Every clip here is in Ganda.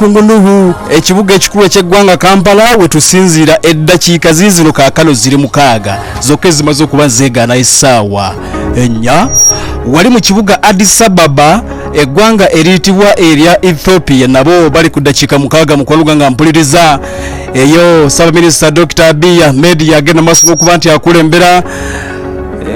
Kongonuhu ekibuga ekikulu eky'eggwanga Kampala we tusinziira eddakiika zizino kaakano ziri mukaaga zokka zimaze okuba zeegaana essaawa ennya. Wali mu kibuga Addis Ababa eggwanga eriyitibwa erya Ethiopia nabo bali ku ddakiika mukaaga mu kwaluga nga mpuliriza eyo Ssaabaminisita Dr. Abiy Ahmed yagenda maaso n'okuba nti akulembera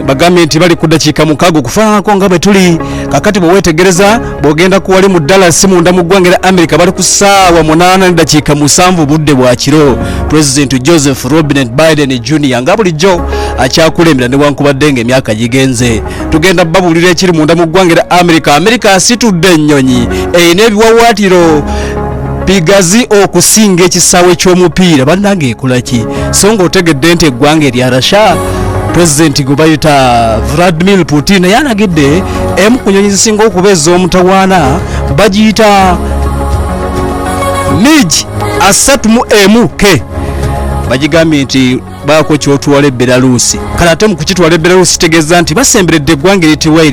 bagambye nti bali ku ddakiika mukaaga okufaananako nga bwe tuli kakati bwe weetegereza bw'ogenda ku wali mu Dallas munda mu ggwanga erya America bali ku ssaawa 8:7 budde bwa kiro. President Joseph Robinette Biden Jr. nga bulijjo akyakulembera newankubadde ng'emyaka gigenze. Tugenda babuulira ekiri munda mu ggwanga erya America asitudde ennyonyi eyina ebiwawaatiro bigazi okusinga ekisaawe ky'omupiira bannange ekola ki so ng'otegedde nti eggwanga erya Russia President gubayita Vladimir Putin yanagidde emu ku nnyonyi zisinga okubeeza omutawaana bagiyita MiG-31K bagigambye nti baako kyotwala Belarusi kale ate mu kukitwala Belarusi kitegeeza nti basemberedde eggwanga eriyitibwa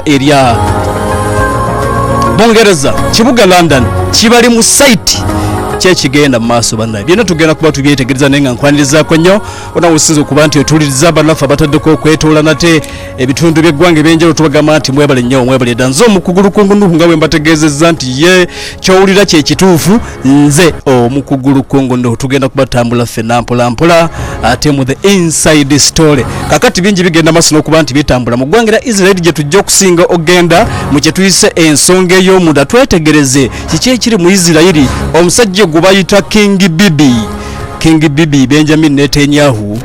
erya Bungereza kibuga London kibali mu site kyekigenda mu maaso bannaye byonna tugenda kuba tubyetegereza naye nga nkwanirizaako nnyo onawusinza okuba nti otuliriza bannaffe abataddeko okwetoola nate ebitundu by'eggwanga ebyenjawulo tubagamba nti mwebale nnyo mwebale dda nze omukugu Lukungunuhu nga bwe mbategeezezza nti ye kyowulira kye kituufu nze omukugu Lukungunuhu tugenda kuba tambula ffenna mpolampola ate mu the inside story kakati bingi bigenda maaso n'okuba nti bitambula mu ggwanga erya Israel gye tujja okusinga ogenda mu kye tuyise ensonga ey'omunda twetegereze kiki ekiri mu Isirayiri omusajja gubayita King Bibi Benjamin Nyetanyahu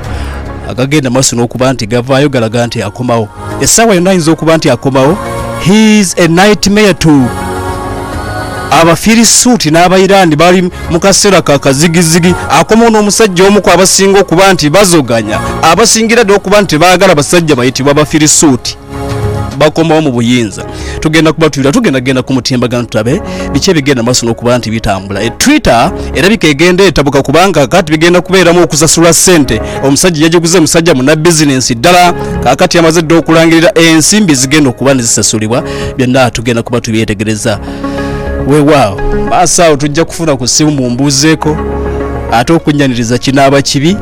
agagenda maaso n'okuba nti gavaayo galaga nti akomawo essaawa yonna ayinza okuba nti akomawo. He is a nightmare to abafirisuuti n'abayiraani bali mu kaseera ka kazigizigi akomawo n'omusajja omu ku abasinga okuba nti bazoganya abasingira dde okuba nti baagala basajja bayitibwa abafirisuuti bakomawo mu buyinza. Tugenda kuba tugenda ku mutimbagano tulabe biki ebigenda maaso n'okuba nti bitambula. Twitter erabika egenda etabuka kubanga kakati bigenda kubeeramu okusasula ssente. Omusajja yagiguze musajja muna bizinensi ddala kakati amaze dde okulangirira ensimbi zigenda okuba ne zisasulibwa byonna tugenda kuba tubyetegereza. Weewaawo maaso tujja kufuna ku ssimu mumbuuzeeko ate okunnyaniriza kinaaba kibi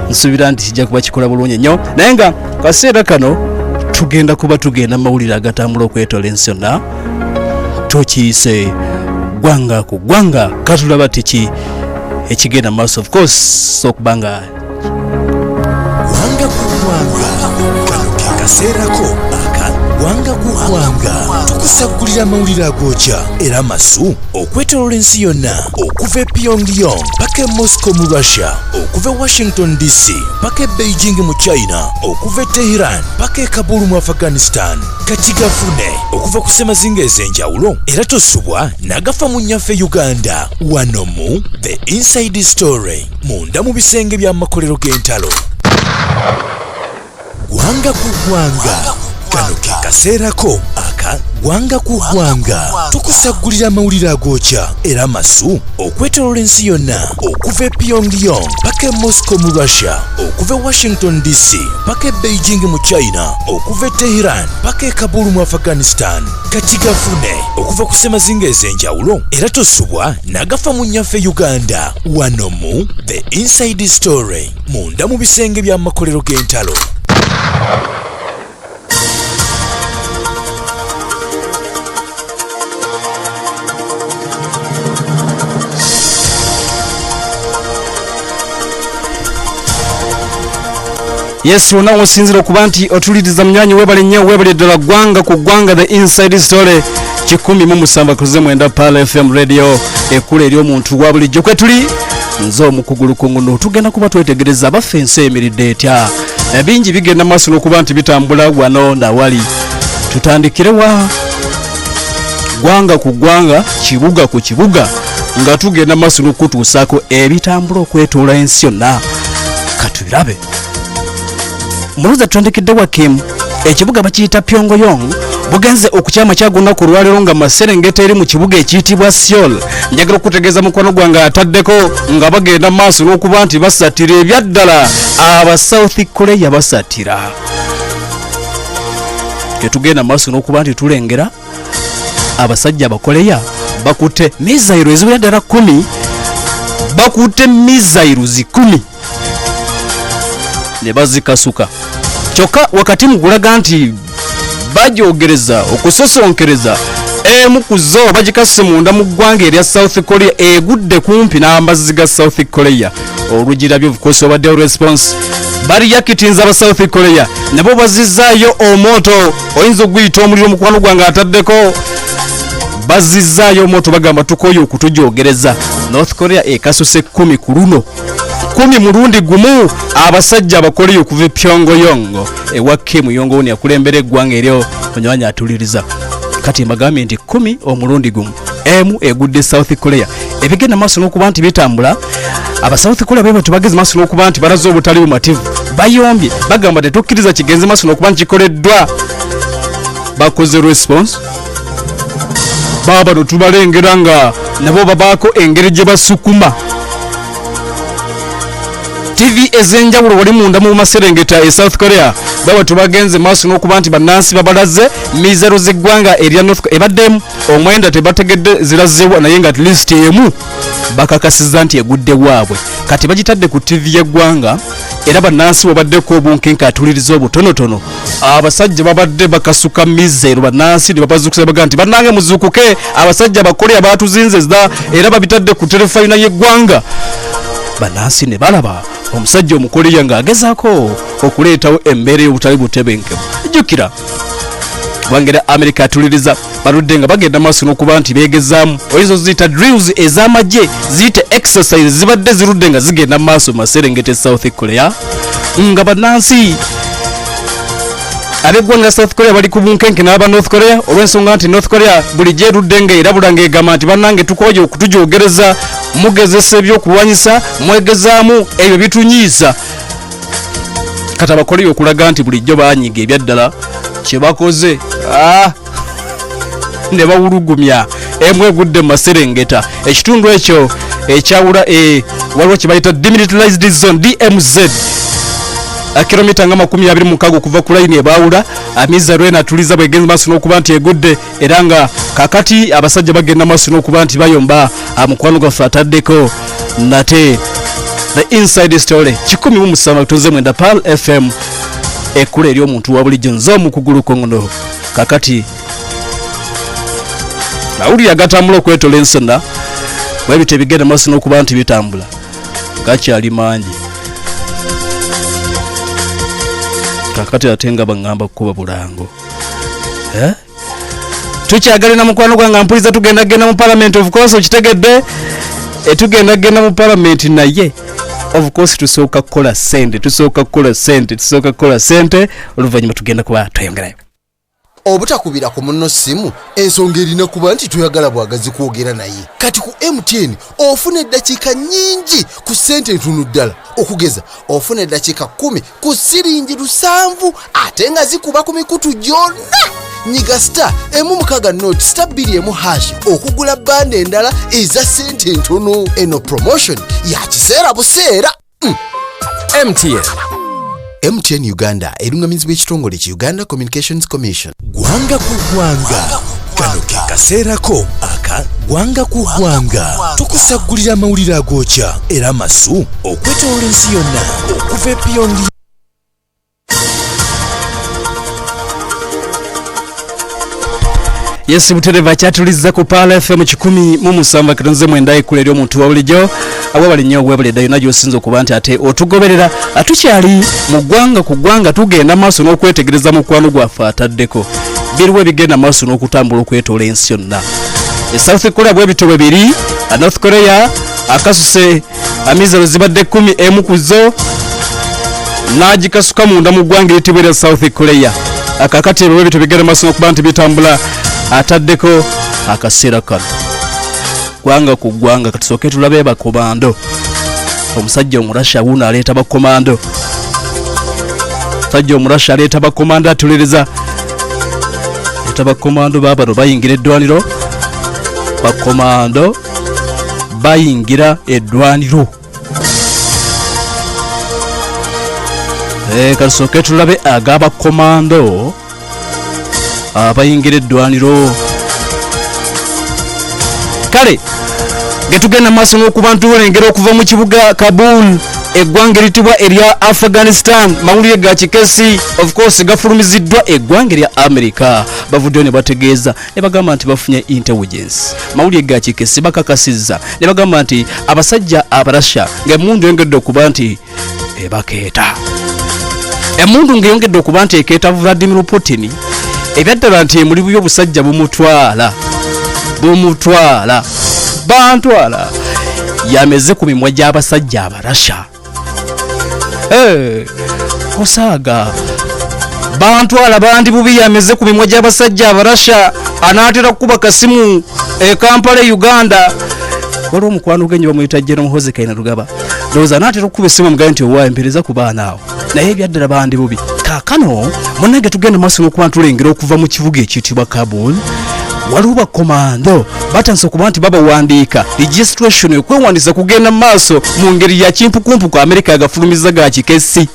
nsuubira nti kijja kuba kikola bulungi nnyo naye nga kaseera kano tugenda mawulire agatambula okwetoola ensi yonna tukiyise ggwanga ku ggwanga katulaba tiki ekigenda maaso of course okubanga ggwanga ku ggwanga kano ke kaseerako ggwanga ku ggwanga tukusagulira amawulire agookya era masu okwetoloola ensi yonna okuva e Pyongyang paka e Moscow mu Russia okuva e Washington DC paka e Beijing mu China okuva e Tehran paka e Kabul mu Afghanistan kati gafune okuva ku ssemazinga ez'enjawulo era tosubwa n'agafa mu nnyaffe Uganda wano mu The Inside Story munda mu bisenge by'amakolero g'entalo ggwanga ku ggwanga kano ke kaseerako ggwanga ku ggwanga tukusagulira amawulire agookya era masu okwetoloola ensi yonna okuva e Pyongyang paka e Moscow mu Russia okuva e Washington DC paka e Beijing mu China okuva e Tehran paka e Kabul mu Afghanistan kati gafune okuva ku ssemazinga ez'enjawulo era tosubwa n'agafa mu nnyaffe Uganda wano mu The Inside Story munda mu bisenge by'amakolero g'entalo. Yes, wonna osinzira okuba nti otuliriza munywanyi webale nnyo webale ddala ggwanga ku ggwanga The Inside Story 107.9 Pala FM radio ekkula eri omuntu wa bulijjo kwe tuli nze omukugu Lukungunuhu tugenda kuba twetegereza abaffe ensi emiridde etya bingi bigenda maaso n'okuba nti bitambula wano na wali. Tutandikire wa ggwanga ku ggwanga kibuga ku kibuga nga tugenda maaso n'okutuusaako ebitambula okwetoola ensi yonna katubirabe. Muluza tutandikidde wa Kim ekibuga bakiyita Pyongyang bugenze okukyama kyagunaku olwaleero nga Maserengeta eri mu kibuga ekiyitibwa Seoul. Njagala okutegeeza mukwano gwange ataddeko nga bagenda maaso n'okuba nti basatira ebyaddala aba South Korea basatira. Ketugenda maaso n'okuba nti tulengera abasajja abakoleya bakutte mizairo eziwera ddala 10 bakutte mizairo 10 ne bazikasuka kyokka wakati mugulaga nti bajogereza okusosonkereza emu ku zo bagikase munda mu ggwanga erya South Korea egudde kumpi n'amazzi ga South Korea olugirabyo of course obadde response bali yakitinza aba South Korea nabo bazizaayo omoto oyinza oguyita omuliro mukwano gwange ataddeko bazizaayo omoto bagamba tukoyo okutujogereza North Korea ekasuse 10 ku luno 10 mulundi gumu abasajja abakoleyo okuva Pyongyang ewa Kim Jong-un yakulembera eggwanga eryo onywanya atuliriza kati mbagambye nti 10 omulundi gumu emu egudde South Korea ebigenda maaso n'okuba nti bitambula aba South Korea bebo tubageze maaso n'okuba nti balaze obutali bumativu bayombye bagamba tetukkiriza kigenze maaso n'okuba nti kikoleddwa bakoze response baba tubalengera nga nabo babaako engeri gye basukuma TV ezenjawulo wali munda mu maserengeta e South Korea baba tubagenze maaso n'okuba nti bannansi babalaze mizero z'eggwanga erya North Korea ebaddemu omwenda tebategedde zirazeewa naye nga at least emu bakakasiza nti egudde waabwe kati bagitadde ku TV y'eggwanga era bannansi babaddeko obunkenke atuliriza obutonotono abasajja babadde bakasuka mizero bannansi ne babazukusa baga nti bannange muzukuke abasajja abakoleya baatuzinze era babitadde ku terefayina y'eggwanga bannansi ne balaba omusajja omukoleya ng'agezaako okuleetawo embeera y'obutali butebenkevu jjukira wangera America atuliriza baludde nga bagenda maaso n'okuba nti beegezaamu oyinza ziyita drills ez'amagye ziyite exercise zibadde zirudde nga zigenda maaso maserengete South Korea nga bannansi abeggwanga South Korea bali ku bunkenke n'aba North Korea olw'ensonga nti North Korea buli gyerudde ng'erabula ng'egamba nti bannange tukoye okutujogereza mugezesa ebyokulwanyisa mwegezaamu ebyo bitunyiisa kati abakoleya okulaga nti bulijjo baanyiga ebyaddala kye bakoze ne bawulugumya emu egudde mu maserengeta ekitundu ekyo ekyawula waliwo kye bayita demilitarized zone DMZ kilomita nga 26 okuva ku layini ebaawula amizarwe natuliza bwegenze maaso n'okuba nti egudde era nga kakati abasajja bagenda maaso n'okuba nti bayomba mukwano gwaffe ataddeko nate the inside story 107.9 Pal FM ekula eri omuntu wa bulijjo nze omukugulu kongono kakati awuli yagatambula okwetola ensona bwebite bigenda maaso n'okuba nti bitambula gakyali mangi kakati ate nga baŋŋamba kukuba bulango tukyagalina mukwano gwange mpuliza tugendagenda mu parliament of course okitegedde tugendagenda mu parliament naye of course tusooka kukola sente oluvannyuma tugenda kuba tweyongerayo obutakubira ku munno simu ensonga erina kuba nti toyagala bwagazi kwogera naye kati ku MTN ofuna eddakiika nnyingi ku ssente ntono ddala okugeza ofuna eddakiika 10 ku siringi 7 ate nga zikuba ku mikutu gyonna nyiga *161# okugula banda endala eza ssente ntono eno promotion ya kiseera buseera MTN Uganda erungamizibwa ekitongole ki Uganda Communications Commission. Gwanga ku gwanga kano ke kaseerako aka gwanga ku gwanga tukusagulira amawulire agookya era amasu okwetooloola ensi yonna okuva e Pyongyang. Yes butereva kyatuliza ku Pal FM 107 kitonze mwenda ikule eri omuntu wa bulijjo ababali nnyo webuleda yonna gy'osinza okuba nti ate otugoberera atukyali mu ggwanga ku ggwanga tugenda maaso n'okwetegereza mukwano gwaffe ataddeko biriwo ebigenda maaso n'okutambula okwetoola ensi yonna South Korea bwebitobwe biri North Korea akasuse amizero zibadde 10 emu kuzo n'agikasuka munda mu ggwanga eritibwa South Korea akakati ebyo bwebitobwe bigenda maaso n'okuba nti bitambula ataddeko akaseera kano gwanga ku gwanga katusooke tulabe bakomando omusajja omurasha wuno aleeta bakomando omusajja omurasha aleeta bakomando atuliriza leeta bakomando baabano bayingira eddwaniro bakomando bayingira eddwaniro katusooke tulabe ag'abakomando abayingira eddwaniro kale getugenda maaso n'okuba ntulengera okuva mu kibuga Kabul eggwanga eritibwa erya Afghanistan. Mawulire ga kikesi of course gafulumiziddwa eggwanga erya America. Bavuddeyo ne bategeeza ne bagamba nti bafunye intelligence. Mawulire ga kikesi bakakasizza ne bagamba nti abasajja abarasha ng'emmundu engedde okuba nti bakeeta. Emmundu ng'eyongedde okuba nti ekeeta Vladimir Putin ebyaddala nti muli buyo busajja bumutwala bantwala yameze ku mimwa gy'abasajja abarasha. Osaaga bantwala bandi bubi yameze ku mimwa gy'abasajja abarasha. Anaatera kukuba kasimu Kampala Uganda. Waliwo omukwano gwenyi bamuyita General Muhoozi Kainerugaba. Ndowooza anaatera okukuba essimu amugaye nti owaayo mpereza ku baana awo. Naye ebyaddala bandi bubi. Kaakano munnange tugenda maaso n'okuba ntulengera okuva mu kibuga ekiyitibwa Kabul. Waliwo bakomando batandise okuba nti babawandiika registration okwewandiisa kugenda maaso mu ngeri ya kimpukumpuku Amerika yagafulumiza ga kikesi.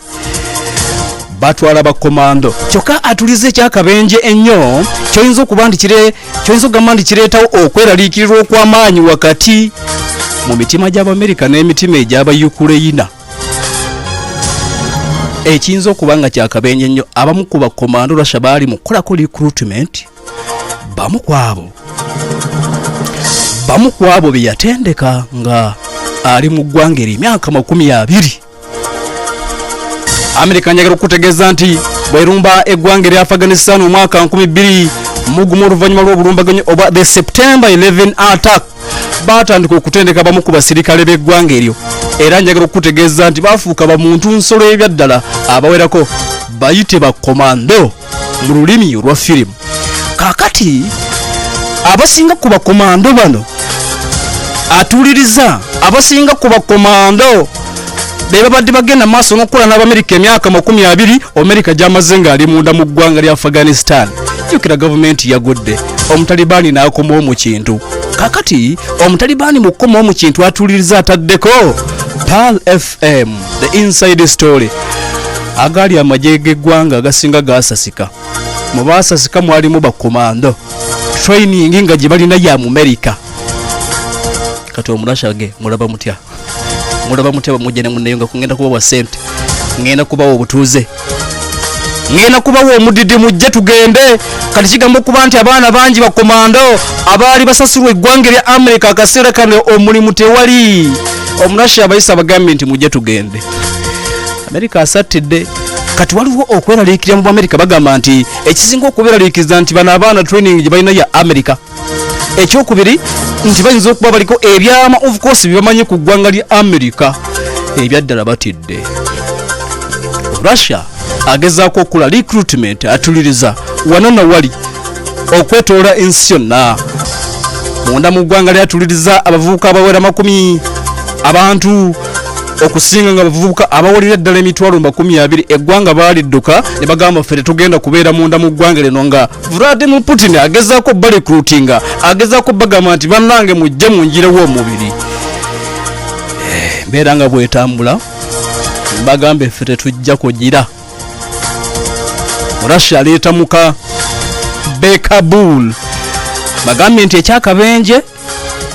Batwala bakomando kyokka atulize ekyakabenje ennyo kyoyinza okuba nti okugamba nti kireetawo okweraliikirirwa okw'amaanyi wakati mu mitima gy'Abamerika n'emitima egy'aba Ukraine. Ekiyinza okuba nga kyakabenje ennyo abamu ku bakomando Russia baali mu kukolako recruitment. Bamu kwabo beyatendeka nga ali mu ggwanga emyaka 20. Amerika njagala okutegeeza nti bwerumba eggwanga erya Afghanistan omwaka 2000 mugumu oluvannyuma lw'obulumbaganyi oba the September 11 attack batandika okutendeka bamu ku basirikale b'eggwanga eryo. Era njagala okutegeeza nti bafuuka bamuntu nsolo ebyaddala abawerako bayite bakomando mu lulimi olwa firimu. Kakati abasinga ku bakomando bano atuliriza abasinga ku bakomando be babadde bagenda maaso n'okukola n'Abamerika emyaka 20 Amerika gy'amaze ng'ali munda mu ggwanga lya Afghanistan. Jjukira gavumenti yagodde omutalibaani n'akomawo mu kintu. Kakati omutalibaani mu kukomawo mu kintu atuliriza ataddeko Pearl FM the inside story. Agali amagye g'eggwanga agasinga gaasasika. Mu baasasika mwalimu bakomando training nga gye balina ya mu Amerika. Kati omurasha ge mulaba mutya bamujja ne munneyo nga kungenda kuba wa sente, ngenda kubawo obutuuze, ngenda kubawo omudidi mujje tugende. Kati kigambo kuba nti abaana bangi bakomando abaali basasulwa eggwanga lya Amerika akaseera kano omulimu tewali. Omurasha abayisa bagambye nti mujje tugende. Amerika asattidde. Kati waliwo okweraliikirira mu Amerika bagamba nti ekisinga okubeeraliikiza nti bano abaana training gye balina ya Amerika. Ekyokubiri nti bayinza okuba baliko ebyama of course byebamanyi ku ggwanga lya Amerika ebyaddala batidde. Russia agezaako okula recruitment atuliriza wano na wali okwetoola ensi yonna. Munda mu ggwanga lyatuliriza abavubuka abawera 10 abantu okusinga nga bavubuka abawulira ddala emitwalo 20 eggwanga baalidduka ne bagamba ffe tugenda kubeera munda mu ggwanga lino nga Vladimir Putin agezaako barecruitinga agezaako bagamba nti bannange mujje munjirewo omubiri. Mbeera nga bwetambula bagambe ffe tetujja kugira. Russia aleeta muka Kabul bagambye nti ekyakabenje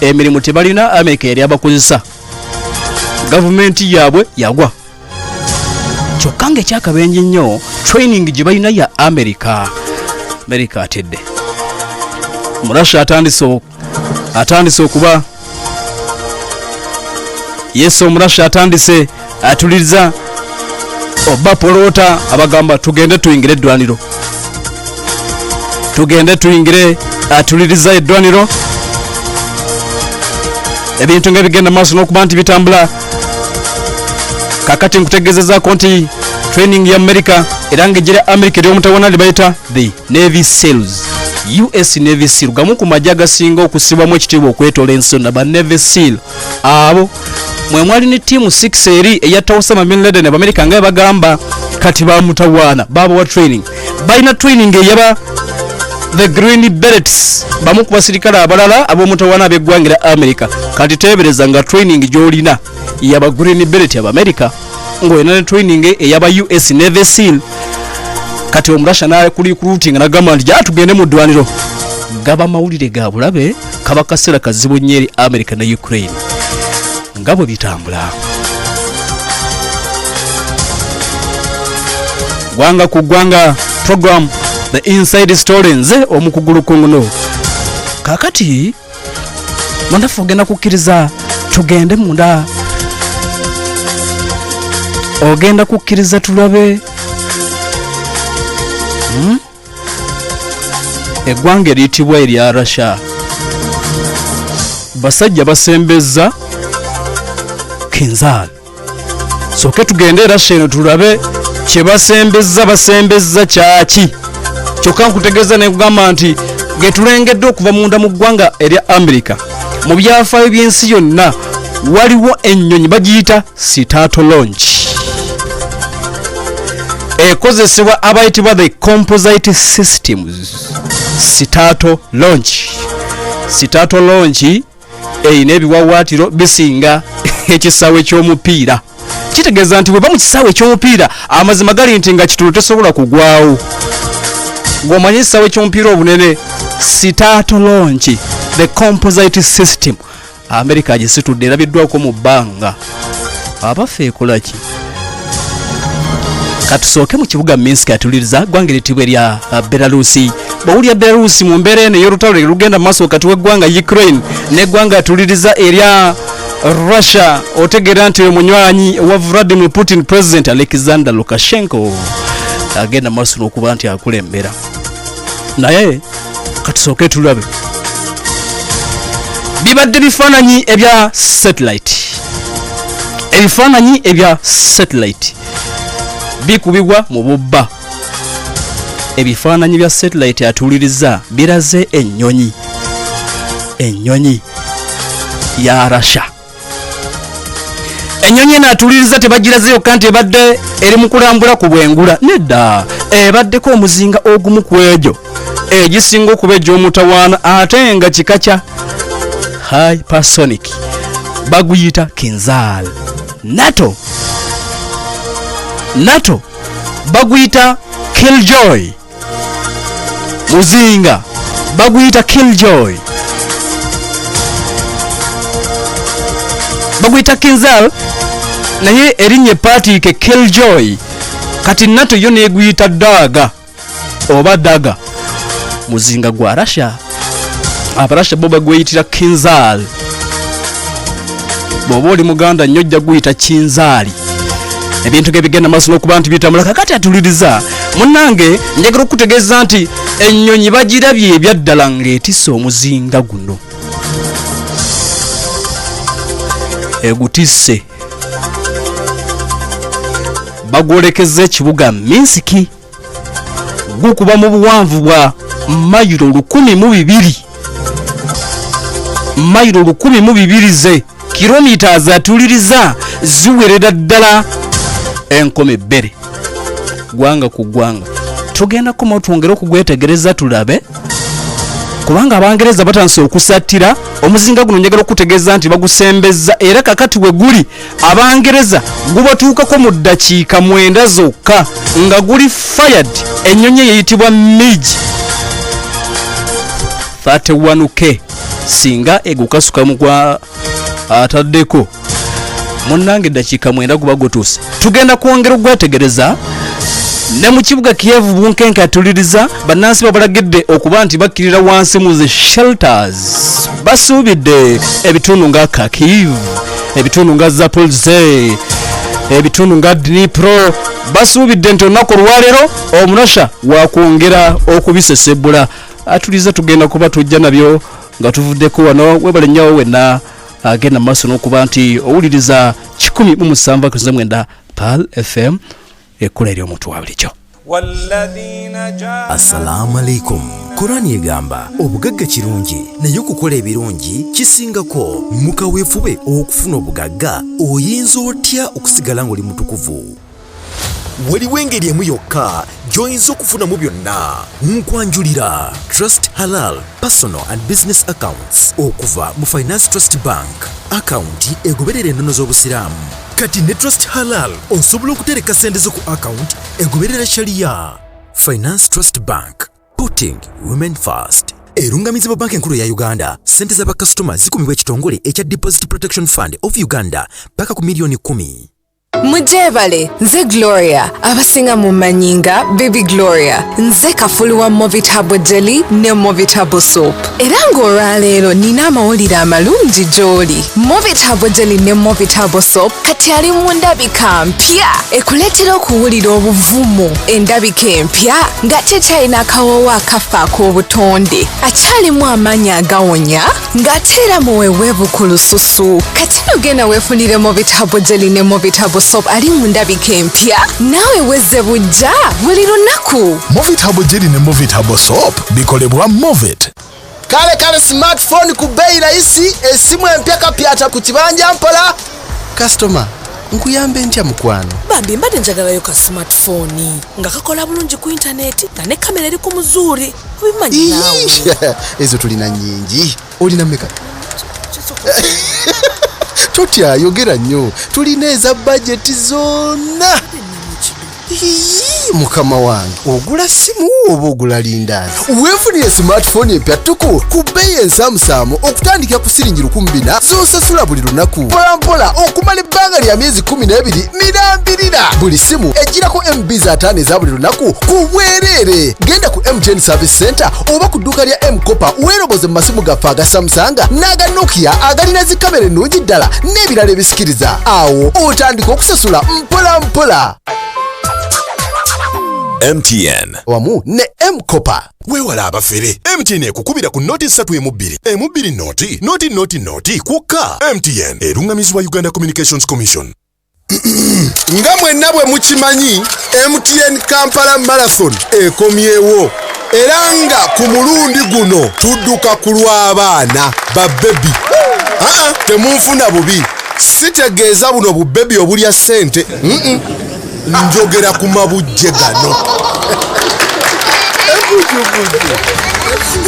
emirimu tebalina Amerika yali abakozesa. Gavumenti yaabwe yagwa. Kyokka nga ekyakabenje nnyo training gye balina ya Amerika atedde. Murasha atandise okuba yesu omurasha atandise atuliriza oba polota abagamba tugende tuyingire eddwaniro. Atuliriza eddwaniro. Ebintu nga bigenda maaso n'okuba nti bitambula. Kakati nkutegeezezaako nti training ya Amerika era ng'ejjira Amerika ery'omutawana libayita the Navy SEALs. US Navy SEAL gamu ku majja agasinga okusibwamu ekitiibwa okwetoola ensi yonna ba Navy SEAL. Abo mwe mwali ne ttiimu 6 eri eyatta Osama bin Laden Abamerika nga bagamba kati bamutawaana babawa training. Balina training eyaba the Green Berets bamu ku basirikale abalala ab'omutawaana ab'eggwanga lya Amerika. Kati teebereza nga training gy'olina yaba Green Beret Abamerika ng'olina ne training eyaba US Navy SEAL. Kati omurasha naye kuli recruiting nagamba nti jja tugende mu ddwaniro gaba mawulire ga bulabe kaba kaseera kazibu nnyo eri America ne Ukraine nga bwe bitambula. Gwanga ku gwanga program the inside story nze omukugulu kunguno kakati mandafu ogenda kukkiriza tugende munda ogenda kukkiriza tulabe eggwanga eriyitibwa erya Russia basajja basembeza kinzaal soke tugende Russia eno tulabe kye basembeza kyaki kyokka nkutegeeza ne kugamba nti getulengedde okuva munda mu ggwanga erya America mu byafaayo by'ensi yonna waliwo ennyonyi bagiyita startle launch ekozesebwa abayitibwa the composite systems. Startle launch eyina ebiwawaatiro bisinga ekisaawe ky'omupiira. Kitegeeza nti bwe ba mu kisaawe eky'omupiira amazima gali nti nga kitulu tesobola kugwawo. Ng'omanyi ekisaawe ky'omupiira obunene startle launch the composite system America agisitudde erabiddwako mu bbanga. Abaffe ekolaki katusooke mu kibuga Minsk atuliriza ggwanga eritibwa erya Belarusi. Bawulya Belarusi mu mbeera eno ey'olutalo lugenda mu maaso wakati w'eggwanga Ukraine n'eggwanga atuliriza erya Russia. Otegeera nti munywanyi wa Vladimir Putin President Alexander Lukashenko agenda mu maaso n'okuba nti akulembera. Naye katusooke tulabe bibadde bifaananyi ebya satellite. Ebifaananyi ebya satellite bikubibwa mu bubba. Ebifaananyi bya satellite atuliriza biraze ennyonyi ya Russia. Ennyonyi eno atuliriza tebagiraze yokka nti ebadde eri mu kulambula ku bwengula. Nedda, ebaddeko omuzinga ogumu ku egyo egisinga okuba egy'omutawaana ate nga kika kya hypersonic baguyita kinzaal. NATO baguyita killjoy. Muzinga baguyita killjoy. Baguyita kinzaal naye erinnya paatiike killjoy. Kati NATO yo neeguyita daga oba daga. Muzinga gwa Russia Abarussia bo bagweyitira kinzaal. Bw'oba oli Muganda nnyo ojja guyita kinzaali. Ebintu gebigenda maaso n'okuba nti bitambula. Kakati atuliriza munnange njagala okutegeeza nti ennyonyi bagirabye ebyaddala ng'etisse omuzinga guno. Egutisse bagwolekeza ekibuga Minsk. Gukuba mu buwanvu bwa mayiro 1,200. Mayiro 1,200 ze kilometers atuliriza ziwerera ddala enkome bbere. Gwanga ku gwanga tugenda koma twongera okugwetegereza tulabe kubanga Abangereza batandise okusattira omuzinga guno. Njagala okutegeeza nti bagusembeza era kakati we guli Abangereza gubatuukako mu ddakiika 9 zokka nga guli fired. Ennyonyi eyitibwa MiG 31K singa egukasuka mu kwa ataddeko munnange ddakiika 9 guba gutuuse. Tugenda kwongera okugwetegereza ne mu kibuga Kiev bunkenke atuliriza bannansi babalagidde okuba nti bakkirira wansi mu the shelters. Basuubidde ebitundu nga Kharkiv, ebitundu nga Zaporizhzhia, ebitundu nga Dnipro. Basuubidde nti olunaku olwaleero omunasha wakwongera okubisesebula. Atuliriza tugenda kuba tujja nabyo nga tuvuddeko wano. Webale nnyo wenna agenda mu maaso n'okuba nti owuliriza 107.9 PAL FM ekkula ery'omuntu wa bulijjo. Assalamu alaikum. Kurani egamba obugagga kirungi naye okukola ebirungi kisingako. Mukaweefube okufuna obugagga oyinza otya okusigala ng'oli mutukuvu? Waliwo engeri emu yokka gy'oyinza okufunamu byonna. Nkwanjulira Trust Halal Personal and Business Accounts okuva mu Finance Trust Bank. Akaunti egoberera ennono z'obusiraamu. Kati ne Trust Halal osobola okutereka sente zo ku account egoberera sharia. Finance Trust Bank, putting women first. erungamizi banka enkulu ya Uganda sente za bakasitoma zikumibwa ekitongole ekya Deposit Protection Fund of Uganda paka ku milioni 10. Mujebale, nze Gloria, abasinga mumanyinga Baby Gloria, nze kafulu wa Movitable Jelly ne Movitable Soap. Era ng'olwaleero nina amawulire amalungi gy'oli. Movitable Jelly ne Movitable Soap kati ali mu ndabika mpya ekuleetera okuwulira obuvumu. Endabika empya ng'ate kyalina akawoowo akafa ak'obutonde akyalimu amaanyi agawonya ng'ate era muweweevu ku lususu. Kati nogenda weefunire Movitable Jelly ne Movitable Soap ali mu ndabika empya naawe wezze bujja buli lunaku. Movitable Jelly ne Movitable Soap bikolebwa Movit. Kale smartphone ku bei rahisi, esimu empya kapyata ku kibanja mpola. Customer, nkuyambe ntya mukwano? Bambi mbadde njagalayo ka smartphone nga kakola bulungi ku internet nga ne kamera eri ku muzuuri. Obimanyi naawe. Ezo tulina nyingi. Olina meka? Totya yogera nnyo. Tulina eza budget zonna. Mukama wange, ogula simu oba ogula lindazi? Weefunire smartphone empya tuku ku bbeeyi ensaamusaamu okutandikira ku siringi 400 z'osasula buli lunaku. Mpolampola okumala ebbanga lya myezi 12 mirambirira. Buli simu ejjirako MB za 5 eza buli lunaku ku bwereere. Genda ku MTN Service Center oba ku dduuka lya M-Kopa weeroboze mu masimu gaffe aga Samsung n'aga Nokia agalina zikamera ennungi ddala n'ebirala ebisikiriza. Awo otandika okusasula mpolampola. MTN wamu ne M-Kopa. Weewala abafere. MTN ekukubira ku noti 3 emubiri noti kwokka. MTN erungamizibwa Uganda Communications Commission. Nga mwenna bwe mukimanyi, MTN Kampala Marathon ekomyewo. Era nga ku mulundi guno tudduka ku lw'abaana babebi. Temunfuna bubi. Sitegeeza buno bubebi obulya ssente. Njogera ku mabujje gano.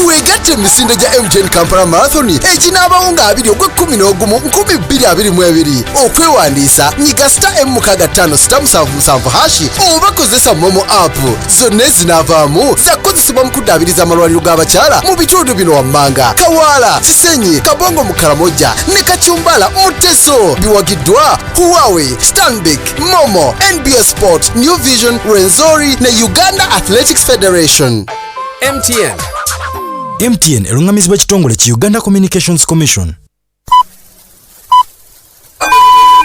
Weegatte emisinde gya MTN Kampala Marathon ekinaabawo nga 20/11/2022. Okwewandiisa nyiga *M6577# oba kozesa Momo app. Zonna ezinaavaamu zakozesebwa mu kuddaabiriza amalwaliro g'abakyala mu bitundu bino wammanga, Kawaala, Kisenyi, Kabongo mu Karamoja ne Kakyumbala mu Teso. Biwagiddwa Huawei, Stanbic, Momo, NBS Sport, New Vision, Renzori ne Uganda Athletics Federation. MTN erungamizibwa ekitongole ki Uganda Communications Commission.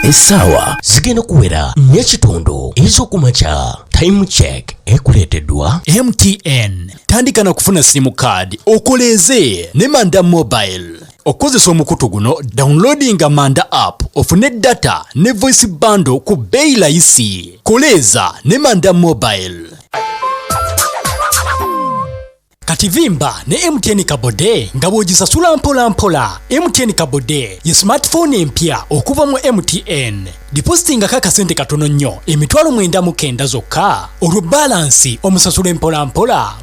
Essaawa zigenda kuwera n'ekitundu ez'okumakya. Time check ekuleeteddwa MTN. Tandika na kufuna simu card okoleeze ne Manda Mobile. Okozesa omukutu guno downloadinga Manda app ofune data ne voice bundle ku bbeeyi layisi. Koleza ne Manda Mobile. Kativimba ne MTN Kabode nga bw'ogisasula mpola. MTN Kabode ye smartphone empya okuva mu MTN. Depositinga kakasente katono nnyo $9,900 zokka. Olwo balansi omusasula mpola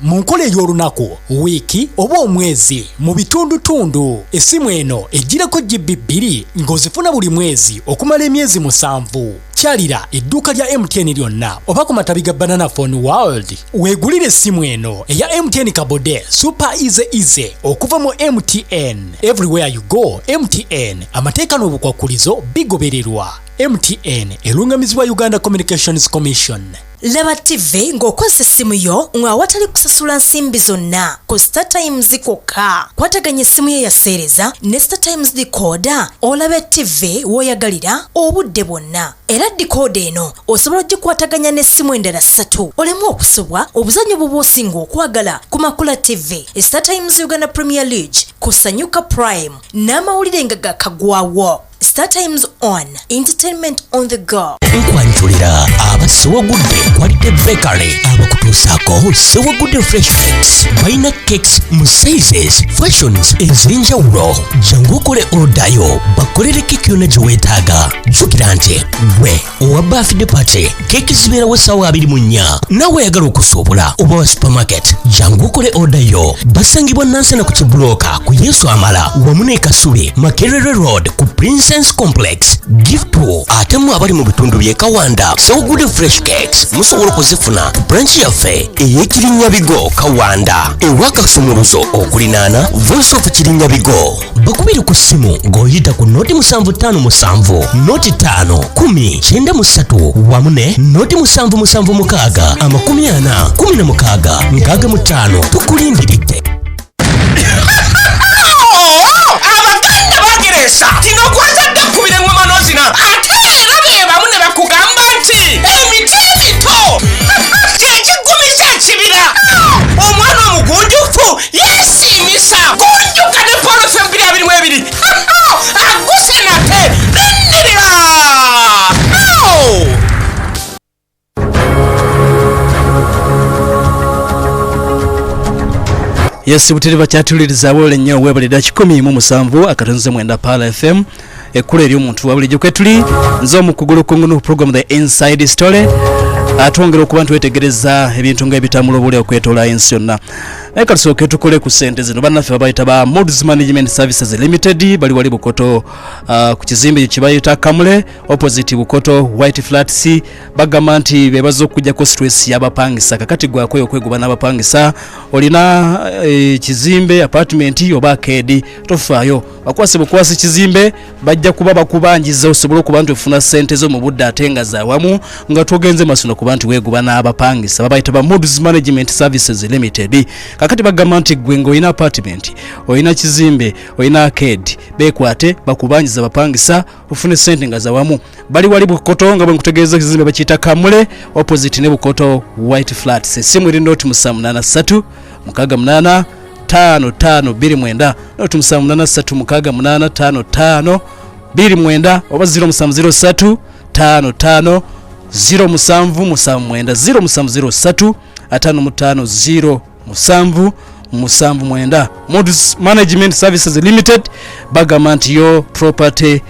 mu nkola ey'olunaku, wiiki oba omwezi mu bitundutundu. Essimu eno ejjirako GB 2 ng'ozifuna buli mwezi okumala emyezi 7. Kyalira edduuka lya MTN lyonna oba ku matabi ga Banana Phone World. Weegulire essimu eno eya MTN Kabode Super Easy okuva mu MTN. Everywhere you go MTN. Amateeka n'obukwakulizo bigobererwa. MTN erungamizibwa Uganda Communications Commission. Laba TV ng'okozesa essimu yo ng'awatali kusasula nsimbi zonna ku StarTimes kwokka. Kwataganya essimu ye yaseereza ne StarTimes decoder olabe TV w'oyagalira obudde bwonna. Era decoder eno osobola ogikwataganya n'essimu endala 3 olemu okusobwa obuzannyo bw'osinga okwagala ku Makula TV, StarTimes Uganda Premier League, ku Sanyuka Prime n'amawulire nga gakagwawo. StarTimes on entertainment on the go. nkwanjulira abasewagudde Quality Bakery abakutuusaako sewagudde fresh cakes. Balina cakes mu sizes fashions ez'enjawulo. Jangu okole orodayo bakolere keki yonna gye weetaaga. Jjukira nti gwe owa birthday party keki zibeerawo ssaawa 24. Naawe ayagala okusuubula oba wa supermarket jangu okole order yo. Basangibwa Nansana ku Kibulooka ku Yesu Amala wamu ne Kasubi Makerere Road ku Princess Complex. Give to ate mu abali mu bitundu by'e Kawanda So Good Fresh Cakes musobola okuzifuna branch yaffe ey'Ekirinnya-Bigo Kawanda ewa Kasumuluzo okulinaana Voice of Kirinnya-Bigo. Bakubiri ku ssimu ng'oyita ku noti 757 noti 5 10 93 wamu ne noti 776 40 16 65 tukulindiridde. Abaganda bageresa kino kwazadde kubire ngoma nozina ate era be bamu ne bakugamba nti emiti emito kyekigumisa ekibira. Omwana omugunjufu yesimisa gunjuka ne polofe 222 aguse nate lindirira. Yes, buteri bakyatuliriza bole nnyo webalira 107 akatonze mwenda Pala FM ekula eri omuntu wabulijjo kwetuli nzo mukugulu kungunu program the Inside Story atwongera okuba ntwetegereza ebintu nga ebitambula obuli okwetola ensi yonna. Naye katusooke tukole ku ssente zino bannaffe babayita ba Moods Management Services Limited bali wali Bukoto ku kizimbe kye bayita Kamule opposite Bukoto White Flats. Bagamba nti bebaza okujjako stress y'abapangisa kakati gwako okwegoba n'abapangisa olina kizimbe apartment oba arcade tofaayo bakwase bukwasi kizimbe bajja kuba bakubanjiza osobola okuba nti ofuna ssente zo mu budde ate nga zaawamu nga togenze masino kuba nti weegoba n'abapangisa babayita ba Moods Management Services Limited. Kakati bagamba nti gwe ng'olina apartment olina kizimbe olina arcade beekwate bakubanjiza bapangisa ofune ssente nga zaawamu. Bali wali Bukoto nga bwe nkutegeeza kizimbe bakiyita Kamule opposite ne Bukoto White Flats. Essimu eri noti 783 68 55 29 noti 783 68 55 29 oba 0703 55 0779 0703 55 Moods Management Services Limited bagamba nti your property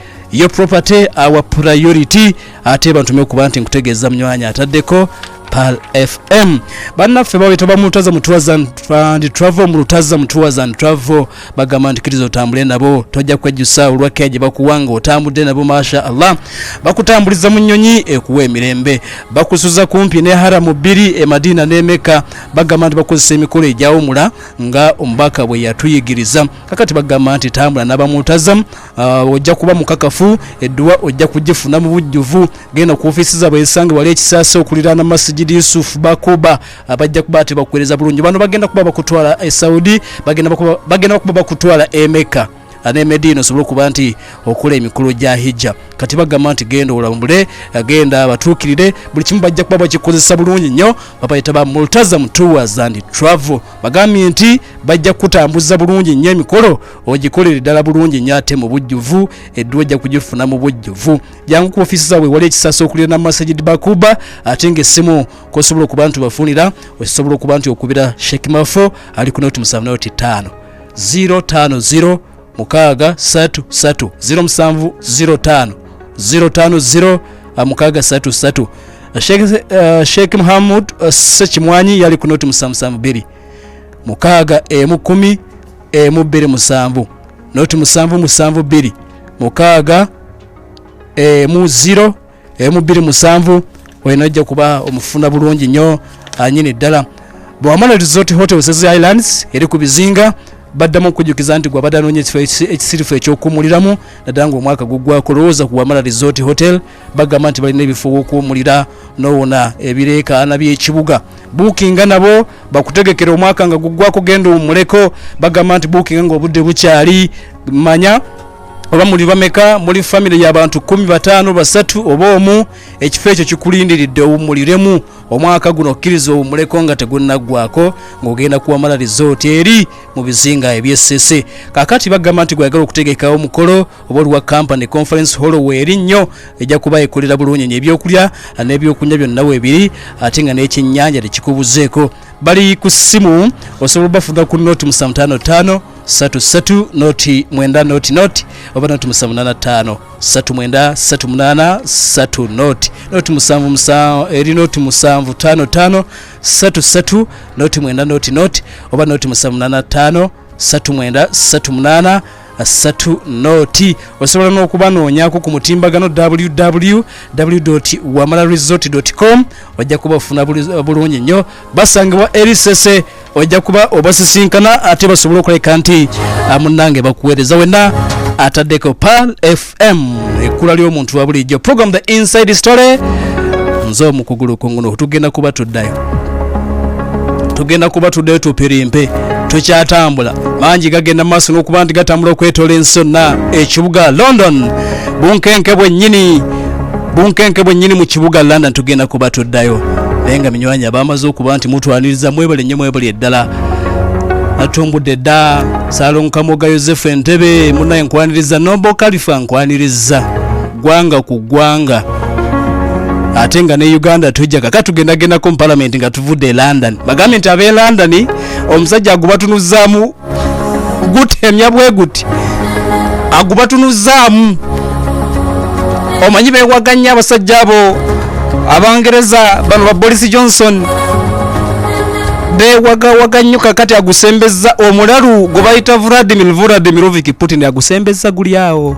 our priority ate bantu mekuba nti nkutegeeza mnywanya ataddeko Pal FM. Bannaffe bawita bamutaza mu tours and travel mu lutaza mu tours and travel bagamba nti kirizo otambule nabo tojja kwejjusa olwakeje bakuwanga otambudde nabo masha Allah bakutambuliza mu nnyonyi ekuwa emirembe bakusuza kumpi ne haramu 2 Madina ne Mecca. Bagamba nti bakozesa emikolo egyawumula nga omubaka bwe yatuyigiriza. Kakati bagamba nti tambula n'abamutaza ojja kuba mukakafu edduwa ojja kugifuna mu bujjuvu genda ku ofisi zaabwe esange wali ekisasa okuliraana Masjid Yusuf Bakuba abajja kuba ati bakuwereza bulungi bano bagenda kuba bakutwala Saudi bagenda kuba bakutwala Mecca ane Medina osobola okuba nti okola emikolo gya hijja. Kati bagamba nti genda olambule agenda batuukirire buli kimu bajja kuba bakikozesa bulungi nnyo babayita ba Multazam Tours and Travel. Bagambye nti bajja kutambuza bulungi nnyo emikolo ogikolere ddala bulungi nnyo ate mu bujjuvu edduwa ojja kugifuna mu bujjuvu. Jangu ku ofisi zaabwe wali ekisasa okulira na Masjid Bakuba ate ng'essimu kosobola okuba nti bafunira osobola okuba nti okubira Sheikh Mafo ali ku noti 785 050 mukaga 33 0705 050 mukaga 33. Sheikh Muhammad Sekimwanyi yali ku noti 772 mukaga M10 M27 noti 772 mukaga M0 M27 wenajja kuba omufuna bulungi nnyo anyini ddala. Bwamala Resort Hotels Islands eri ku bizinga baddamu okujukiza nti gwabadde anoonya ekisirifu ekyokuwummuliramu naddala ng'omwaka guggwako lowooza ku Wamala Resort Hotel bagamba nti balina ebifo okuwummulira n'owona ebireekaana by'ekibuga. Bookinga nabo bakutegekera omwaka nga guggwako genda owummuleko. Bagamba nti bookinga ng'obudde bukyali manya oba muli bameka muli family y'abantu 15 basatu oba omu ekifo ekyo kikulindiridde owummuliremu omwaka guno okkiriza owummuleko nga tegunnaggwako ng'ogenda ku Wamala Resort eri mu bizinga eby'essese. Kakati bagamba nti gwayagala okutegekawo omukolo oba olwa company conference hall weeri nnyo ejja kuba ekolera bulungi ebyokulya n'ebyokunywa byonna weebiri ate nga n'ekyennyanja tekikubuzeeko. Bali ku ssimu osobola bafuna ku noti 755 33 noti mwenda noti oba noti 785 39 3 noti eri noti 755 33 noti mwenda noti oba noti 785 39 3 osobola n'okuba noonyaako ku mutimbagano www.wamalaresort.com ojja kuba ofuna bulungi nnyo basangibwa erisese ojja kuba obasisinkana ate basobola okuleka nti munnange bakuweereza wenna ataddeko Pal FM ekkula ly'omuntu wa bulijjo program The Inside Story nze omukugulu kunguno tugenda kuba tuddayo tupirimpe tukyatambula mangi gagenda maaso n'okuba nti gatambula okwetoola ensonna ekibuga London bunkenke bwennyini mu kibuga London tugenda kuba tuddayo naye nga minywanyi abamaze okuba nti mutwaniriza mwebale nnyo mwebale eddala atumbudde dda Salonkamoga Yosefu Entebe munaye nkwaniriza Nobo Kalifa nkwaniriza gwanga ku gwanga ate nga ne Uganda tujja kaka tugenda ku parliament nga tuvudde London bagambye nti ab'e London omusajja agubatunuzaamu gutemya bwe guti agubatunuzaamu omanyi beewaganya abasajja abo Abangereza bano ba Boris Johnson beewagawaganya nnyo kakati agusembeza omulalu gwe bayita Vladimirovic Putin agusembeza guli awo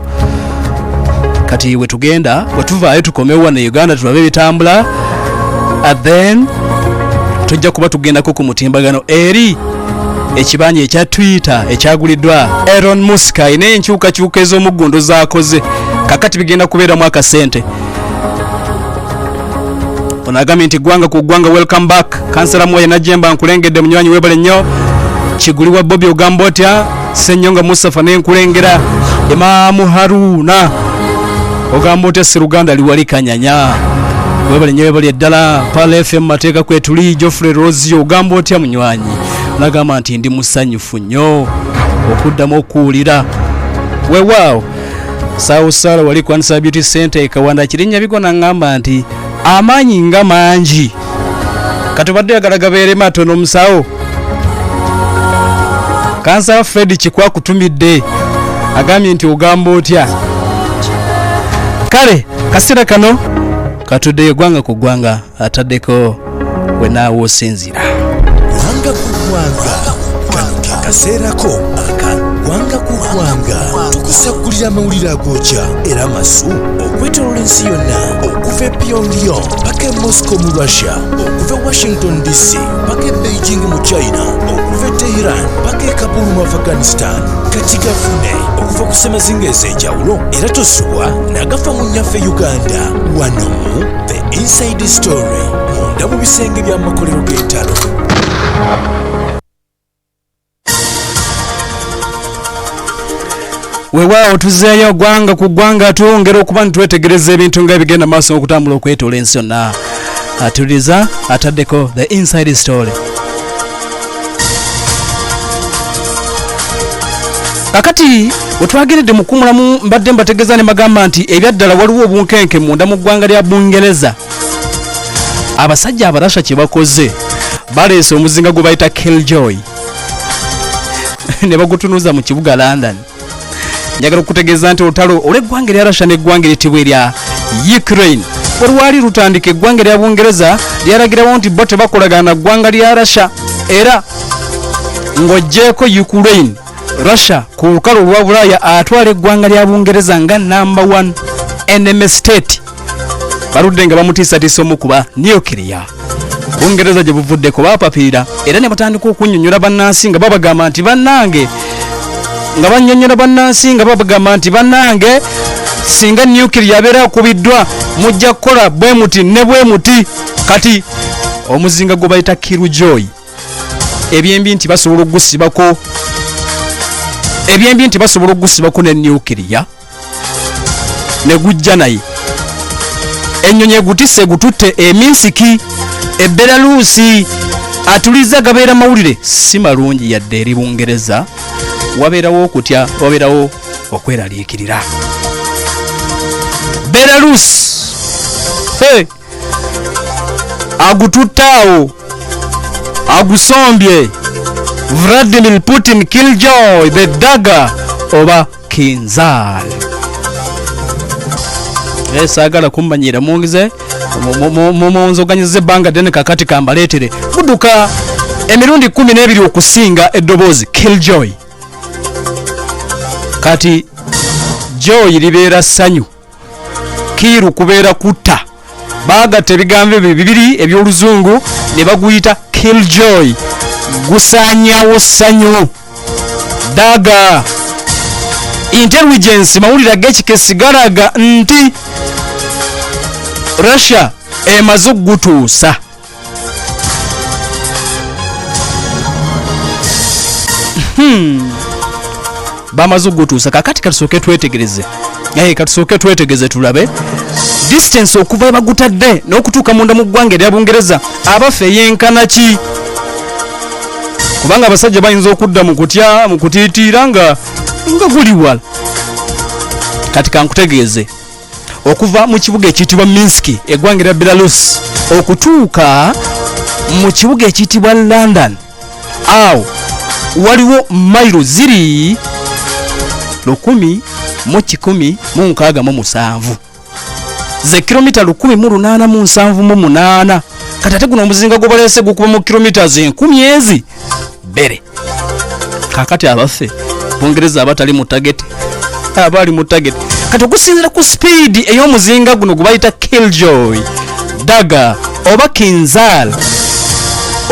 kati wetuvaayo tukomewa ne Uganda tulabe bitambula then tujja kuba tugendako ku mutimbagano eri ekibanja ekya Twitter ekyaguliddwa Elon Musk ayina enkyukakyuka ez'omuggundo z'akoze kakati bigenda kubeeramu akasente onagambye nti gwanga ku gwanga welcome back kansala Moya Najjemba nkulengedde munywanyi webale nnyo kigulibwa Bobby ogamba otya Ssennyonga Musafa nenkulengera Imaamu Haruna ogamba otya Sseruganda liwali kanyanya webale nnyo webale eddala Pal FM mateeka kwetuli Geoffrey Rozio ogamba otya munywanyi nagamba nti ndi musanyufu nnyo okuddamu okuwulira weewaawo Sawusala wali Kwanisa Beauty Center ekawanda kirinnya bigona ngamba nti amaanyi nga mangi katubadde yagala gabeere matono musawo Kansa Fred kikwakutumidde agambye nti ogamba otya kale kasira kano katuddeyo gwanga ku gwanga ataddeko wenaawo osinzira gwanga ku gwanga kano ke kaseerako aka gwanga ku gwanga tukusagulira amawulire agookya era amasu okwetoloola ensi yonna okuva e Pyongyang paka e Moscow mu Russia okuva e Washington DC paka e Beijing mu China okuva e Tehran paka e Kabul mu Afghanistan kati gafune okuva ku semazinga ez'enjawulo era tosubwa n'agafa mu nnyaffe Uganda wano mu The Inside Story munda mu bisenge by'amakolero g'entalo. weewaawo tuzeeyo gwanga ku gwanga twongera okuba nitwetegereza ebintu nga ebigenda maaso okutambula okwetoola ensi yonna atuliza ataddeko The Inside Story kakati wetwageredde mukumulamu mbadde mbategeeza ne magamba nti ebyaddala waliwo obunkenke munda mu ggwanga lya Bungereza abasajja abarasha kye bakoze baleese omuzinga gwe bayita Killjoy ne bagutunuza mu kibuga London njagala okutegeeza nti olutalo olw'eggwanga erya Russia n'eggwanga eritibwa erya Ukraine olwali lutandika eggwanga erya Bungereza lyalagirawo nti bo tebakolagana ggwanga lya Russia era ng'oggyeko Ukraine Russia ku lukalu olwa Bulaaya atwala eggwanga lya Bungereza nga number 1 enemy state baludde nga bamutiisatiisa omukuba N.Korea Bungereza gye buvuddeko baapapiira era ne batandika okunnyonnyola bannansi nga babagamba nti bannange nga bannyonnyola bannansi nga babagamba nti bannange singa N.Korea abeera akubiddwa mujja kukola bwe muti ne bwe muti kati omuzinga gwe bayita Killjoy ebyembi nti basobola ogusibako ne N.Korea ne gujja naye ennyonyi egutisse egututte eminsiki Belarusi atuliza gabeera mawulire si malungi yadde eri Bungereza wabeerawo okutya wabeerawo okweraliikirira Belarus agututtaawo agusombye Vladimir Putin Killjoy the Dagger oba Kinzal. Sagala kummanyira mungize munzoganyize banga dene kakati kambaletere buduka emirundi 12 okusinga eddobozi Killjoy. Kati joy libeera sanyu, kiru kubeera kutta, baagatta ebigambo bibiri ebyoluzungu ne baguyita Killjoy, gusaanyawo sanyu. Daga intelligence mawulire ag'ekikesi galaga nti Russia emaze okugutuusa. Bamaze okugutuusa. Kakati katusooke twetegereze tulabe distance okuva bagutadde n'okutuuka munda mu ggwanga erya Bungereza abafe yenkana ki, kubanga abasajja bayinza okudda mu kutya mu kutiitiira nga guli wala. Kati kankutegeeze okuva mu kibuga ekiyitibwa Minsk eggwanga erya Belarus okutuuka mu kibuga ekiyitibwa London, awo waliwo mayiro ziri 1,167 ze kilomita 1,878. Kati ate guno omuzinga gwe baleese gukuba mu kilomita 10,000 bere. Kakati abaffe Bungereza abatali mu target, abali mu target. Kati okusinzira ku speed ey'omuzinga guno gwe bayita Killjoy, Dagger oba Kinzal,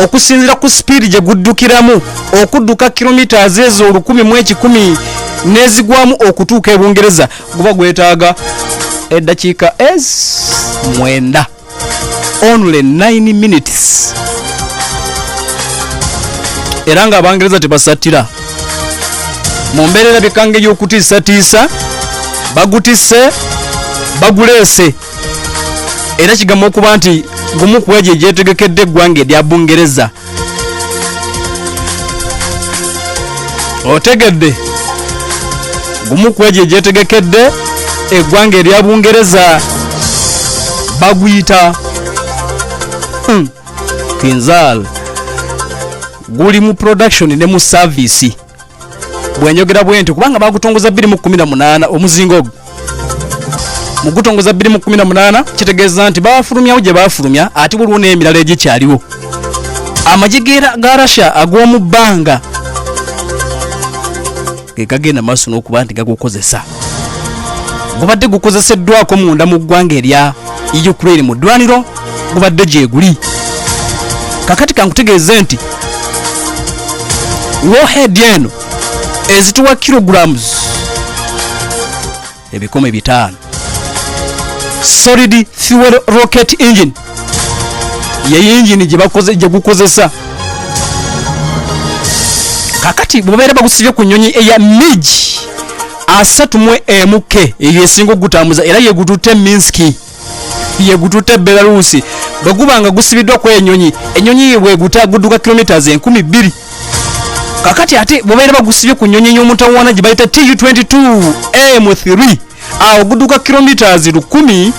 okusinzira ku speed gye guddukiramu okudduka kilomita ezo 1,110 nezigwamu okutuuka e Bungereza guba gwetaaga eddakiika 9, only 9 minutes. Era nga Abangereza tebasatira mu mbeerera bikange y'okutiisatiisa, bagutisse baguleese. Era kigamba okuba nti gumu ku egyo gyetegekedde eggwanga erya Bungereza. Otegedde gumu ku egyo gyetegekedde eggwanga erya Bungereza baguyita Kinzal. Guli mu production ne mu service bwenjogera bwenti kubanga bagutongoza 2018 omuzingo ogwo. Mu gutongoza 2018 kitegeeza nti bafulumyawo gye bafulumya ate waliwo n'emirala egikyaliwo. Amagye ga Russia ag'omu bbanga gagenda maaso n'okuba nti gagukozesa. Gubadde gukozeseddwako munda mu ggwanga erya Ukraine mu ddwaniro gubadde gye guli. Kakati kankutegeeze nti warhead eno ezituwa kilograms 500. Solid fuel rocket engine ye engine gye gukozesa. Kakati bubeera bagusibye ku nnyonyi eya MiG 31K eyo esinga okutambuza era yegututte Minsk, yegututte Belarus. Bagubanga gusibiddwa ku ennyonyi bwe gudduka kilometers 2,000. Kakati ate bubeera bagusibye ku nnyonyi y'omutawaana gye bayita Tu-22M3 awo gudduka kilometers 1000,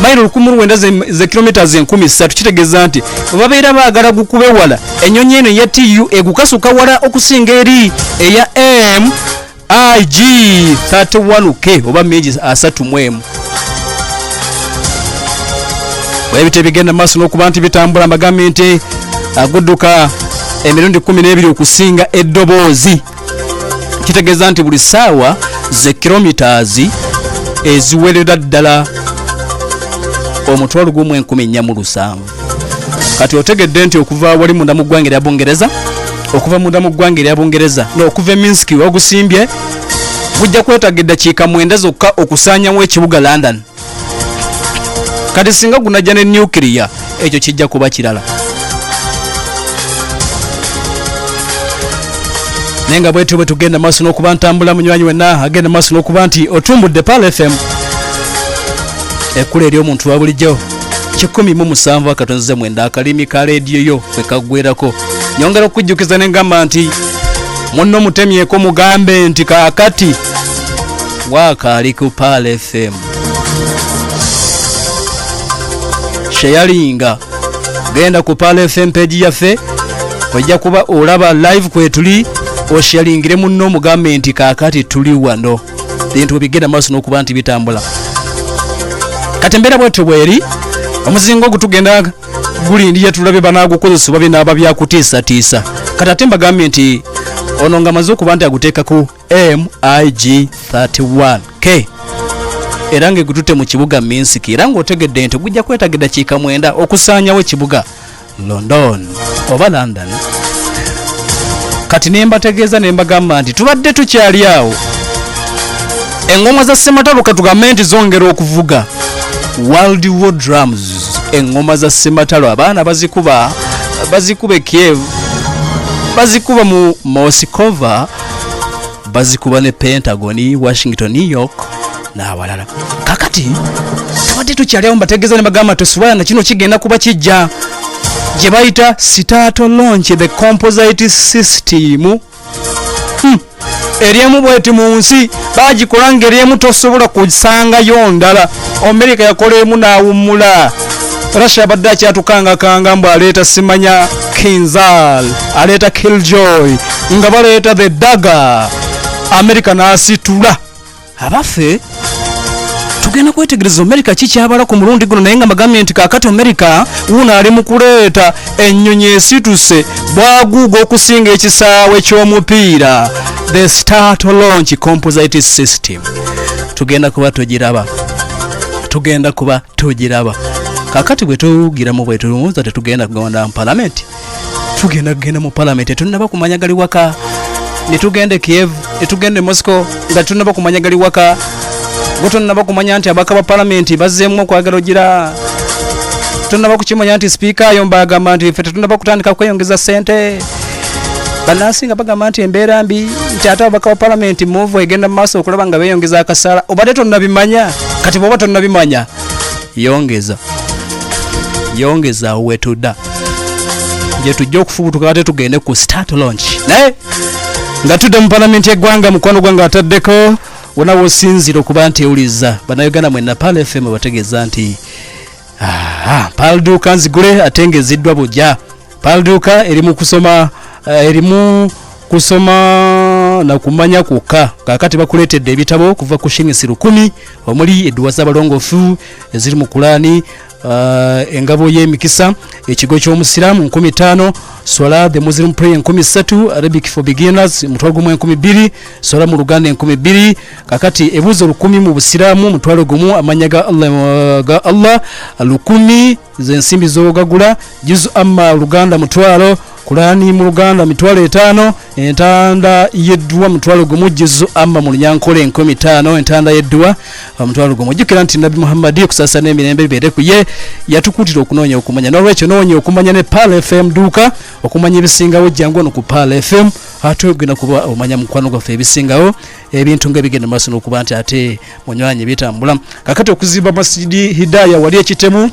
mayiro 1900 ze kilometers 13,000. Kitegeeza nti babeera baagala gukube wala ennyonyi eno ya TU egukasuka wala okusinga eri eya MiG-31K oba MiG 30M. Bwebite bigenda maaso n'okuba nti bitambula amagambye nti agudduka emirundi 12 okusinga eddoboozi. Kitegeeza nti buli ssaawa ze kilometers eziwerera ddala 1,417. Kati otegedde nti okuva wali munda mu ggwanga erya Bungereza, okuva munda mu ggwanga erya Bungereza n'okuva Minsk wagusimbye bujja kwetaaga eddakiika 9 zokka okusaanyamu ekibuga London. Kati singa gunajja ne N.Korea ekyo kijja kuba kirala. Nenga bwetu bwe tugenda maaso n'okuba ntambula munywanyi wenna agenda maaso n'okuba nti otumbudde Pal FM ekkula eri omuntu wa bulijjo 107.9 akalimi ka leediyo yo kwe kaggwerako. Nyongera okujjukiza ne ngamba nti munno mutemyeko mugambe nti kaakati wakaali ku Pal FM. Sharinga genda ku Pal FM page yaffe ojja kuba olaba live kwetuli oshalingire munno mugambe nti kaakati tuli wano bintu bigenda maaso n'okuba nti bitambula. Kati embeera bwetyo bweri omuzingo ogutugenda gulindiye tulabe banaagukozesa babe n'aba byakutiisatiisa. Kati ate mbagambe nti ono nga maze okuba nti aguteeka ku MiG-31K era ng'egutute mu kibuga Minsk era ng'otegedde nti gujja kwetaga eddakiika 9 okusaanyawo ekibuga London oba London. Kati nembategeeza nembagamba nti tubadde tukyali awo engoma za ssematalo katugambe nti zongera okuvuga World War Drums. Engoma za ssematalo abaana bazikuba Kiev, bazikuba mu Moskova, bazikuba ne Pentagon, Washington, New York n'awalala. Kakati tubadde tukyali awo mbategeeza nembagamba tosubala na kino kigenda kuba kijja gye bayita starter launch the composite system. Eriemu bweti mu nsi bagikola ng'eriemu tosobola kusangayo ndala. Amerika yakola emu n'awummula. Russia badde akyatukangakanga mbu aleeta simanya Kinzal, aleeta Killjoy, nga baleeta the Dagger. Amerika n'asitula. Abaffe tugenda kwetegereza Amerika kikyabala ku mulundi guno naye nga magamye nti kaakati Amerika wuno ali mu kuleeta ennyonyi esituse bwaguuga okusinga ekisaawe ky'omupiira the starter launch composite system. Tugenda kuba tugiraba kaakati bwe tugiramu bwe tulumuuza tetugenda kugenda mu palamenti. Tugenda mu palamenti tunaba kumanya gali waka nitugende Kiev nitugende Moscow nga tunaba kumanya gali waka gotonaba kumanya nti abaka ba palamenti bazzeemu okwagala ogira. Tunaba kukimanya nti speaker ayomba agamba nti ffe tunaba kutandika kweyongeza ssente. Banasinga bagamba nti embeera mbi nti ate abaka ba palamenti move egenda mu maaso okulaba nga beeyongeza akasaala. Obadde tonnabimanya. Kati bw'oba tonnabimanya yongeza wetudda gye tujja okufubutuka ate tugende ku start launch naye nga tudde mu palamenti y'eggwanga mukwano gwange ataddeko wona wosinzira okuba nti ewuliza bannayuganda mwenna Pal FM bategeeza nti Palduka nzigule ate ng'eziddwa bujja. Palduka erimu kusoma na kumanya kuka kakati bakuleetedde ebitabo kuva ku shingisi 10 omuli edduwa z'abalongoofu eziri mu Kulaani, engabo y'emikisa, ekigo ky'omusiraamu 15, Swala the Muslim prayer 13, Arabic for beginners mutwalo gumu 12, Swala mu Luganda 12, kakati ebuzo 10 mu busiraamu mutwalo gumu, amanya ga Allah 10 z'ensimbi z'ogagula, juzu amma Luganda mutwalo, Kulaani mu Luganda mitwalo 5, entanda yeddwa mutwalo gumu, juzu amma mu Lunyankole 15, entanda yeddwa mutwalo gumu. Jukira nti Nabi Muhammad kusasa n'emirembe bibeere ku ye yatukutira okunoonya okumanya. N'olwekyo noonya okumanya ne Pal FM duuka okumanya ebisingawo jjangu ono ku Pal FM ate ogenda kuba omanya mukwano gwaffe ebisingawo ebintu ng'ebigenda maaso n'okuba nti ate munywanyi bitambula. Kakati okuzimba Masjidi Hidaya wali ekitemu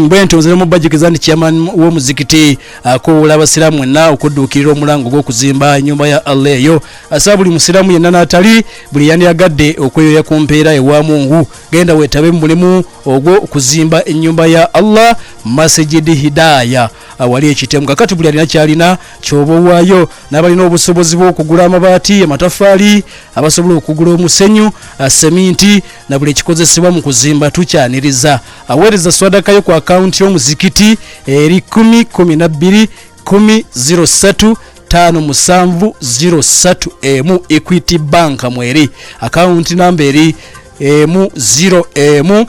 bwento nzire mu bajikiza ndi chairman w'omuzikiti akowola abasiraamu mwenna okudduukirira omulango gw'okuzimba ennyumba ya Allah eyo. Asa buli musiraamu yenna n'atali buli yandiyagadde okweyoya ku mpeera ewa Mungu genda weetabe mu mulimu ogwo okuzimba ennyumba ya Allah Masjidi Hidaya awali ekitemu. Kakati buli alina kyalina kyoba owaayo n'abalina obusobozi bw'okugula amabaati, amataffaali, abasobola okugula omusenyu, seminti na buli ekikozesebwa mu kuzimba tukyaniriza. Aweereza swadaka yo ku akaunti y'omuzikiti eri 1012 1003 5703 Equity Bank mweri. Akaunti namba eri 0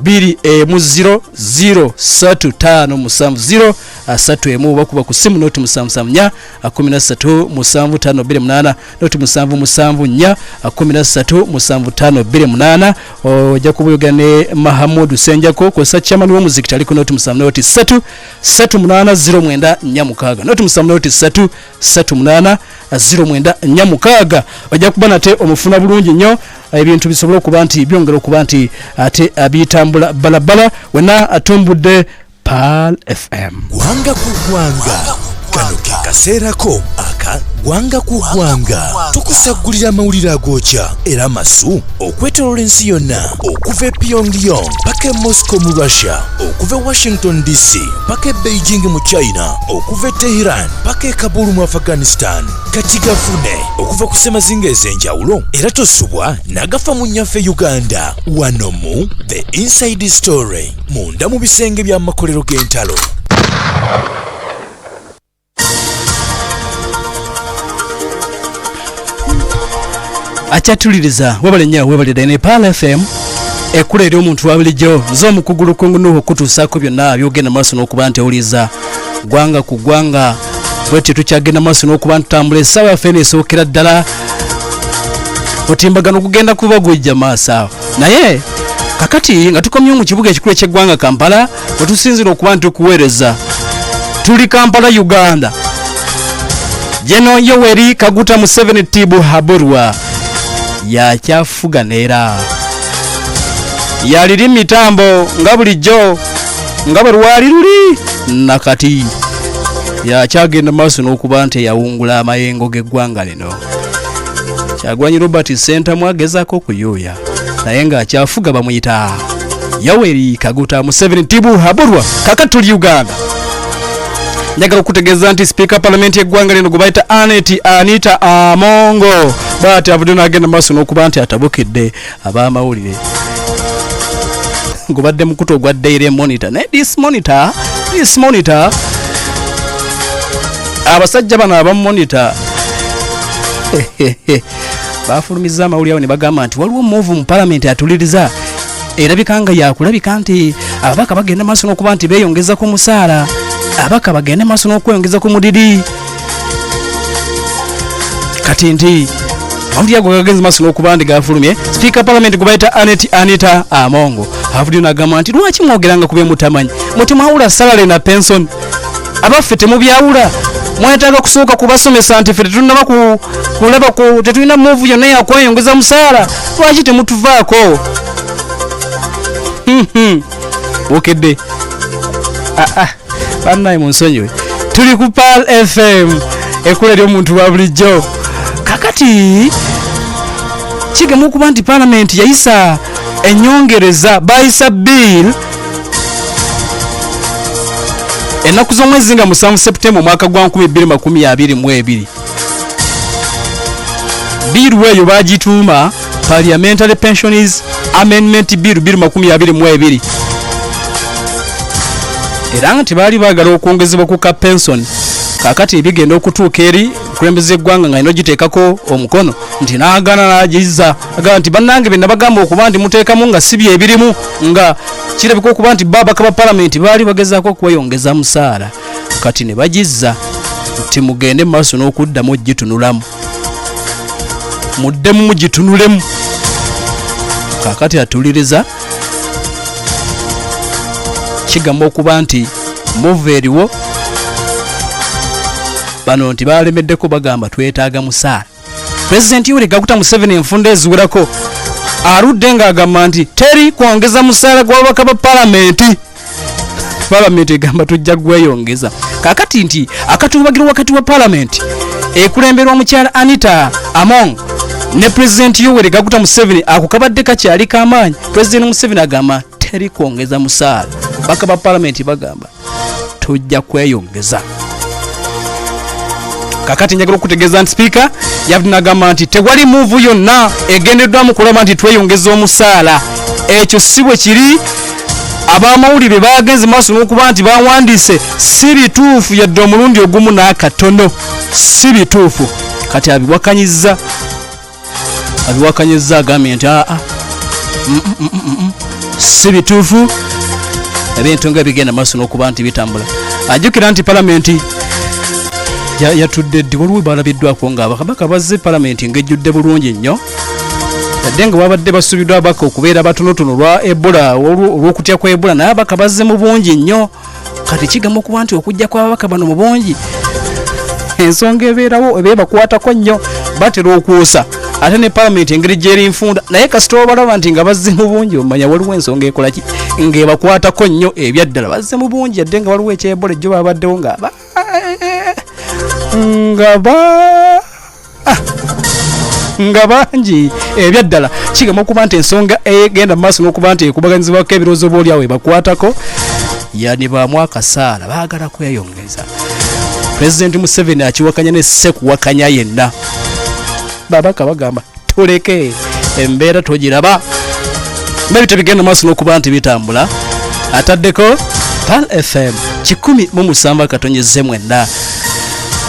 2 0 bakuba ku simu noti 774 13 7528 noti 774 13 7528 ojja kubuyogane Mahamudu Senjako ko chairman w'omuzikiti aliko noti 7 3 9 noti 7 3 9 ojja kuba nate omufuna bulungi nnyo ebintu bisobola okuba nti byongera okuba nti ate abitambula balabala wena atumbudde Pal FM. Gwanga ku gwanga kano ke kaseerako aka gwanga ku ggwanga tukusagulira amawulire agookya era amasu okwetoolola ensi yonna okuva e Pyongyang paka e Moscow mu Russia, okuva e Washington DC paka e Beijing mu China, okuva e Tehran paka e Kabul mu Afghanistan. Kati gafune okuva ku ssemazinga ez'enjawulo era tosubwa n'agafa mu nnyaffe Uganda. Wano mu The Inside Story, munda mu bisenge by'amakolero g'entalo. Achatuliriza webale nnyo webalira ne Pal FM ekula eri omuntu wa bulijjo z'omukugulu kungunuho okutuusaako byonna byogenda maaso n'okuba nti owuliza gwanga ku gwanga bwetyo tukyagenda maaso n'okuba ntutambula essaawa yaffe neesookera ddala otimbagano kugenda kuba gujja maaso awo naye kakati nga tukomye mu kibuga ekikulu eky'eggwanga Kampala we tusinzira okuba nti tukuweereza tuli Kampala Uganda. Jeno Yoweri Kaguta Museveni Tibu Haburwa yakyafuga neera yaliri mitambo nga bulijjo nga bwe lwali luli nakati yakyagenda maaso n'okuba nti yawungula amayengo g'eggwanga lino. Kyagulanyi Robert Center mwagezaako okuyuuya naye ng'akyafuga bamuyita Yoweri Kaguta Museveni Tibu Haburwa. Kakati tuli Uganda. Njagala okutegeeza nti Speaker Parliament y'eggwanga lino gwe bayita Anita Amongo bw'ati avudde n'agenda maaso n'okuba nti atabukedde ab'amawulire. Ngubadde mukutu ogwa Daily Monitor naye this monitor abasajja bano abamonitor bafulumiza amawulire awo ne bagamba nti waliwo move mu Parliament atuliriza erabika nga yakulabika nti ababaka bagenda maaso n'okuba nti beeyongeza ku musaala, abaka bagenda maaso n'okweyongeza ku mudidi. Kati nti amawulire ago gagenze maaso n'okuba nti gafulumye. Speaker Parliament gwe bayita Anita Amongo avudde n'agamba nti lwaki mwogeranga ku byemutamanyi muti mwawula salary na pension, abaffe temubyawula, mwetaaga kusooka kubasomesa nti ffe tetunaba kulaba tetulina move yonna yakweyongeza musaala, lwaki temutuvaako? Okedde bannaye munsonyiwe tuli ku Pal FM ekula eri omuntu wa bulijjo. Kakati kigemu okuba nti Parliament yayisa ennyongereza bayisa bill ennaku z'omwezi nga 7 September omwaka gwa 2022. Bill weeyo bagituuma Parliamentary Pensions Amendment Bill 2022 era nga tebaali baagala okwongezebwa ku ka pension. Kakati ebigenda okutuuka eri kulembeza eggwanga nga ino giteekako omukono nti naagana n'agizza agamba nti bannange benna bagamba okuba nti muteekamu nga si bye ebirimu, nga kirabika okuba nti babaka ba Parliament baali bagezaako okweyongeza musaala. Kati ne bagizza nti mugende mu maaso n'okuddamu ogitunulamu, muddemu mugitunulemu. Kakati atuliriza kigamba okuba nti move eriwo bano nti balemeddeko bagamba twetaaga musaala. President Yoweri Kaguta Museveni enfunda eziwerako aludde ng'agamba nti teri kwongeza musaala gw'ababaka ba Parliament egamba tujja gweyongeza. Kakati nti akatubagiro wakati wa Parliament ekulemberwa mukyala Anita Amongo ne President Yoweri Kaguta Museveni ako kabadde kakyali k'amaanyi. President Museveni agamba teri kwongeza musaala, baka ba Parliament bagamba tujja kweyongeza. Kakati njagala okutegeeza nti Speaker yavudde n'agamba nti tewali move yonna egendeddwamu kulaba nti tweyongeza omusaala. Ekyo si bwe kiri. Ab'amawulire bagenze maaso n'okuba nti bawandiise si bituufu yadde omulundi ogumu n'akatono, si bituufu. Kati abiwakanyizza agambye nti si bituufu, ebintu nga bigenda maaso n'okuba nti bitambula. Ajjukira nti Parliament yatudde ddi waliwo balabiddwako nga abakabaka bazze Parliament ng'ejjudde bulungi nnyo, yadde nga babadde basuubiddwa abaka okubeera batonotono lwa Ebola olw'okutya kwa Ebola, naye abaka bazze mu bungi nnyo. Kati kigamba okuba nti okujja kw'ababaka bano mu bungi ensonga ebeerawo ebeebakwatako nnyo batera okuusa ate ne Parliament engeri gy'eri nfunda, naye kasita obalaba nti nga bazze mu bungi omanya waliwo ensonga ekola ki ng'ebakwatako nnyo ebyaddala bazze mu bungi yadde nga waliwo ekyebola ejjo babaddewo nga nga bangi ebyaddala kigamba okuba nti ensonga egenda mu maaso n'okuba nti ekubaganizibwako ebirowoozo boolyawo ebakwatako yani baamu akasaala baagala kweyongeza. Pulezidenti Museveni akiwakanya ne Ssekuwakanya yenna. Babaka bagamba tuleke embeera togiraba. Mbabita bigenda maaso n'okuba nti bitambula. Ataddeko Pal FM 107.9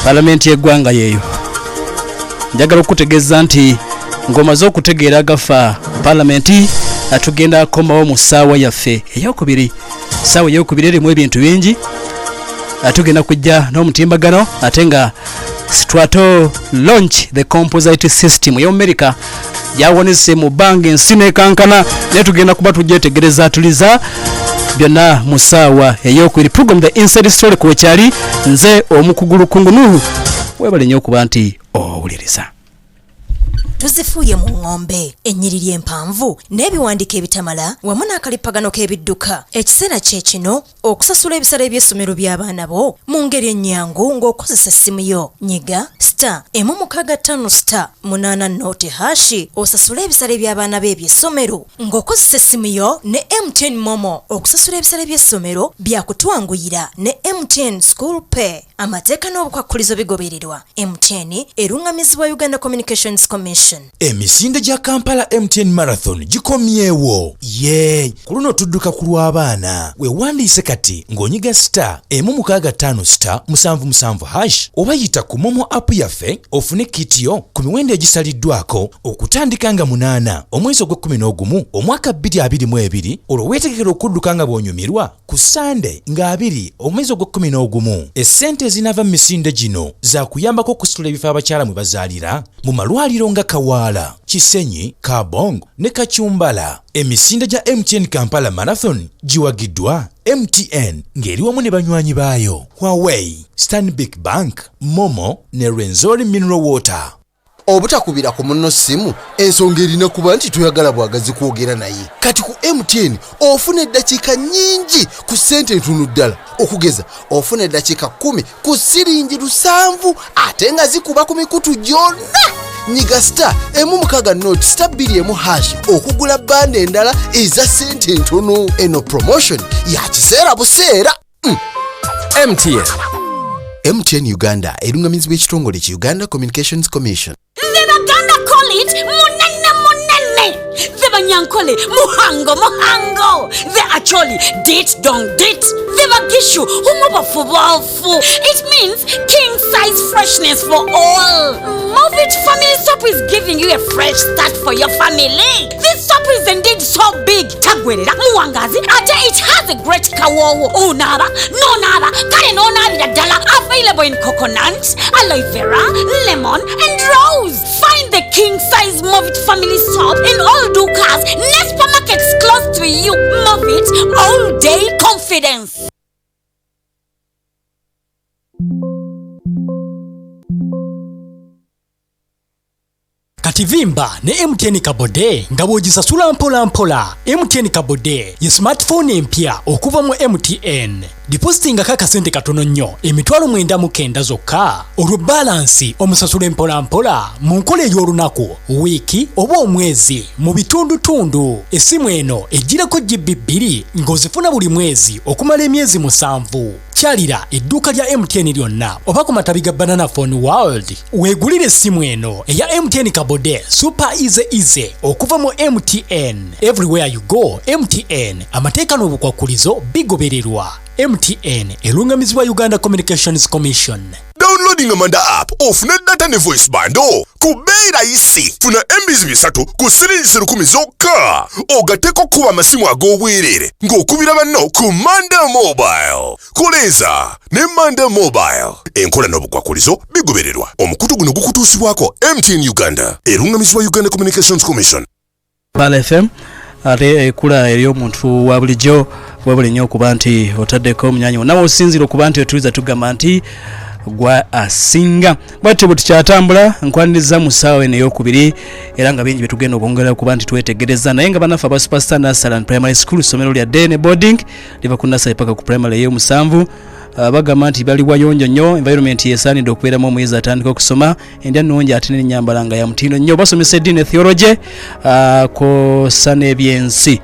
Palamenti y'eggwanga yeeyo. Njagala okutegeeza nti ng'omaze okutegeera agafa Palamenti atugenda akomawo mu ssaawa yaffe ey'okubiri. Ssaawa ey'okubiri erimu ebintu bingi. Atugenda kujja n'omutimbagano ate nga Strato launch the composite system y'America yawonese mu bbanga ensi n'ekankana naye tugenda kuba tugyetegereza atuliza byonna mu ssaawa ey'okubiri. Program the inside story kwekyali nze omukugulu kungunu webale nnyo okuba nti owuliriza. Tuzifuye mu ngombe ennyiriri empanvu n'ebiwandiiko ebitamala wamu n'akalipagano k'ebidduka. Ekiseera kye kino okusasula ebisale by'essomero by'abaana bo mu ngeri ennyangu ng'okozesa essimu yo. Nyiga *155*8 note hashi osasula ebisale by'abaana b'ebyessomero ng'okozesa essimu yo ne MTN Momo. Okusasula ebisale by'essomero byakutwanguyira ne MTN School Pay. Amateeka n'obukwakkulizo bigobererwa. MTN erungamizibwa Uganda Communications Commission. Emisinde gya Kampala MTN Marathon gikomyewo. Ku luno tudduka ku lw'abaana. Weewandiise kati ng'onyiga *155*777# oba yita ku Momo app yaffe ofune kiti yo ku miwendo egisaliddwako okutandika nga 8 omwezi ogw'11 omwaka 2022 olwo weetegekera okudduka nga bw'onyumirwa ku Sunday nga 2 omwezi ogw'11. Essente ezinava mu misinde gino za kuyambako okusitula ebifo abakyala mwe bazaalira mu malwaliro nga Kawaala, Kisenyi, Kabongo ne Kachumbala. Emisinde gya MTN Kampala Marathon giwagiddwa MTN ng'eri wamu ne banywanyi baayo Huawei, Stanbic Bank, Momo ne Renzori Mineral Water. Obutakubira ku munno simu ensonga erina kuba nti toyagala bwagazi kwogera naye. Kati ku MTN ofuna eddakiika nnyingi ku ssente ntono ddala. Okugeza ofuna eddakiika 10 ku siringi 7 ate nga zikuba ku mikutu gyonna. Nyiga *1 note *2 okugula band endala eza ssente ntono. Eno promotion ya kiseera buseera. MTN Uganda erungamizibwa ekitongole ki Uganda Communications Commission. The Baganda call it munene. The Banyankole muhango. The Acholi dit. The Bagishu umubafu. It means king size freshness for all. Movit Family Soap is giving you a fresh start for your family. This soap is indeed so big. Tagwerera muwangazi ate it has a great kawowo. Unaba, kale nonabira ddala. Available in coconut, aloe vera, lemon and rose. Find the king size Movit Family Soap in all Dukas, next supermarkets close to you. Movit all day confidence. Kativimba ne MTN Kabode nga bw'ogisasula mpola. MTN Kabode ye smartphone empya okuva mu MTN. Depositinga kakasente katono nnyo emitwalo 99 zokka. Olwo balansi omusasule mpola mu nkola ey'olunaku, wiiki oba omwezi mu bitundutundu. Essimu eno ejjirako GB 2 ng'ozifuna buli mwezi okumala emyezi 7. Kyalira edduuka lya MTN lyonna oba ku matabi ga Banana Phone World. Weegulire essimu eno eya MTN Kabode super easy okuva mu MTN. Everywhere you go MTN. Amateeka n'obukwakkulizo bigobererwa. MTN erungamizibwa Uganda Communications Commission. Downloading Amanda app ofune data ne voice bando kubeera rahisi. Funa MBs 3 ku siringi 10 zokka. Ogateko kuba amasimu ag'obwerere ng'okubira banno ku Manda Mobile. Koleza ne Manda Mobile. Enkola n'obukwakulizo bigobererwa. Omukutu guno gukutuusibwako MTN Uganda erungamizibwa Uganda Communications Commission. Pal FM ate ekula eri omuntu wa bulijjo wabule nnyo okuba nti otaddeko omnyanya nawe osinzira okuba nti otuliza tugamba nti gwa asinga. Bwatyo bwe tukyatambula nkwaniriza mu ssaawa eno ey'okubiri era nga bingi bye tugenda okwongera okuba nti twetegereza naye nga bannaffe aba Superstar Nursery and Primary School ssomero lya day ne boarding liva ku nursery paka ku primary ey'omusanvu bagamba nti bali wayonjo nnyo, environment yesaanidde okubeeramu omuyezi atandika okusoma, endya nnungi ate n'ennyambalanga ya mutindo nnyo. Basomesa eddiini theology kosa n'ebyensi,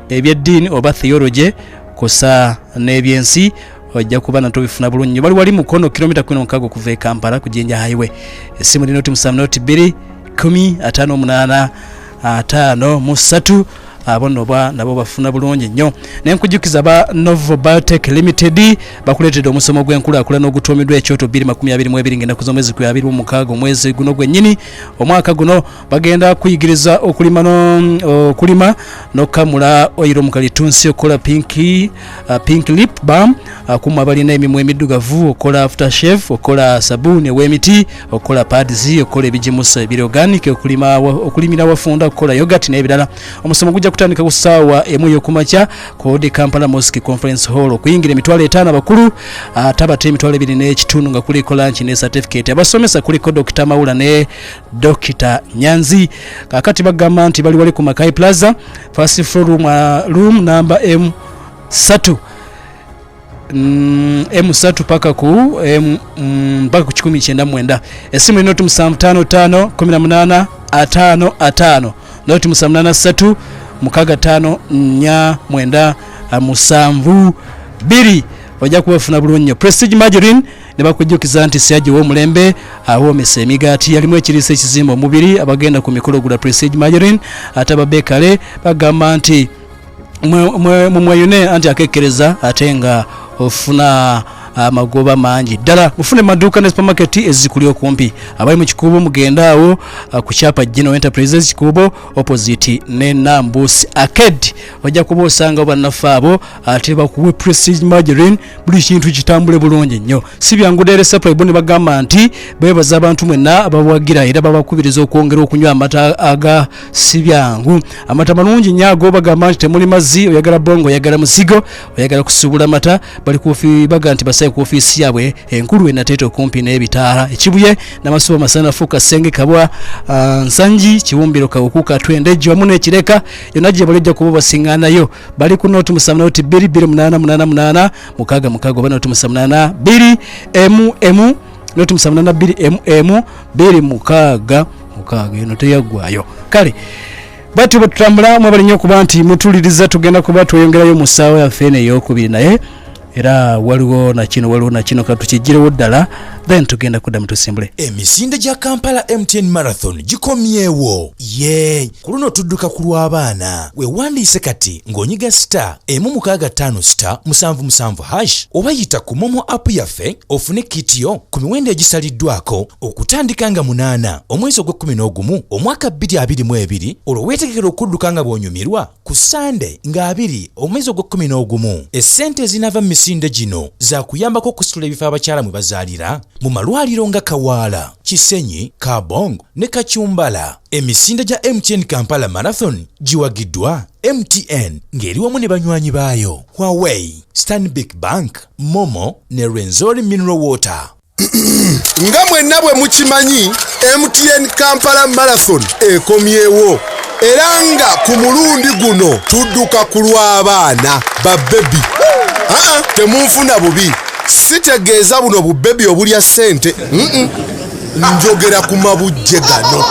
ebyeddiini oba theology kosa n'ebyensi ojja kuba nato bifuna bulungi. Bali wali mukono kilomita 16 okuva e Kampala ku Jinja highway. Essimu lino 2 10 5 3 abono nabo bafuna bulungi nnyo. Nenkujukiza ba Novo Biotech Limited bakuletedde omusomo gw'enkulaakulana ogutuumiddwa ekyoto 2022 ngenda kuza omwezi gwa 26 omwezi guno gwennyini. Omwaka guno bagenda kuyigiriza okulima n'okamula oyiro mu kalitunsi, okola pink lip balm, kuma abalina emimwa emiddugavu, okola aftershave, okola sabuuni ew'emiti, okola pads, okola ebijimusa ebiri organic, okulimira wafunda, okola yogurt n'ebirala. Omusomo gujja kutandika ku ssaawa emu y'okumakya ku Kampala Mosque Conference Hall. Okuyingira emitwalo 5 abakulu, ate emitwalo 2 n'ekitundu nga kuliko lunch ne certificate. Abasomesa kuliko Dr. Maula ne Dr. Nyanzi. Kakati bagamba nti bali wali ku Makai Plaza, first floor room number M3 paka ku 19. Essimu lino 755 18 55 noti 783 65 4 9 7 ojja kubafuna bulungi. Prestige Margarine ne bakujjukiza nti siyaji w'omulembe awoomesa emigaati, yalimu ekiriisa ekizimba omubiri. Abagenda ku mikolo gula Prestige Margarine ate ababekale bagamba nti mweyune anti akekkereza ate nga ofuna amagoba mangi ddala. Mufune maduuka ne supermarket ezikuli okumpi. Abali mu Kikuubo mugenda awo ku Chapa General Enterprises Kikuubo opposite ne Nambusi Arcade. Ojja kuba osanga bannaffe abo ate bakuwe Prestige Margarine, buli kintu kitambule bulungi nnyo. Si byangu dere supply bone bagamba nti bebaza abantu mwenna abawagira era babakubiriza okwongera okunywa amata aga si byangu. Amata malungi nnyo bagamba nti temuli mazzi, oyagala bongo, oyagala musigo, oyagala kusubula mata, bali kufi baga nti ku ofisi yabwe enkulu enateto kumpi n'ebitaala ekibuye n'amasuba masana fuka senge kabwa nsanji kiwumbiro kawukuka twende wamu n'ekireka yonna gye balejja kuba basinganayo. Bali ku noti 2 mukaga oba noti 2 noti 2 mukaga eno teyaggwayo. Kale bati butambula mwabali nnyo kuba nti mutuliriza, tugenda kuba tweyongerayo mu ssaawa yaffe ey'okubiri naye era waliwo na kino katukigirewo ddala, then tugenda kuddamu tusimbule. Emisinde gya Kampala MTN Marathon gikomyewo. Ku luno tudduka ku lw'abaana. Weewandiise kati ng'onyiga *155*777# oba yita ku Momo app yaffe ofune kitiyo ku miwendo egisaliddwako okutandika nga 8 omwezi ogw'11 omwaka 2022 olwo weetegekera okudduka nga bw'onyumirwa ku Sande nga 2 omwezi ogw'11. Essente ezinava mu misinde gino za kuyambako okusitula ebifo abakyala mwe bazaalira mu malwaliro nga Kawaala, Kisenyi, Kabongo ne Kakyumbala. Emisinde gya MTN Kampala Marathon giwagiddwa MTN ng'eri wamu ne banywanyi baayo Huawei, Stanbic Bank, Momo ne Renzori Mineral Water. Nga mwenna bwe mukimanyi MTN Kampala Marathon ekomyewo era nga ku mulundi guno tudduka ku lw'abaana babebi. Temunfuna bubi, sitegeeza buno bubebi obulya ssente, njogera ku mabujje gano.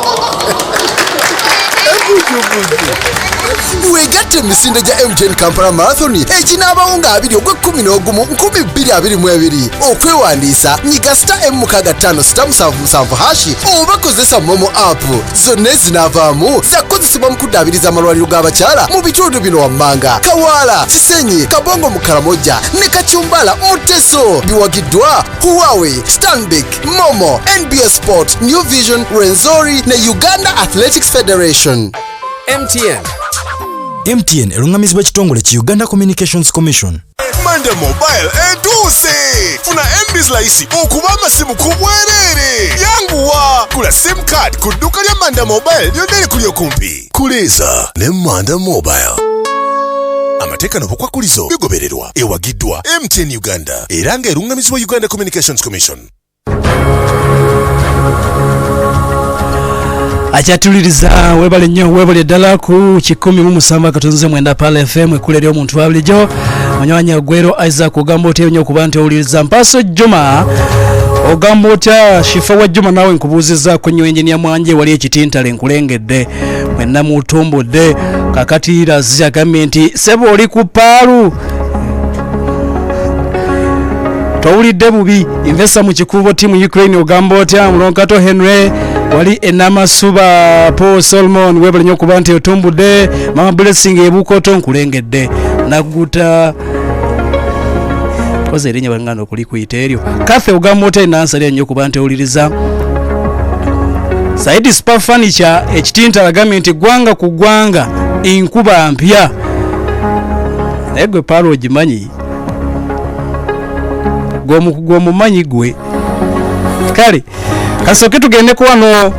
Weegatte emisinde gya MTN Kampala Marathon ekinaabawo nga 20/11/2022. Okwewandiisa nyiga *M65*777# oba kozesa Momo app. Zonna ezinaavaamu zakozesebwa mu kuddaabiriza amalwaliro g'abakyala mu bitundu bino wammanga: Kawaala, Kisenyi, Kabongo mu Karamoja ne Kakyumbala mu Teso. Biwagiddwa Huawei, Stanbic, Momo, NBS Sport, New Vision, Renzori ne Uganda Athletics Federation. MTN erungamizibwa ekitongole ki Uganda Communications Commission. Manda Mobile etuuse. Funa MBs laisi okuba amasimu ku bwereere. Yanguwa kula sim card ku dduuka lya Manda Mobile lyonna erikuli okumpi. Kuleeza ne Manda Mobile. Amateeka n'obukwakulizo bigobererwa. Ewagiddwa MTN Uganda era nga erungamizibwa Uganda Communications Commission. Achatuliriza webale nnyo webale ddala ku 107.9 Pal FM ekulera omuntu wabulijjo Munywanyi Gwero Isaac ogamba otya nnyo kuba nti owuliriza Mpaso Juma ogamba otya Shifa wa Juma nawe nkubuuziza ku nnyo engineer Mwanje wali ekitintale nkulengedde mwenna mutumbudde kakati razia gavumenti sebo oli ku Paalu towulidde bubi investa mu kikubo timu Ukraine ogamba otya Mulonkato Henry wali enamasuba Paul Solomon webale nnyo kuba nti otumbudde Mama Blessing ebukoto nkulengedde naguta koze erinnya bangano kuli kuyita eryo Cafe ogamba otya nansali nnyo kuba nti owuliriza Saidi Spa Furniture ekitintala gavumenti gwanga ku gwanga inkuba mpya naye gwe Paul ogimanyi gwomumanyi gwe kale kasooke tugende ku wano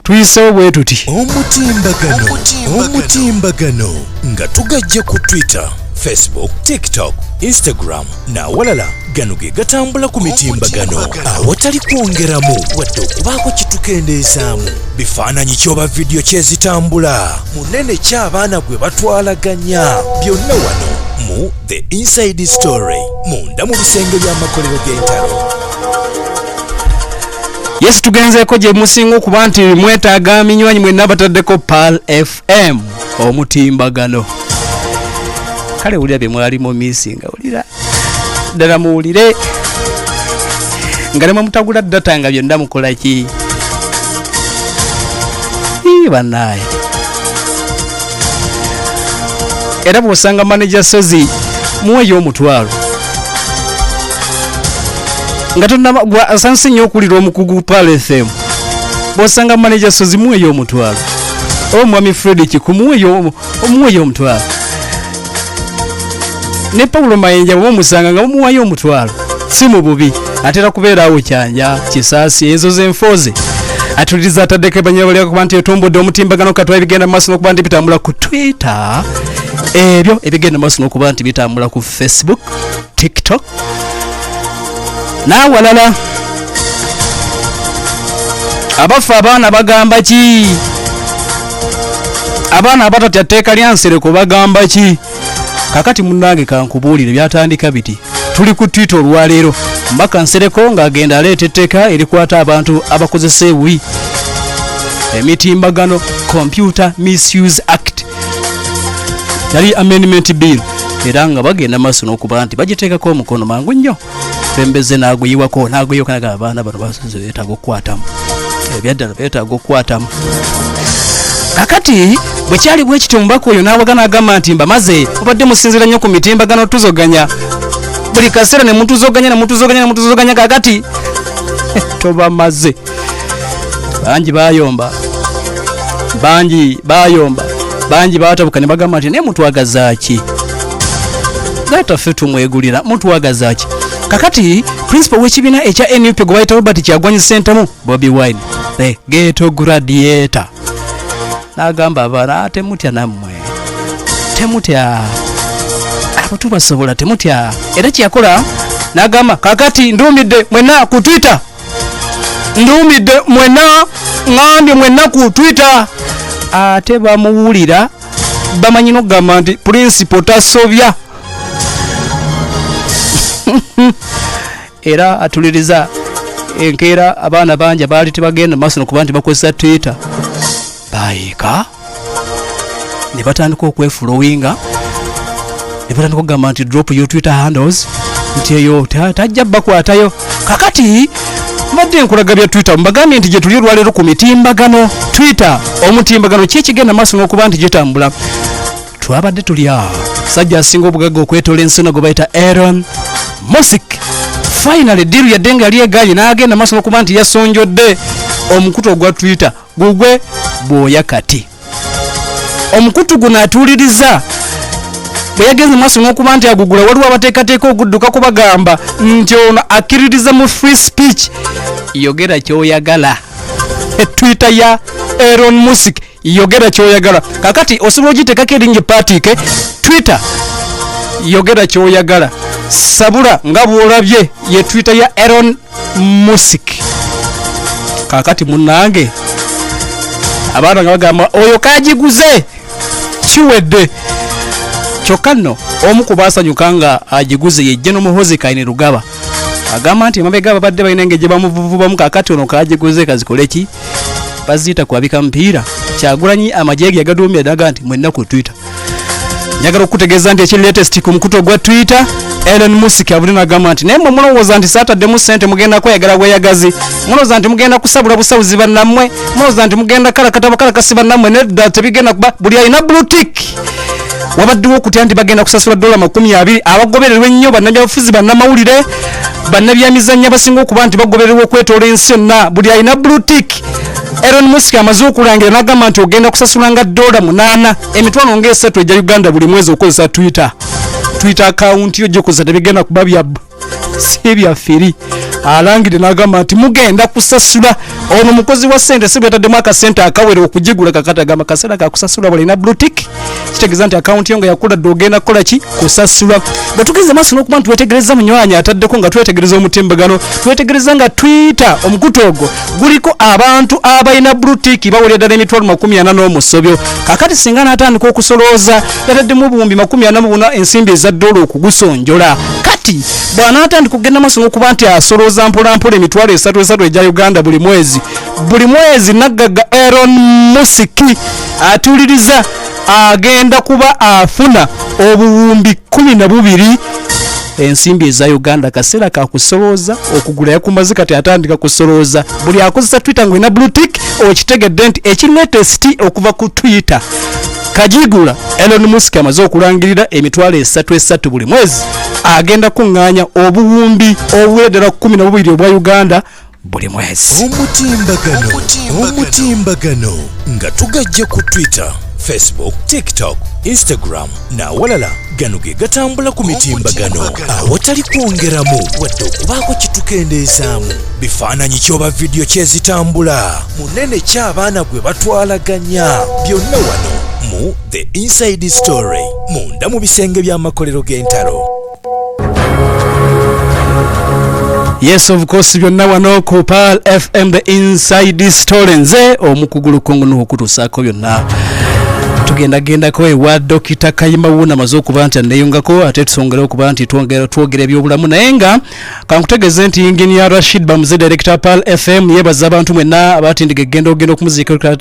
tuyisewo bwe tuti omutimbagano nga tugajja ku Twitter, Facebook, TikTok, Instagram na walala gano ge gatambula ku mitimbagano awatali kwongeramu wadde okubaako kitukendeezaamu bifaananyi kyoba vidiyo kyezitambula munene ky'abaana gwe batwalaganya byonna wano mu The Inside Story munda mu bisenge by'amakolero g'entalo. Yes tugenzeeko gye musinga okuba nti mwetaaga minywanyi mwenna bataddeko Pal FM omutimbagano kale wulira bye mwalimu misinga wulira ddala muwulire nga ne mutagula data nga byonna mukola ki bannaaye era bw'osanga manager Sozi muweyo omutwalo nga tonnaba asansi nnyo okulira omukugu Pal FM bw'osanga manager Sozi muweyo omutwalo omwami Fred Kiku muweyo omutwalo ne Paulo Mayenja bw'omusanga nga muweyo omutwalo si mu bubi atera kubeeraawo kyanja kisaasi ezo z'enfooze atuliriza ataddeko banyabali kuba nti etumbudde omutimbagano katwa ebigenda mu maaso n'okuba nti bitambula ku Twitter ebyo ebigenda mu maaso n'okuba nti bitambula ku Facebook, TikTok n'awalala. Abafu abaana bagamba ki? Abaana abatatya tteeka lya Nsereko bagamba ki? Kakati munnange kankubuulire byatandika biti. Tuli ku Twitter olwaleero mbaka Nsereko ng'agenda aleeta etteeka erikwata abantu abakozesa ebubi emitimbagano Computer Misuse Act yali amendment bill era nga bagenda maaso n'okuba nti bagiteekako omukono mangu nnyo fembeze n'aguyiwako n'aguyiwako naga abaana bano beetaaga okukwatamu ebyaddala beetaaga okukwatamu. Kakati bwe kyali bwe kityo mubaka oyo n'awagana agamba nti mbamaze obadde musinzira nnyo ku mitimbagano tuzoganya buli kaseera ne mutuzoganya kakati tobamaze bangi bayomba bangi batabuka ne bagamba nti naye mutwagazaaki gataffe tumwegulira mutwagazaaki. Kakati principal w'ekibiina ekya NUP gwe bayita Robert Kyagulanyi Ssentamu Bobi Wine the ghetto gladiator n'agamba abaana temutya nammwe temutya abo tubasobola temutya era kyakola n'agamba kakati nduumidde mwenna ku Twitter ngambye mwenna ku Twitter ate bamuwulira bamanyi n'okugamba nti principal tasobya era atuliriza enkeera abaana bangi baali tebagenda maaso n'okuba nti bakozesa Twitter bayiika ne batandika okwefulowinga ne batandika okugamba nti drop your Twitter handles nti eyo tajja bakwatayo. Kakati mbadde nkulaga bya Twitter mbagambye nti gye tuli olwaleero ku mitimbagano Twitter omutimbagano kyekigenda maaso n'okuba nti gitambula twabadde tuli awo sajja asinga obugagga okwetoola ensona gwe bayita Aaron Music finally diru yadde nga yali egaanye n'agenda maaso n'okuba nti yasonjodde omukutu ogwa Twitter gugwe bwoya kati omukutu guno atuuliriza bwe yagenze maaso n'okuba nti agugula waliwo abateekateeka ogudduka kubagamba nti ono akkiririza mu free speech yogera ky'oyagala Twitter ya Aaron Music yogera ky'oyagala. Kakati osobola ogiteekako erinnya paatike Twitter yogera ky'oyagala sabula nga bw'olabye ye Twitter ya Aaron Music. Kakati munnange abaana nga bagamba oyo kagiguze kiwedde kyokka nno omu ku baasanyuka nga agiguze yejje n'omuhozi Kaine Rugaba agamba nti emabega babadde balina engeri gye bamuvubamu kakati ono kagiguze kazikole ki baziyita kwabika mpiira Kyagulanyi amajege yagaduumye daga nti mwenna ku Twitter njagala okutegeeza nti ekiri latest ku mukuto gwa Twitter Elon Musk abulina agamba nti naye mulowooza nti saataddemu ssente mugenda kweyagala bweyagazi mulowooza nti mugenda kusabula busabuzi bannammwe mulowooza nti mugenda kalakasi bannammwe nedda tebigenda kuba buli alina blue tick wabaddewo okutya nti bagenda kusasula $20 abagobererwa ennyo bannabyabufuzi bannamawulire bannabyamizannyo abasinga okuba nti bagobererwa okwetoola ensi yonna buli alina blue tick Elon Musk amaze okulangira n'agamba nti ogenda kusasula nga $8 emitwalo nga-3 egya Uganda buli mwezi okozesa Twitter account yo gyokozesa tebigenda kuba si byaffe alangire n'agamba nti mugenda kusasula ono mukozi wa ssente si bwetaddemu akasente akawere okugigula kakati agamba kaseera kakusasula balina blue tick kitegeeza nti akawunti yo nga yakula dde ogenda kukola ki kusasula bwe tugeze maaso n'okuba nti twetegereza munywanya ataddeko nga twetegereza omutimbagano twetegereza nga Twitter omukutu ogwo guliko abantu abalina blue tick bawulira ddala emitwalo 40 n'omusobyo kakati singa n'atandika okusolooza yataddemu obuwumbi 44 ensimbi eza $1 okugusonjola kati bw'anaatandika okugenda maaso n'okuba nti asolooza mpolampola emitwalo 3 egya Uganda buli mwezi naggaga Elon Musk atuliriza agenda kuba afuna obuwumbi 12 ensimbi eza Uganda kaseera kakusolooza okugula yakumaze kati atandika kusolooza buli akozesa Twitter ng'olina blue tick okitegedde nti ekilatest okuva ku Twitter kagigula Elon Musk amaze okulangirira emitwalo 3 buli mwezi agenda kuŋŋaanya obuwumbi obuweddera 12 obwa Uganda buli mwezi. Omutimbagano nga tugajja ku Twitter, Facebook, TikTok, Instagram na walala gano ge gatambula ku mitimbagano awatali kwongeramu wadde okubaako kitukendeezaamu bifaananyi kyoba vidiyo kyezitambula munene ky'abaana gwe batwalaganya byonna wano mu The Inside Story munda mu bisenge by'amakolero g'entalo. Yes, of course, byonna wano ku Pal FM The Inside Story nze omukugulu kongono okutusaako byonna tugendagendako ewa Dokita Kayima Wuna amaze okuba nti aneyongako ate tusongera okuba nti twogera ebyobulamu naye nga kankutegeeze nti Engineer Rashid Bamuze Director Pal FM yebaza abantu mwenna abatindiga egenda ogenda okumuziika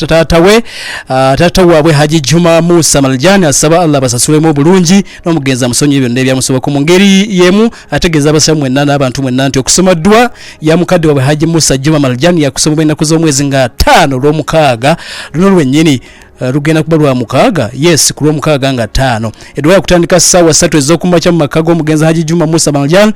taata waabwe Haji Juma Musa Maljani asaba Allah basasulemu bulungi n'omugenzi amusonyiye byonna ebyamusobako mu ngeri yemu ategeeza abasaba mwenna n'abantu mwenna nti okusoma ddwa ya mukadde waabwe Haji Musa Juma Maljani yakusoma ennaku z'omwezi nga 5 olw'omukaaga luno lwennyini rugenda kuba lwa mukaaga yes ku lw'omukaaga nga 5 edwa yakutandika ssaawa 3 ez'okumakya mu maka g'omugenzi Haji Juma Musa Maljan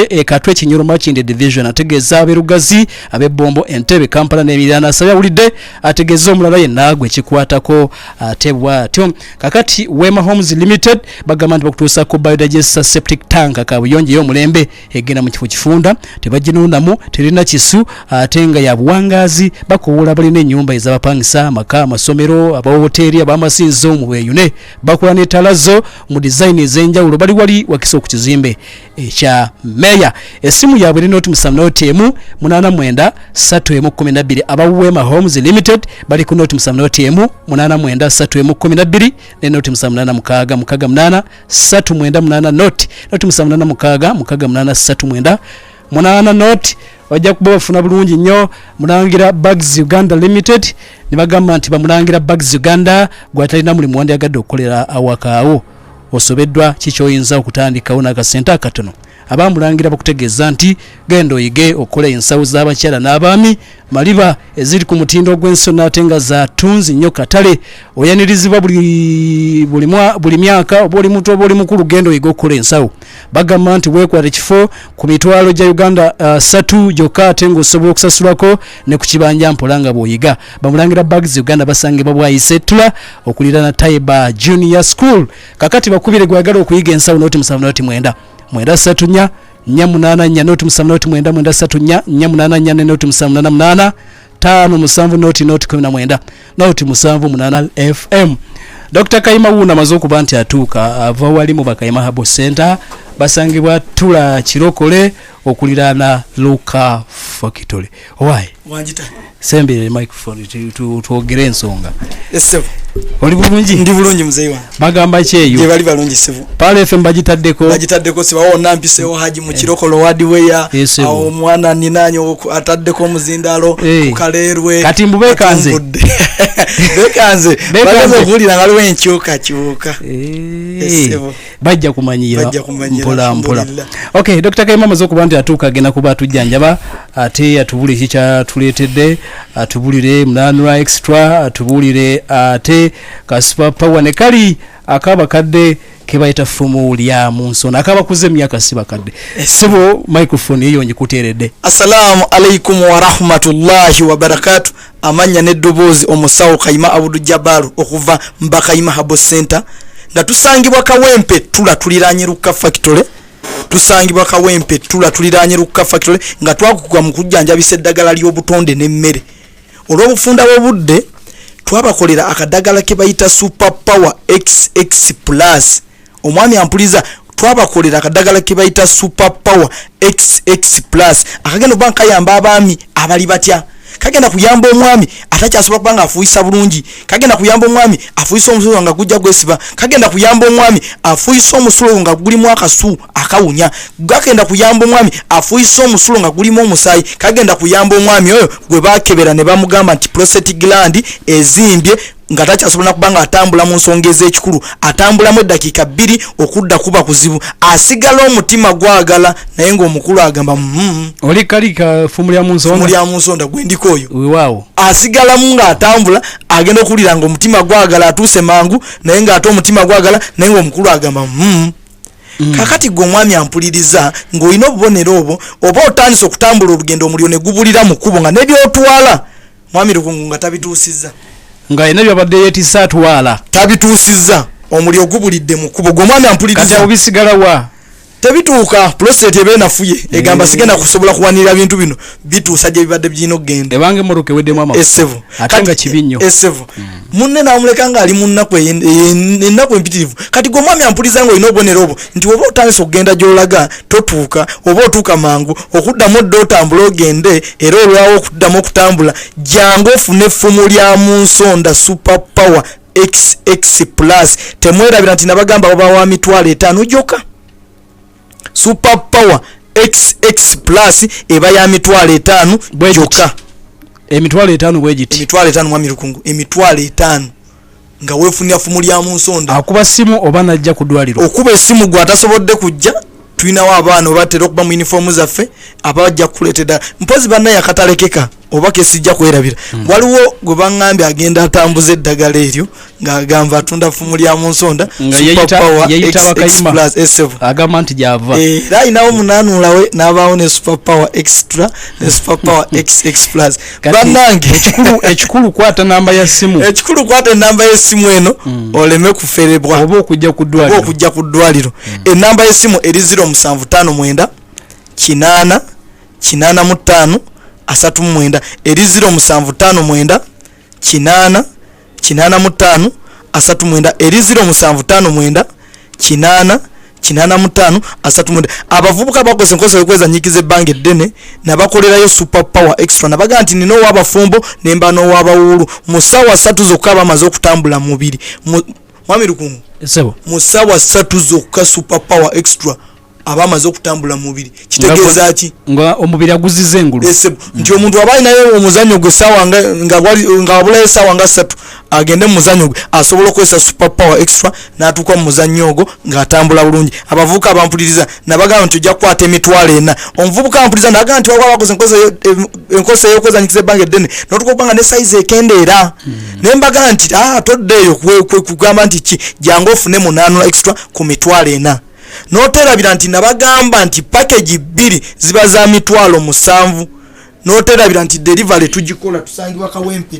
ekatwe Kinyoro Marching Division ategeeza aberugazi ab'Ebombo Entebbe Kampala n'emiriraano asabye awulidde ategeeza omulala yenna gwe kikwatako ate bw'atyo kakati Wema Homes Limited bagamba nti bakutuusa ku biodigester septic tank kabuyonjo y'omulembe egenda mu kifo kifunda tebaginuunamu terina kisu ate nga ya buwangaazi bakuwula balina ennyumba ez'abapangisa amaka amasomero aba hoteli abamasinzo mu bweyune bakola netalazo mu design ez'enjawulo bali wali wakisa ku kizimbe ekya meya esimu yaabwe eri noti musamnoti emu 89 aba Wema Homes Limited bali ku noti musamnoti emu 89 ne noti musamnana mukaga 398 noti musamnana mukaga 398 noti wajja kuba bafuna bulungi nnyo mulangira Bags Uganda Limited ne bagamba nti bamulangira Bags Uganda gwatalina mulimu wandi agadde okukolera awakaawo osobeddwa kikyoyinza okutandikawo n'akasente akatono abamulangira bakutegeeza nti genda oyige okola ensawo z'abakyala n'abaami maliba eziri ku mutindo gw'ensona ate nga za tunzi nnyo katale oyanirizibwa buli myaka oba oli muto oba oli mukulu genda oyiga okukola ensawo bagamba nti weekwate kifo ku mitwalo gya Uganda 3 gyokka ate ng'osobola okusasulako ne ku kibanja mpola nga bw'oyiga bamulangira Bags Uganda basangibwa bwayisettula okuliraana Taiba Junior School kakati bakubire gwagala okuyiga ensawo noti 7 9 8 noti 7 9 noti 7 5 noti 19 noti 7 FM. Dr. Kayima Wuna amaze okuba nti atuuka ava wali mu Bakayima Habo Center basangibwa tula kirokole okuliraana Luka Factory. Why? wanjita sembere microphone tuogere ensonga esebo oli bulungi ndi bulungi mzee wange bagamba kyeyo je bali balungi sebo pale FM bagitaddeko sibawo nampisewo haji mu kirokolo wadiweya awo mwana ninanyo ataddeko omuzindalo kukalerwe kati mbubekanze bekanze bakaze kulira ngaliwo enkyuka esebo bajja kumanyira mpola okay Dr. Kaima mazokuba nti atuuka agenda kuba atujjanjaba ate atubulire kicha tuletedde atubulire mnanura extra atubulire ate ka super power ne kali akaba kadde kebayita fumu lya munsona akaba kuze myaka sibakadde sibo microphone yeyonye kuteredde. Assalamu alaikum wa rahmatullahi wa barakatuh. Amanya neddobozi omusawo Kaima Abudu Jabaru okuva Mbakaima Habo Center nga tusangibwa Kawempe tuliranye Ruka Factory tuliranye Ruka Factory nga twakugwa mu kujjanjabisa eddagala ly'obutonde n'emmere olw'obufunda bw'obudde twabakolera akadagala ke bayita super power XX plus omwami ampuliza twabakolera akadagala ke bayita super power XX plus akagenda banka yamba abaami abali batya kagenda kuyamba omwami atacyasobola kubanga afuisa bulungi kagenda kuyamba omwami afuisa omusulo nga gujja gwesiba kagenda kuyamba omwami afuisa omusulo nga gulimu akasu akawunya gakenda kuyamba omwami afuisa omusulo nga gulimu omusayi kagenda kuyamba omwami oyo gwe bakebera ne bamugamba nti prostate gland ezimbye nga takyasobola kubanga atambula mu nsonga ez'ekikulu atambulamu eddakiika 2 okudda kuba kuzibu asigala omutima gwagala naye ng'omukulu agamba oli kalika fumulya mu nsonda gwe ndiko oyo weewaawo asigalamu ng'atambula agenda okuwulira ng'omutima gwagala atuuse mangu naye ng'ate omutima gwagala naye ng'omukulu agamba kakati gwe omwami ampuliriza ng'olina obubonero obwo oba otandise okutambula olugendo omuliro ne gubulira mu kkubo nga n'ebyotwala mwami Lukungu nga tabituusizza nga ina byabadde yetisa atwala tabituusizza omuliro gubulidde mu kubo gomwana ampuliriza kati obisigala wa tebituuka prostate ebenafuye egamba sigenda kusobola kuwanira bintu bino bituusa gye bibadde byino genda ebange muruke weddemu amafuta esevo atanga kibinyo esevo munne namuleka nga ali munnaku ennaku empitirivu kati gomwami ampuliza ngo ino obonero obwo nti oba otandise okugenda gy'olaga totuuka oba otuuka mangu okuddamu odde otambula ogende era olwawo okuddamu okutambula jangu ofune effumu lya mu nsonda super power XX plus temwerabira nti nabagamba obawa 5,000 gyokka super power XX plus eba ya 5,000 gyokka 5,000 bwegiti 5,000 mwami Lukungu 5,000 nga wefunia fumu lya mu nsonda akuba simu oba najja ku ddwaliro okuba esimu gwe atasobodde kujja tulinawo abaana obatera okuba mu uniform zaffe abajja kukuleetera mpozi bannaye akatalekeka oba kesijja kwerabira waliwo gwe baŋŋambye agenda atambuza eddagala eryo ng'agamba atunda fumu lya mu nsonda agamba nti gyava era ayinawo munaanuulawe n'abaawo ne super power extra ne super power XX plus bannange ekikulu kwata namba ya simu kwata enamba y'essimu eno oleme kuferebwa oba okujja ku ddwaliro ennamba y'essimu eri 0759 8 85 39 eri 0759 8 85 39 eri 0759 8 85 39 abavubuka bakoze enkosa yokweza nyikize bange ddene nabakolerayo super power extra nabaga nti nino wabafumbo nemba no wabawulu musawa 3 zokka bamaze okutambula mubiri mwami Lukungu sebo musawa 3 zokka super power extra abamaze okutambula mubiri kitegeeza ki nga omubiri aguzize engulu nti omuntu abayi naye omuzanyo gwe sawa nga wabulayo sawa nga 3 agende mu muzanyo gwe asobola okwesa super power extra n'atuuka mu muzanyo ogwo ng'atambula bulungi abavubuka abampuliriza nabagamba nti ojja kukwata 4,000 omuvubuka ampuliriza nagamba nti waba bakoze enkosa y'okwezanyikiza ebbanga eddene n'otukubanga ne sayizi ekendeera naye mbagamba nti toddeeyo kugamba nti ki jangu ofune munaanula extra ku 4,000 noterabira nti nabagamba nti package 2 ziba za 7,000 noterabira nti delivery tugikola tusangibwa Kawempe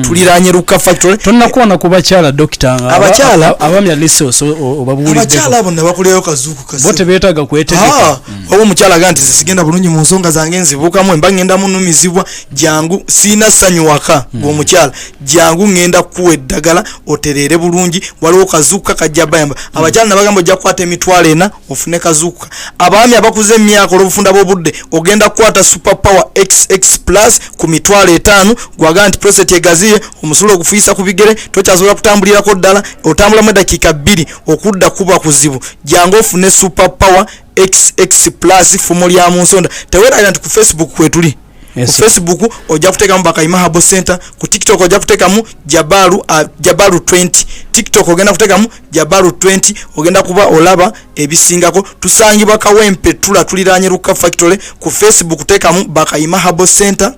tuliranye Ruka Factory tonnakuona ku bakyala doctor abakyala abamya lisoso obabuulidde abakyala abo nabakuleyo kazuuku kasi bote beetaga kwetegeka oba omukyala ganti zisigenda bulungi mu nsonga zange nzibuukamu emba ngenda munumizibwa jangu siina ssanyu waka g'omukyala jangu ngenda kuwa eddagala otereere bulungi waliwo kazuuka kajja bayamba abakyala nabagamba ojja kukwata 4,000 ofune kazuuka abaami abakuze emyaka olw'obufunda bw'obudde ogenda kukwata super power X XX plus ku mitwalo 5 gwaga nti prostate egaziye omusulo okufiisa ku bigere tokyasobola kutambulirako ddala otambula mu dakiika 2 okudda kuba kuzibu jangu ofune super power XX plus fumo lya munsonda teweerabira nti ku Facebook kwetuli. Yes, ku Facebook ojja kuteekamu Bakayima Herbal Center, ku TikTok ojja kuteekamu Jabalu 20, TikTok ogenda kuteekamu Jabalu 20 ogenda kuba olaba ebisingako. Tusangibwa Kawempe tuliraanye Luka Factory. Ku Facebook teekamu Bakayima Herbal Center,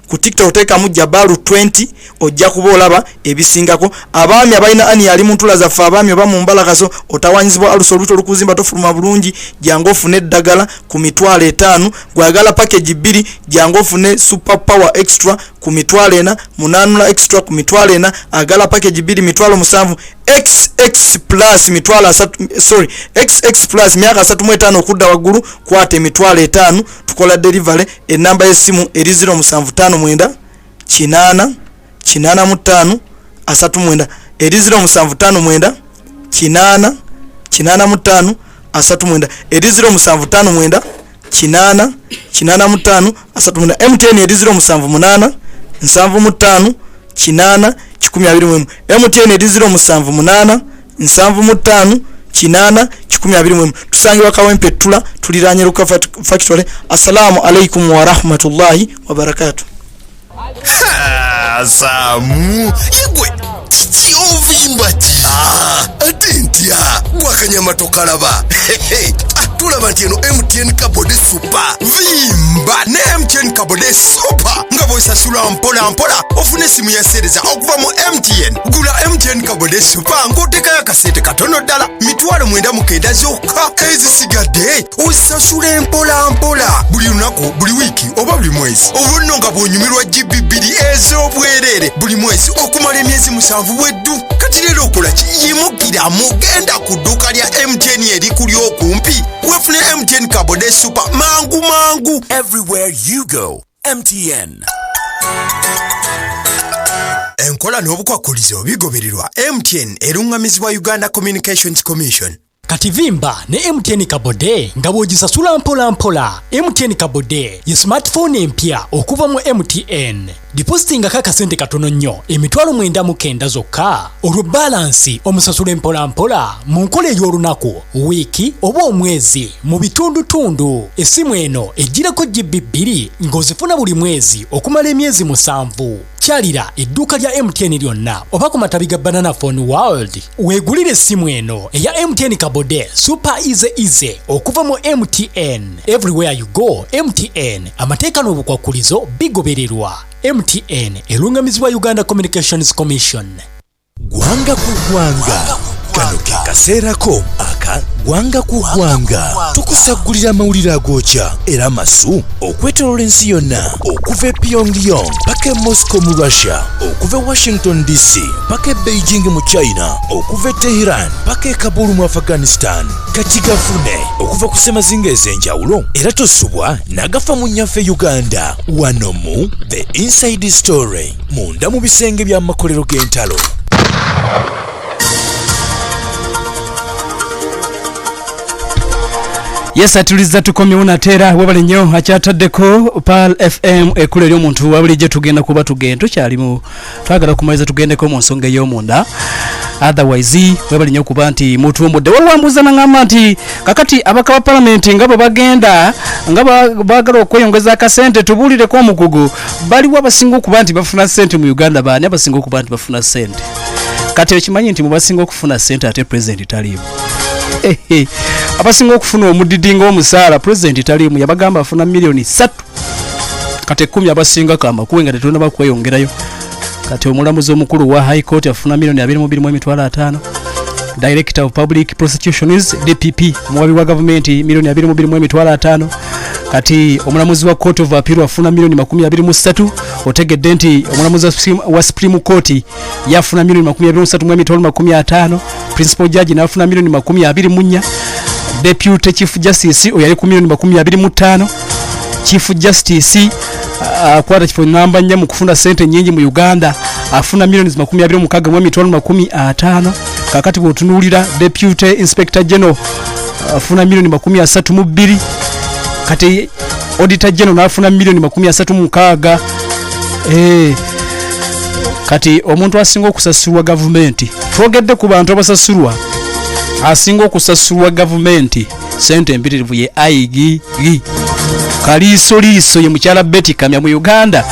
ku TikTok teekamu Jabalu 20 ojja kuba olaba ebisingako. Abaami abalina ani yali muntula zaffe abaami oba mu mbalakaso otawanyizibwa alusoluto olukuzimba tofuluma bulungi jangu ofune eddagala ku mitwalo 5 gwagala package 2 jangu ofune super power extra ku mitwalo 4 munanula extra ku mitwalo 4 agala package 2 mitwalo 7 XX plus mitwalo 3 sorry XX plus myaka 35 okudda waggulu kwate mitwalo 5 tukola delivery enamba y'essimu eri 0759 kinana 85 39 eri 0759 kinana 85 39 eri 0759 kinana 85 39 MTN eri 0778 75 kinana 20 MTN eri 0778 75 kinana 20 tusangibwa Kawempe tuliraanye Luka Factory. Assalamu alaikum wa rahmatullahi wa barakatuh. Samu igwe tiovimbaji atentia gwakanyama tokalaba tulaba nti eno MTN kabode super vimba ne MTN kabode super nga bwesasula mpola mpola ofune simu ya sereza okuva mu MTN. Gula MTN kabode super ng'oteekayo akasente katono ddala mitwalo 9 zokka ezisigadde osasule mpola mpola buli lunaku buli wiiki oba buli mwezi obunno nga bw'onyumirwa GB2 ez'obwerere buli mwezi okumala emyezi 7 weddu. Kati leero okola ki? Yimugira mugenda ku dduuka lya MTN eri kuli okumpi wefune MTN kabode super mangu mangu. Everywhere you go, MTN. Enkola n'obukwakulizo bigobererwa MTN erungamizibwa Uganda Communications Commission. Kati vimba ne MTN kabode nga bw'ogisasula mpola mpola. MTN kabode ye smartphone empya okuva mu MTN. Depositinga kakasente katono nnyo emitwalo 9 zokka. Olwo balansi omusasule mpola mpola mu nkola ey'olunaku wiiki oba omwezi mu bitundutundu. Essimu eno ejjirako GB2 ng'ozifuna buli mwezi okumala emyezi 7. Kyalira edduuka lya MTN lyonna oba ku matabi ga Banana Phone World weegulire essimu eno eya MTN kabode super easy okuva mu MTN. Everywhere you go MTN, amateeka n'obukwakulizo bigobererwa. MTN erungamizibwa Uganda Communications Commission. Gwanga ku gwanga kano ke kaseerako aka gwanga ku gwanga tukusagulira amawulire agookya era masu okwetooloola ensi yonna okuva e Pyongyang paka e Moscow mu Russia, okuva e Washington DC paka e Beijing mu China, okuva e Tehran paka e Kabul mu Afghanistan. Kati gafune okuva ku ssemazinga ez'enjawulo era tosubwa n'agafa mu nnyaffe Uganda wano mu The Inside Story munda mu bisenge by'amakolero g'entalo. Yes, atuliza tukomyewo natera wabale nnyo akyataddeko PAL FM ekula eri omuntu wabulijjo tugenda kuba tugenda tukyalimu twagala kumaliza tugendeko mu nsonga ey'omunda. Otherwise wabale nnyo kuba nti mutumbudde waliwambuza nangamba nti kakati abaka ba parliament nga bo bagenda nga baagala okweyongeza akasente tubuulireko omukugu baliwo abasinga okuba nti bafuna sente mu Uganda. Baani abasinga okuba nti bafuna sente? Kati okimanyi nti mubasinga okufuna sente ate president taliimu. Abasinga okufuna omudidinga omusaala president taliimu yabagamba afuna milioni 3. Kati 10 abasinga kama kuwenga tetuna bakweyongerayo. Kati omulamuzi omukulu wa High Court afuna milioni 22.5. Director of Public Prosecutions DPP muwabi wa government milioni 22.5. Kati omulamuzi wa Court of Appeal afuna milioni 23. Otegedde nti omulamuzi wa Supreme Court yafuna milioni 23.5. Principal Judge nafuna milioni 24. Deputy Chief Justice oyali ku milioni 25. Chief Justice akwata kifo namba nya mu kufuna sente nyingi mu Uganda afuna milioni 26.5. Kakati bwotunulira Deputy Inspector General afuna milioni 32. Kati auditor general n'afuna milioni 36. Kati omuntu asinga okusasulwa gavumenti, twogedde ku bantu abasasulwa, asinga okusasulwa gavumenti sente empitirivu ye aigi kaliiso ye mukyala Betty Kamya mu Uganda.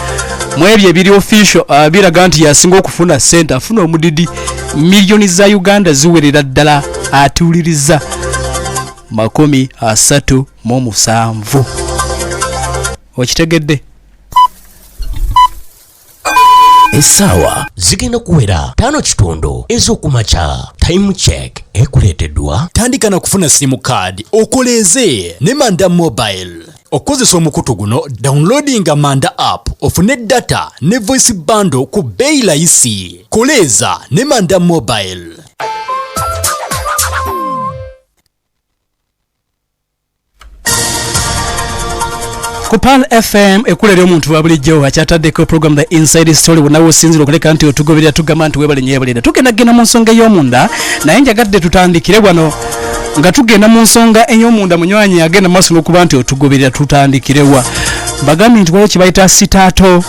Mu ebyo ebiri official biraga nti yasinga okufuna sente, afuna omudidi milioni za Uganda ziwerera ddala atuuliriza 37. Okitegedde? Essaawa zigenda kuwera 5 ez'okumakya. Time check ekuleeteddwa. Tandika na kufuna simu card okoleeze ne Manda Mobile. Okozesa omukutu guno, downloadinga Manda app ofune data ne voice bundle ku bei layisi. Koleza ne Manda Mobile. Ku Pan FM ekulera omuntu wa bulijjo akyataddeko program the Inside Story wanawo sinziro okuleka nti otugoberera tugamba nti webale nyebalira. Tugenda mu nsonga y'omunda naye njagadde tutandikire wano nga tugenda mu nsonga ey'omunda munywanyi agenda maaso n'okuba nti otugoberera tutandikirewa. Bagambye nti waliwo kibayita Sitato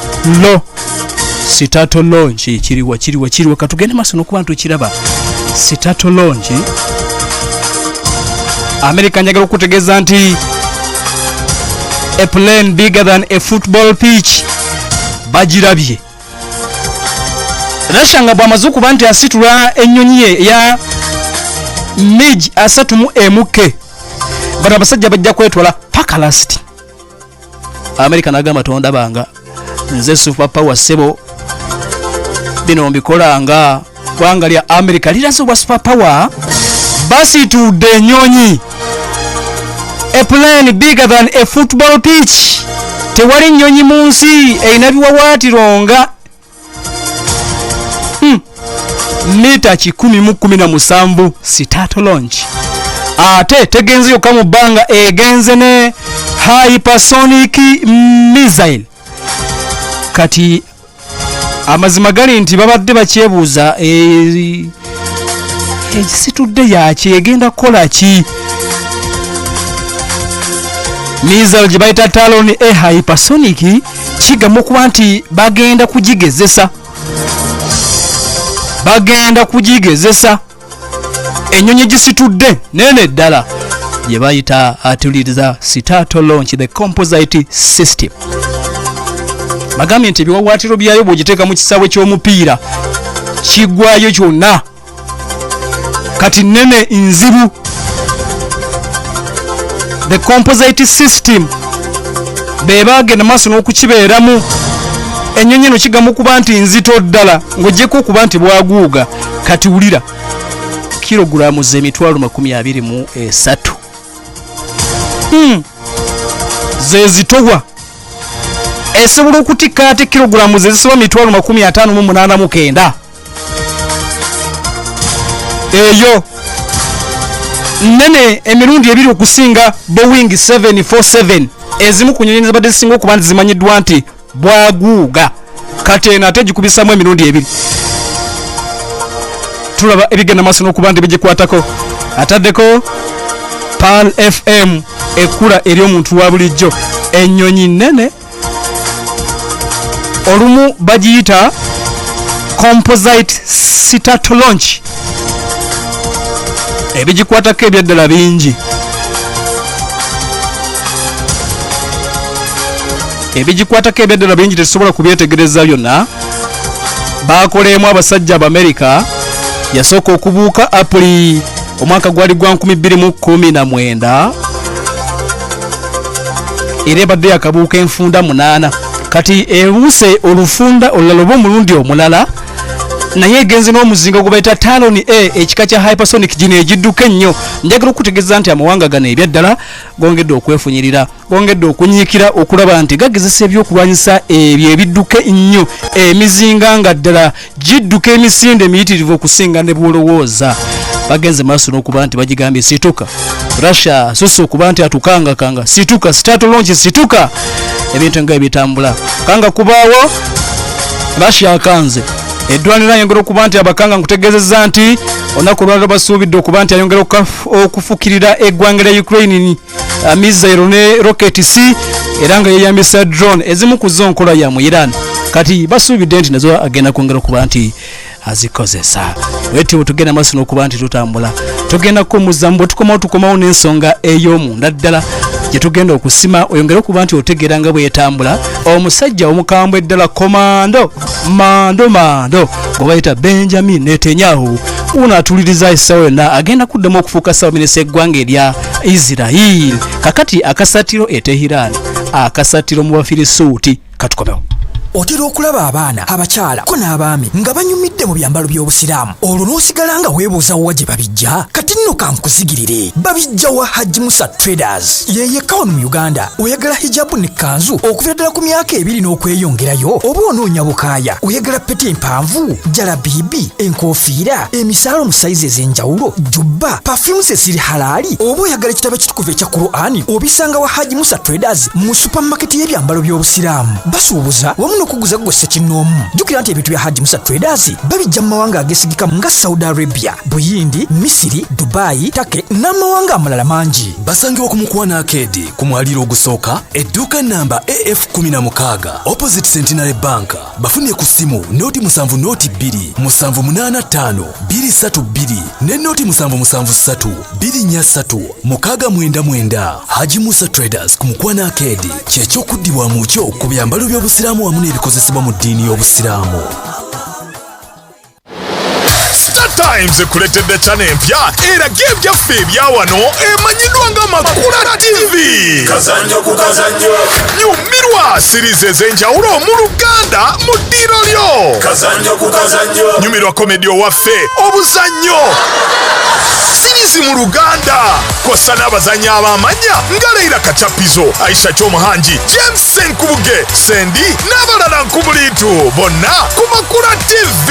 Launch kiriwa katugende maaso n'okuba nti okiraba. Sitato Launch America njagala okutegeeza nti a plane bigger than a football pitch bagirabye. Russia nga bwamaze okuba nti asitula ennyonyi ye ya MiG 31 bano abasajja bajja kwetwala paka last. America nagamba tonda banga nze super power sebo bino mbikolanga gwanga lya America lirasobwa super power basi tudde ennyonyi. A plane bigger than a football pitch. Tewali nnyonyi mu nsi eyina biwawaatironga mita 117. Sitato Launch ate tegenze yokka mu bbanga, egenze ne hypersonic missile. Kati amazima gali nti babadde bakyebuuza ekisitudde yaki egenda kukola ki. Missile gye bayita Talon hypersonic kigamu okuba nti bagenda kugigezesa. Ennyonyi gisitudde nene ddala gye bayita atuliriza Sitato Launch the composite system. Bagambye nti ebiwawaatiro byayo bw'ogiteeka mu kisaawe ky'omupiira kiggwayo kyonna. Kati nene nzibu. The composite system bebagenda maaso n'okukibeeramu. Ennyonyi eno kigamu kuba nti nzito ddala ng'oggyeko okuba nti bwaguuga. Kati wulira kilogulaamu z'emitwalo 23 ze zitowa. Esobola okutikka ate kilogulaamu ze zisoba 58,9. Eyo nene emirundi ebiri okusinga Boeing 747 ezimu ku nnyonyi zabadde zisinga okuba nti zimanyiddwa nti bwaguuga. Kati eno ate gikubisamu emirundi ebiri. Tulaba ebigenda maaso n'okuba nti bigikwatako. Ataddeko Pan FM ekula eri omuntu wa bulijjo. Ennyonyi nnene olumu bagiyita composite Sitato Launch. Ebigikwatako ebyaddala bingi. Tesobola kubyetegereza byonna. Bakoleemu abasajja Abamerika yasooka okubuuka April omwaka gwali gwa 2019 era ebadde yakabuuka enfunda 8. Kati ebuuse olufunda olulala oba omulundi omulala naye egenze n'omuzinga gwe bayita Talon ekika kya hypersonic gino egidduka ennyo. Njagala okutegeeza nti amawanga gano ebyaddala gongedde okwefunyirira, gongedde okunyiikira okulaba nti gagezesa ebyokulwanyisa ebyo ebidduke ennyo. Emizinga nga ddala gidduka emisinde emiyitirivu okusinga ne bwolowooza. Bagenze maaso n'okuba nti bagigambye situka. Russia susse okuba nti atukangakanga. Situka Sitato Launch situka. Ebintu nga ebitambula kanga kubaawo. Russia akanze. Eddwaniro ayongera okuba nti abakanga nkutegeezezza nti olunaku olwaliro basuubidde okuba nti ayongera okufukirira eggwanga lya Ukraine missile ne rocket C era nga yeyambisa drone ezimu ku zo nkola ya mu Iran kati basuubidde nti nazo agenda kwongera okuba nti azikozesa. Wetyo tugenda maaso n'okuba nti tutambula tugenda kumuzambo tukomawo n'ensonga ey'omunda ddala gye tugenda okusima oyongere okuba nti otegeera nga bwetambula omusajja omukambwe ddala komando mando gwe bayita Benjamin Nyetanyahu unaatuliriza essaawa yonna agenda kuddamu okufuuka ssaawa minisita eggwanga erya Israel kakati akasatiro e Tehran akasatiro mu Bafirisuuti katukomewo. Otera okulaba abaana abakyala ko n'abaami nga banyumidde mu byambalo by'obusiraamu olwo n'osigala nga weebuuza wa gye babijja kati nno kankuzigirire babijja wa Haji Musa Traders yeyekka wano mu Uganda oyagala hijabu ne kanzu okuva ddala ku myaka 2 n'okweyongerayo oba onoonya bukaaya oyagala pete empanvu jalabibi enkofiira emisaalo mu sayizi ez'enjawulo jubba perfumes esiri halaali oba oyagala ekitabo ekitukuvu ekya Qur'ani obisanga wa Haji Musa Traders mu supermarket y'ebyambalo by'obusiraamu basuubuza wamu okuguza gwesse kinoomu jukira nti ebintu bya Haji Musa Traders babijja mu mawanga agesigika nga Saudi Arabia, Buyindi, Misiri, Dubai, Take n'amawanga amalala mangi. Basangiwa ku Mukwana Arcade ku mwaliro ogusooka edduuka namba AF16 opposite Centenary Bank. Bafunye ku simu noti 7 noti 2 785 232 ne noti 773 243 6999. Haji Musa Traders ku Mukwana Arcade ky'ekyokuddibwa mu kyo ku byambalo by'obusiraamu wamu ebikozesebwa mu ddiini y'obusiraamu. StarTimes ekuletedde channel empya era byaffe ebya wano emanyiddwa nga Makula TV. Kazanjo ku kazanjo. Nyumirwa series ez'enjawulo mu Luganda mu ddiiro lyo. Kazanjo ku kazanjo. Nyumirwa komedi owaffe obuzannyo. Series mu Luganda kosa n'abazannyi ab'amanya nga Leila Kachapizo, Aisha Chomuhangi, James Senkubuge, Sendi n'abalala nkubuliitu bonna ku Makula TV.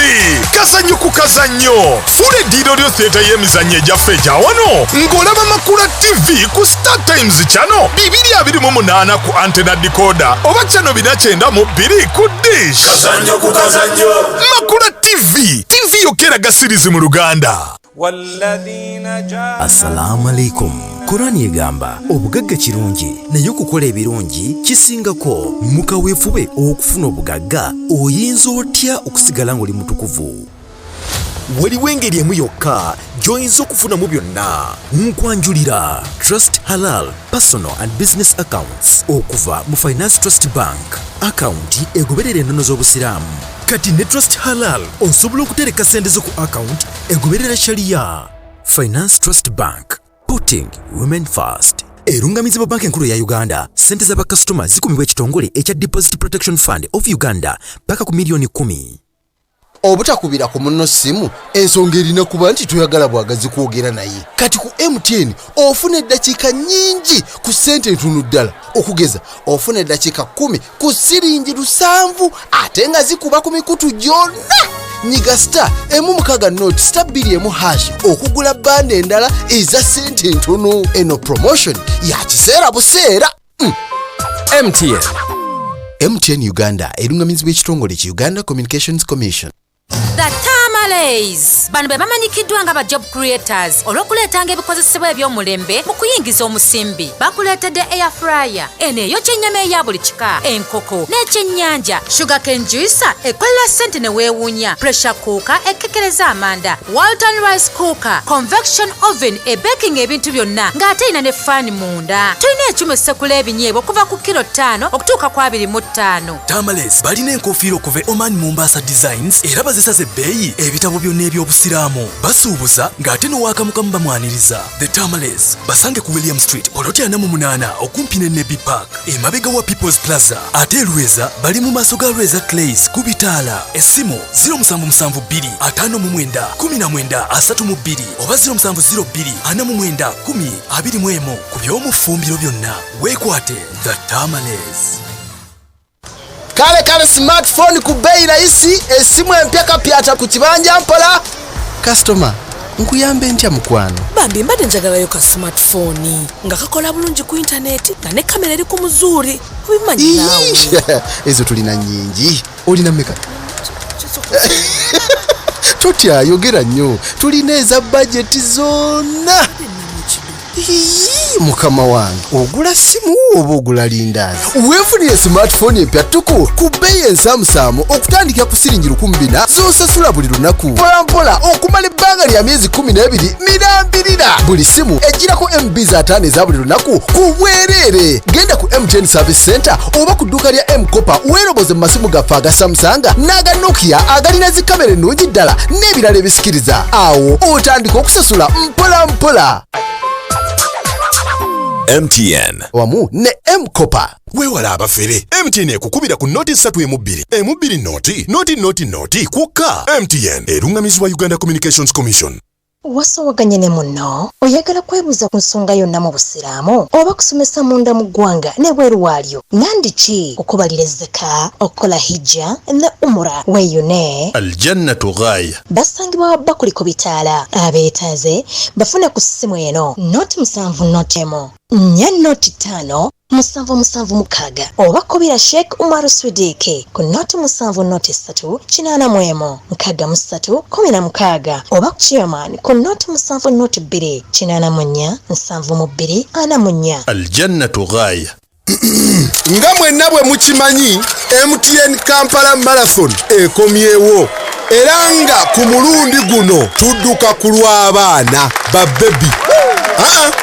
Kazanyo ku kazanyo. Funa eddiiro lyo theatre y'emizannyo egyaffe egya wano ng'olaba Makula TV ku StarTimes channel 228 ku antenna decoder oba channel 492 ku dish. Kazanyo ku kazanyo. Makula TV yokeraga series mu Luganda. Assalamu alaikum. Kurani egamba obugagga kirungi naye okukola ebirungi kisingako. Mukaweefube okufuna obugagga oyinza otya okusigala ng'oli mutukuvu? Waliwo engeri emu yokka gy'oyinza okufunamu byonna. Nkwanjulira Trust Halal Personal and Business Accounts okuva mu Finance Trust Bank. Akaunti egoberera ennono z'obusiraamu. Kati ne Trust Halal osobola okutereka sente zo ku account egoberera sharia. Finance Trust Bank, putting women first. Erungamizibwa banka enkulu ya Uganda. Sente za bakasitoma zikumibwa ekitongole ekya Deposit Protection Fund of Uganda paka ku milioni 10. Obutakubira ku munno simu ensonga erina kuba nti toyagala bwagazi kwogera naye. Kati ku MTN ofuna eddakiika nnyingi ku ssente ntono ddala. Okugeza ofuna eddakiika 10 ku siringi 7 ate nga zikuba ku mikutu gyonna. Nyiga star M6 note star 2 okugula bande endala eza ssente ntono. Eno promotion ya kiseera buseera. MTN Uganda erungamizibwa ekitongole ki Uganda Communications Commission. The Tamales bano be bamanyikiddwa nga ba job creators olw'okuleetanga ebikozesebwa eby'omulembe mu kuyingiza omusimbi. Bakuleetedde air fryer eno eyokya ennyama eya buli kika, enkoko n'ekyennyanja, sugarcane juicer ekolera ssente ne weewuunya, pressure cooker ekkekereza amanda, Walton rice cooker, convection oven ebaking ebintu byonna ng'ate erina ne faani munda. Tulina ekyuma essekula ebinyeebwa okuva ku kilo 5 okutuuka ku 25. Tamales balina enkofiira okuva Oman Mombasa Designs era bazisase ebbeeyi ebitabo byonna eby'obusiraamu. Basuubuza ng'ate n'owaakamukamu bamwaniriza. The Tamales basange ku William Street Olotya 8 okumpi ne Nebi Park emabega wa People's Plaza. Ate e Lweza bali mu maaso ga Lweza Clays ku Bitaala. Essimu 0772 59 19 32 oba 0702 49 10 21 ku by'omufumbiro byonna. Weekwate The Tamales. Kale smartphone ku bei rahisi, esimu empya kapyata ku kibanja mpola. Customer, nkuyambe ntya mukwano? Bambi mbadde njagalayo ka smartphone nga kakola bulungi ku internet nga ne kamera eri ku muzuuri. Obimanyi naawe. Ezo tulina nnyingi. Olina meka? Tutya yogera nnyo. Tulina eza budget zonna. mukama wange ogula simu oba ogula lindazi weefunire smartphone empya tuku ku bbeeyi ensaamusaamu okutandikira ku siringi 1400 z'osasula buli lunaku mpolampola okumala ebbanga lya myezi 12 mirambirira buli simu ejjirako MB za 5 eza buli lunaku ku bwereere genda ku MTN Service Center oba ku dduuka lya M-Kopa weeroboze mu masimu gaffe aga Samsung n'aga Nokia agalina zikamera ennungi ddala n'ebirala ebisikiriza awo otandika okusasula mpolampola. MTN wamu ne M-Kopa. Weewala abafere MTN ekukubira ku noti 3 emubiri noti kwokka. MTN erungamizibwa Uganda Communications Commission. Wasowaganye ne munno oyagala kwebuuza ku nsonga yonna mu busiraamu oba kusomesa munda mu ggwanga ne bweru waalyo nandiki okubalira ezzaka okukola hijja ne umura weeyune aljannatu ghaya basangibwa bakuliko bitaala abeetaaze bafune ku ssimu eno noti 7 noti emu nya noti 5 776 oba kubira Sheikh Umar Swidiki ku noti 7 noti 3 881 63 16 oba ku Chairman ku noti 7 noti 2 884 72 44 aljannatu ghaya. nga mwenna bwe mukimanyi MTN Kampala Marathon ekomyewo era nga ku mulundi guno tudduka ku lw'abaana babebi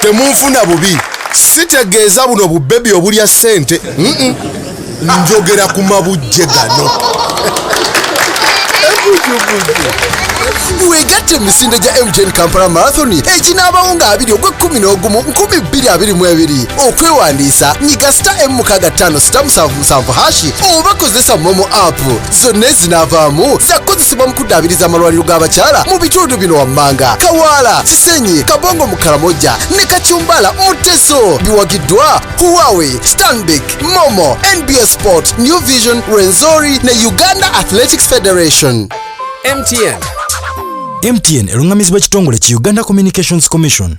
temunfuna bubi sitegeeza buno bubebi obulya ssente njogera ku mabujje gano weegatte emisinde gya MTN Kampala Marathon ekinaabawo nga 20/11/2022 okwewandiisa nyiga *M6577 hashi oba kozesa momo app zonna ezinaavaamu zakozesebwa mu kuddaabiriza amalwaliro g'abakyala mu bitundu bino wammanga Kawaala Kisenyi Kabongo mu Karamoja ne Kachumbala Muteso biwagiddwa Huawei Stanbic Momo NBS Sport New Vision Renzori ne Uganda Athletics Federation. MTN erungamizibwa ekitongole ki Uganda Communications Commission.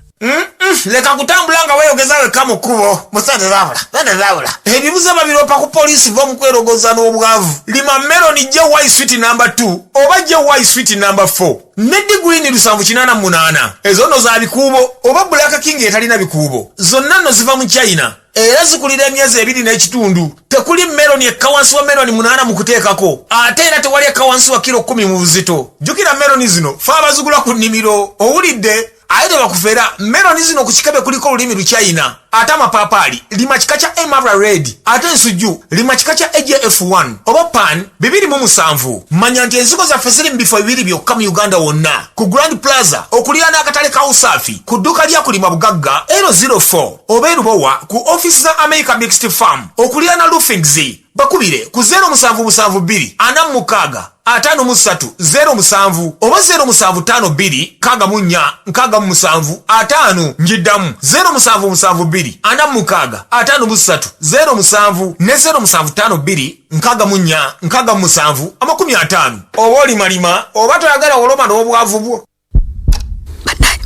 Leka kutambula nga weeyogeza wekka mu kkubo musande zaabula ebibuze babiropa ku poliisi vo mu kwerogoza n'obwavu lima meloni gye white sweet number 2 oba gye white sweet number 4 ne digrini 788 ezo nno za bikuubo oba Black King etalina bikuubo zonna nno ziva mu China era zikulira emyezi 2 n'ekitundu tekuli meloni ekawansi wa meloni 8 mu kuteekako ate era tewali ekawansi wa kilo 10 mu buzito jjukira meloni zino fe abazigula ku nnimiro owulidde ayede bakufera meloni zino ku kikabe kuliko olulimi luchina ate amapaapaali lima kika kya Emerald Red ate ensujju lima kika kya AJF1 oba pan 207 manya nti ensigo zaffe ziri mu bifo bibiri byokka mu Uganda wonna ku Grand Plaza okulira n'akatale ka Usafi ku dduuka lya kulima bugagga L04 oba erubowa ku office za America Mixed Farm okulira na Roofings bakubire ku 0772 46 53 07 oba 0752 64 5 njiddamu 0772 46 53 07 ne 0752 64 5 oba olimalima oba toyagala woloma n'obwavu bwo.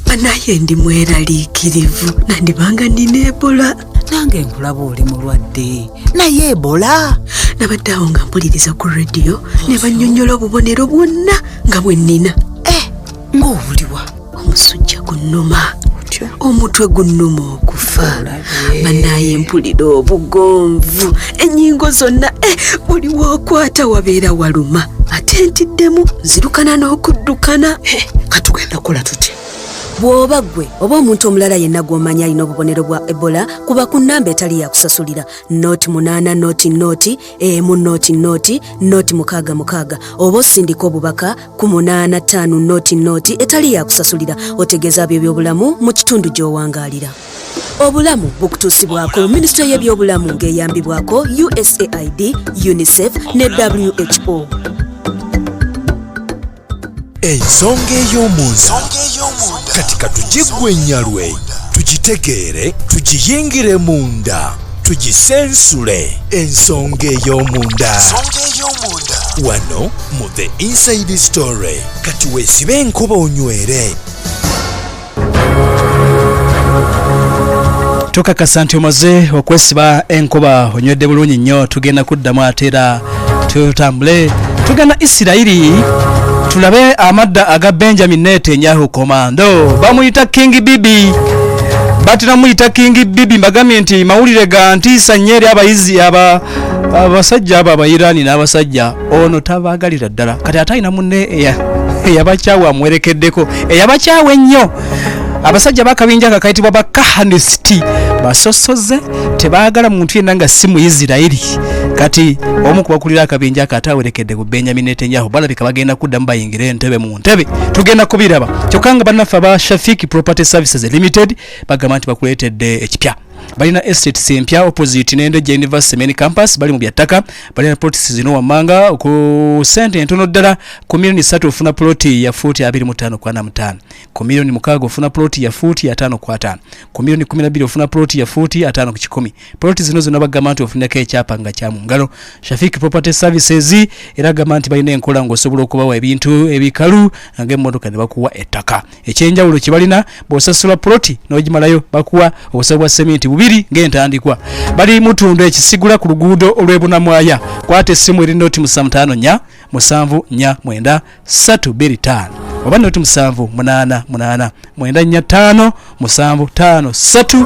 Banaye ndi mweraliikirivu nandibanga nina Ebola nange nkulaba oli mulwadde naye Ebola nabadde awo nga mpuliriza ku radio ne bannyonnyola obubonero bwonna nga bwe nnina ng'obuliwa omusujja gunnuma omutwe gunnuma okufa banaye mpulira obugonvu ennyingo zonna buli wookwata wabeera waluma ate ntiddemu nzirukana n'okuddukana katugenda kola tuti bw'oba ggwe oba omuntu omulala yenna gw'omanyi alina obubonero bwa Ebola kuba ku nnamba etali yakusasulira noti 8 noti noti emu noti noti noti 6 oba osindika obubaka ku 85 noti noti etali yakusasulira otegeeza ab'ebyobulamu mu kitundu gy'owangaalira. Obulamu bukutuusibwako Minisitule y'ebyobulamu ng'eyambibwako USAID, UNICEF ne WHO. ensonga ey'omunda kati katugigwennyalwe tugitegeere tugiyingire munda tugisensule ensonga ey'omunda wano mu The Inside Story kati weesibe enkuba onywere. Tukakasa nti omaze okwesiba enkuba onywedde bulungi nnyo tugenda kuddamu ate era tutambule tugenda Isirayiri tulabe amadda aga Benjamin Nyetanyahu komando bamuyita King Bibi batira muyita King Bibi mbagambye nti mawulire ga ntiisa nnyo eri abayizi abasajja abo abayirani n'abasajja ono tabagalira ddala kati ate alina munne eyabakyawe amwerekeddeko eyabakyawe ennyo abasajja bakabinja kakayitibwa bakahanisiti basosoze tebaagala muntu yenna nga si Muyisirayiri kati omu kubakulira akabinja akatawerekedde ku Benjamin Netanyahu balabika bagenda kuddamu bayingire entebe mu ntebe tugenda kubiraba kyokka nga bannaffe aba Shafiki Property Services Limited bagamba nti bakuleetedde ekipya balina estate sempya opposite n'Endejje University main campus bali mu byattaka balina plots zino wammanga ku sente entono ddala ku milioni 3 ofuna ploti ya futi 25.5 ku milioni 6 ofuna ploti ya futi ya 5.5 ku milioni 12 ofuna ploti ya futi ya 5.10 ploti zino bagamba nti ofunako ekyapa nga kya mu ngalo Shafiki Property Services era gamba nti balina enkola ng'osobola okubawa ebintu ebikalu ng'emmotoka ne bakuwa ettaka ekyenjawulo kibalina bw'osasula ploti n'ogimalayo bakuwa obusawo bwa sementi bubiri ng'entandikwa bali mutundu ekisigula ku luguudo olw'ebunamwaya kwata essimu eri noti 55 749 325 oba noti 788 945 753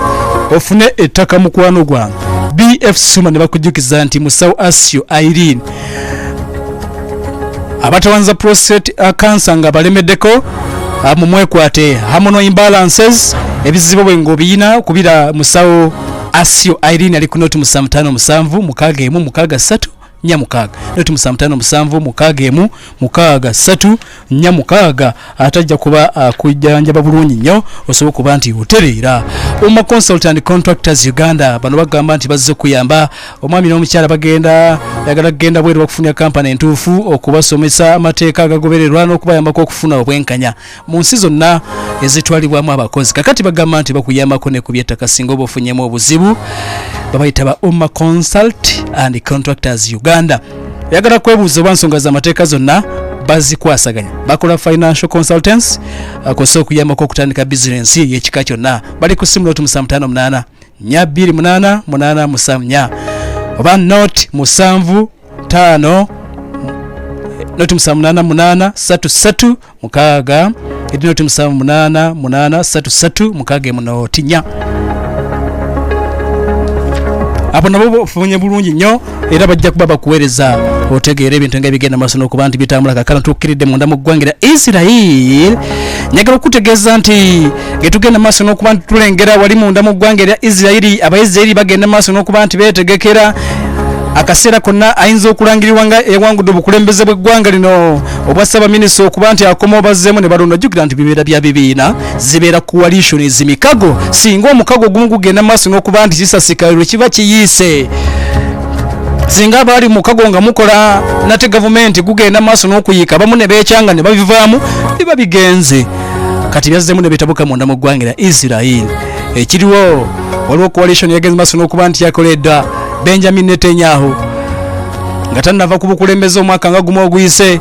ofune ettaka mukwano gwange BF Suma ne bakujjukiza nti musawo Asio Irene abatawanza prostate cancer nga balemeddeko mumwekwate hormonal imbalances ebizibu bwengo biyina kubira musawo Asio Irene ali ku noti 55 mukaaga emu mukaaga 3 nyamukaaga noti 55 mukaaga emu mukaaga 3 nyamukaaga atajja kuba kujjanjaba bulungi nnyo osobola kuba nti otereera Uma Consultant Contractors Uganda bano bagamba nti bazze kuyamba omwami n'omukyala bagenda yagala kugenda bweru bakufuna kampani entuufu okubasomesa amateeka agagobererwa n'okubayambako okufuna obwenkanya mu nsi zonna ezitwalibwamu abakozi kakati bagamba nti bakuyambako ne ku by'ettaka singa oba ofunyemu obuzibu babayita ba Uma Consult and Contractors Uganda yagala kwebuuza oba nsonga z'amateeka zonna bazikwasaganya bakola financial consultants akosa okuyambako okutandika business y'ekika kyonna bali ku simu noti 558 28 8 oba noti 75 noti 788 33 mukaaga edi noti 788 33 mukaaga munoti nya apo nabo funye bulungi nnyo era bajja kuba bakuweereza otegeera ebintu nga bigenda maaso n'okuba nti bitambula kakala ntuukiridde munda mu ggwanga lya Israel njagala okutegeeza nti getugenda maaso n'okuba nti tulengera wali munda mu ggwanga lya Israel abayisirayiri bagenda maaso n'okuba nti beetegekera akaseera konna ayinza okulangirirwa nga ewangudde obukulembeze bw'eggwanga lino obwa Ssaabaminisita okuba nti akomawo bazzeemu ne balonda jjukira nti bibeera bya bibiina zibeera coalitions mikago singa omukago ogumu gugenda maaso n'okuba nti kisasika lwe kiba kiyiise singa bali mukago nga mukola nate gavumenti gugenda maaso n'okuyiika bamu ne beekyanga ne babivaamu biba bigenze kati byazzeemu ne bitabuka munda mu ggwanga lya Israel ekiriwo waliwo coalition yagenze maaso n'okuba nti yakoledda Benjamin Netanyahu nga tannava ku bukulembeze omwaka nga gumu oguyise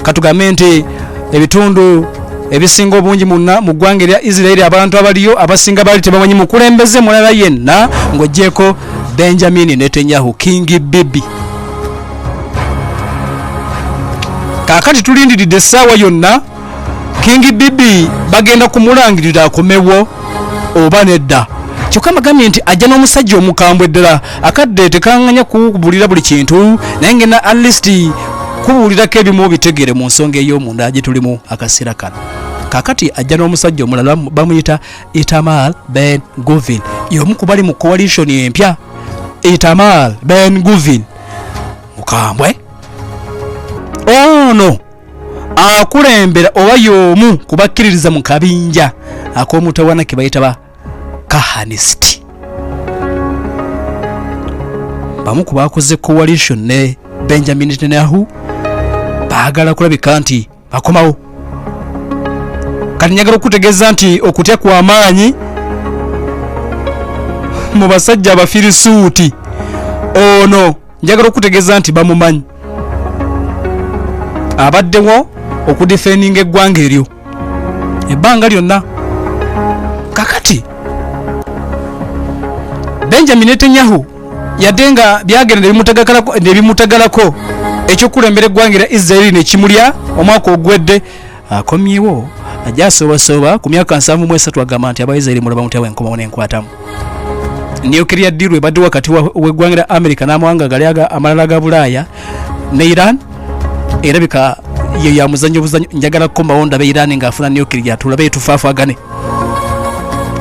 katugambe nti ebitundu ebisinga obungi mu ggwanga lya Israel abantu abaliyo abasinga bali tebamanyi mukulembeze mulala yenna ng'oggyeko Benjamin Netanyahu King Bibi kaakati tulindiridde essaawa yonna King Bibi bagenda kumulangirira akomewo oba nedda kyokka magambye nti ajja n'omusajja omukambwe ddala akadde tekanganya kubulira buli kintu naye ngena at least kubuulirako ebimu obitegeere mu nsonga ey'omunda gye tulimu akaseera kano kaakati ajja n'omusajja omulala bamuyita Itamar Ben Gvir y'omu ku bali mu coalition empya Itamar Ben Gvir mukambwe ono akulembera oba y'omu kubakkiririza mu kabinja ak'omutawana ke bayita ba kahanisiti bamu ku bakoze coalition ne Benjamin Netanyahu baagala kulabika nti bakomawo kati njagala okutegeeza nti okutya kw'amaanyi mu basajja abafirisuuti ono njagala okutegeeza nti bamumanyi abaddewo okudifendinga eggwanga eryo ebbanga lyonna kakati Benjamin Netanyahu yadenga byagenda nebimutagalako ekyokulembera eggwanga lya Israel ne kimulya omwaka ogwedde akomyewo ajasobasoba ku myaka 73 agamba nti abayizi eri mulaba mutya w'enkomawo n'enkwatamu. Nuclear deal ebadde wakati w'eggwanga lya America n'amawanga gali amalala ga Bulaaya ne Iran erabika ye ya muzanyo njagala kukomawo ndabe Iran ng'afuna nuclear tulabe tufaafagane.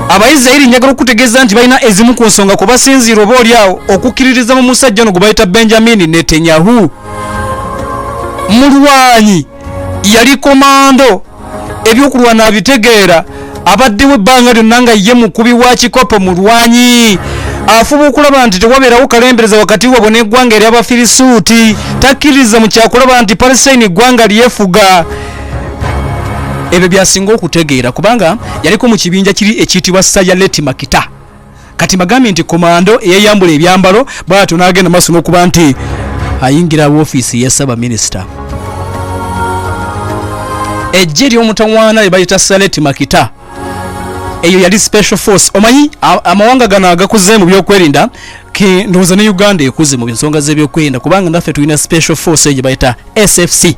Abayizi eri njagala okutegeeza nti balina ezimu ku nsonga kubasinziira oba oliawo okukkiririza mu musajja ono gwe bayita Benjamin Nyetanyahu. Mulwanyi yali komando ebyokulwana abitegeera abaddewo ebbanga lyonna nga ye mukubi wa kikopo mulwanyi afuba okulaba nti tewabeerawo kalembereza wakati wabwe n'eggwanga ery'Abafirisuuti takkiriza mu kyakulaba nti Palestine eggwanga lyefuga. Ebyo byasinga okutegeera kubanga yaliko mu kibinja kiri ekiyitibwa Sayaleti Makita. Kati bagambye nti komando eyeyambula ebyambalo bw'atyo n'agenda maaso n'okuba nti ayingira woofiisi ya Ssaba Minisita. Ejje ly'omutawaana lye bayita Sayaleti Makita eyo yali special force. Omanyi amawanga gano agakuze mu byokwerinda ndowooza ne Uganda ekuze mu nsonga z'ebyokwerinda kubanga naffe tulina special force gye bayita SFC.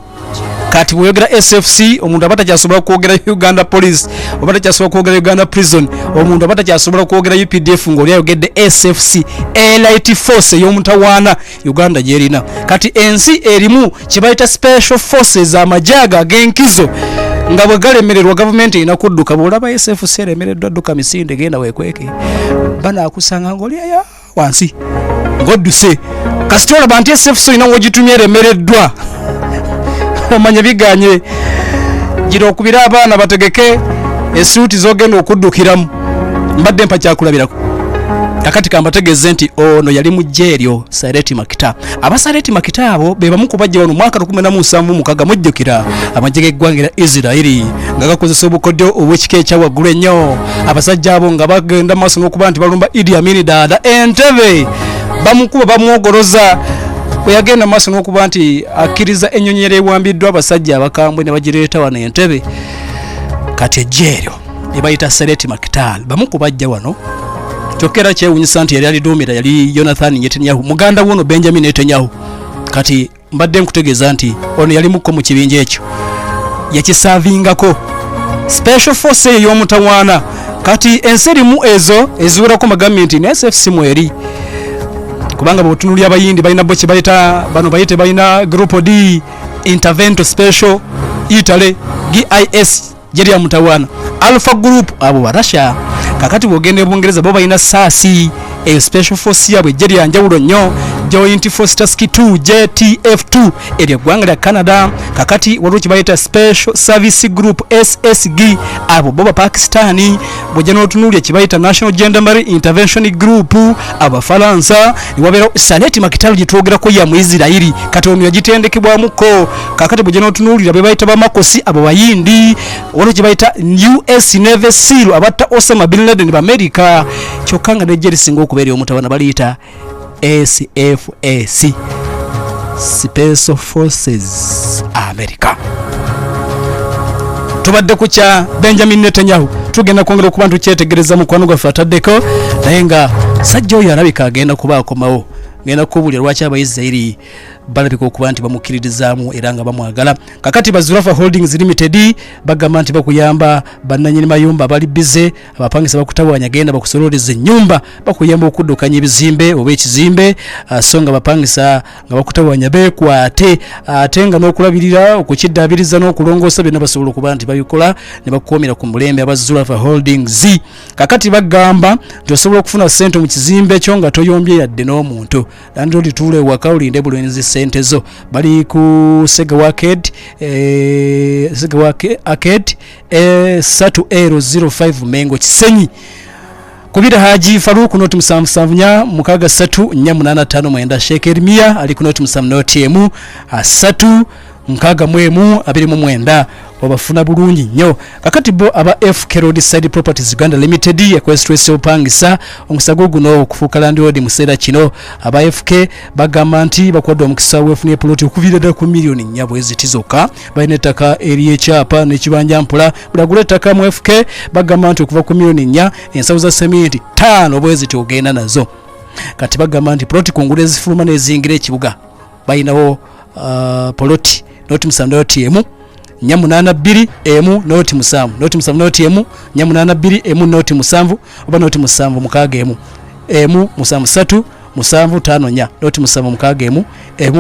Kati bweyogera SFC omuntu abata kyasobola kwogera Uganda Police obata kyasobola kwogera Uganda Prison omuntu abata kyasobola kwogera UPDF ng'oli ayogedde SFC Elite Force ey'omutawaana Uganda gyerina. Kati ensi erimu kye bayita special forces amajaga ag'enkizo nga bwe galemererwa gavumenti erina kudduka. Bw'olaba SFC eremereddwa adduka misinde genda weekweke banaakusanga ng'oli wansi ng'odduse kasita olaba nti SFC olina w'ogitumya eremereddwa omanya biganye gira okubira abaana bategeke esuuti zogenda okuddukiramu mbadde mpa kyakulabirako. Kakati kambategeeze nti ono yali mu jjeeryo Sayaleti Makita. Abasayaleti Makita abo be bamu kubajja wano mwaka 1976 mujjukira amagye g'eggwanga lya Isirairi nga gakozesa obukodyo obw'ekika ekyawaggulu ennyo. Abasajja abo nga bagenda maaso n'okuba nti balumba Idi Amin Dada Entebbe bamukuba bamwogoloza bwe yagenda maaso n'okuba nti akkiriza ennyonyi yali ewambiddwa abasajja abakambwe ne bagireeta wano Entebbe. Kati ejjeeryo ne bayita Sayaleti Makita bamu kubajja wano kyokera kyewunyisa nti yali aliduumira yali Jonathan Nyetanyahu muganda wono Benjamin Netanyahu. Kati mbadde nkutegeeza nti ono yali mukko mu kibinja ekyo yakisaavingako special force ey'omutawaana. Kati ensi erimu ezo eziwerako magambye nti ne SFC mweri kubanga bw'otunulya abayindi balina bo kye bayita bano bayite balina group D intervento special Italy GIS jeri ya mutawaana Alpha Group abo Barasha. Kakati bw'ogenda Bungereza bo balina SASI special force yabwe jeri ya njawulo nnyo Joint Force Task 2 JTF2 eri eggwanga lya Canada. Kakati waliwo kye bayita Special Service Group SSG abo boba Pakistani. Bw'ojja n'otunuulya kye bayita National Gendarmerie Intervention Group Abafalansa. Ne wabeerawo Sayaleti Makita gye twogerako ya mu Isirairi kati ono yagitendekebwamuko. Kakati bw'ojja n'otunuulira be bayita Bamakosi abo Bayindi. Waliwo kye bayita US Navy SEAL abatta Osama Bin Laden America. Kyokka nga n'ejje lisinga okubeera omutawaana baliyita SFAC Special Forces America. Tubadde ku kya Benjamin Netanyahu tugenda kwongera okuba ntukyetegereza mukwano gwaffe ataddeko naye nga sajja oyo alabika agenda kuba akomawo. Ngenda kubuulira lwaki Abayisirayiri balabika okuba nti bamukkiririzaamu era nga bamwagala. Kakati Bazurafa Holdings Limited bagamba nti bakuyamba bannannyini mayumba abali bize abapangisa bakutawanya genda bakusololeza ennyumba bakuyamba okuddukanya ebizimbe oba ekizimbe so nga bapangisa nga bakutawanya beekwate ate nga n'okulabirira okukiddaabiriza n'okulongoosa byonna basobola okuba nti babikola ne bakukoomera ku mulembe Abazurafa Holdings. Kakati bagamba nti osobola okufuna ssente mu kizimbe ekyo nga toyombye yadde n'omuntu landlord tuule ewaka olinde bulwenzi ssente zo. Bali ku Sega Arcade 3L05 Mengo Kisenyi kubira Haji Faruku noti 774 mukaga 3 Sheker Mia ali ku noti 7 3 nkaga mwemu 29 wabafuna bulungi nnyo. Kakati bo aba FK Roadside Properties Uganda Limited equestress opangisa omusago guno okufuuka landlord museera kino. Aba FK bagamba nti bakwadde omukisa wefunye ploti okuvira ku milioni 4 bwezitizoka balina ettaka ery'ekyapa n'ekibanja mpula bulagula ettaka mu FK bagamba nti okuva ku milioni 4 ensawo za sementi 5 bweziti ogenda nazo. Kati bagamba nti ploti kungula ezifuluma n'ezingira ekibuga balinawo poloti noti 7 TM 482 emu noti musanvu noti emu 482 emu noti musanvu oba noti musanvu mukaaga emu musanvu 3 musanvu 5 noti musanvu mukaaga emu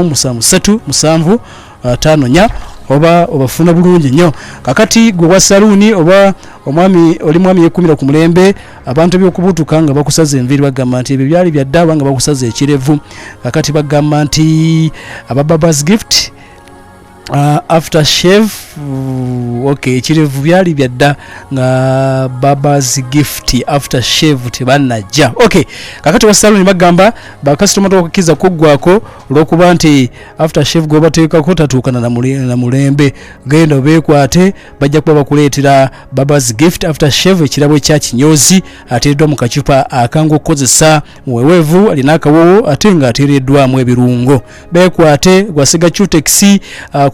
musanvu 3 musanvu 5 oba obafuna bulungi nnyo. Kakati gwe wa saluni oba omwami oli mwami yekumira ku mulembe abantu byokubutuka nga bakusaza enviri bagamba nti ebyo byali bya ddawa nga bakusaza ekirevu. Kakati bagamba nti abababa's gift after shave okay ekirevu byali byadda nga baba's gift after shave tebanajja. Okay kakati wa saluni bagamba ba customer okukiza kuggwako olwokuba nti after shave go bateekako tatuukana na mulembe genda beekwate bajja kuba bakuleetera baba's gift after shave ekirabo ekya kinyozi ateereddwa mu kacupa akangu okukozesa muweweevu alina akawowo ate nga ateereddwamu ebirungo. Beekwate gwasiga Cutex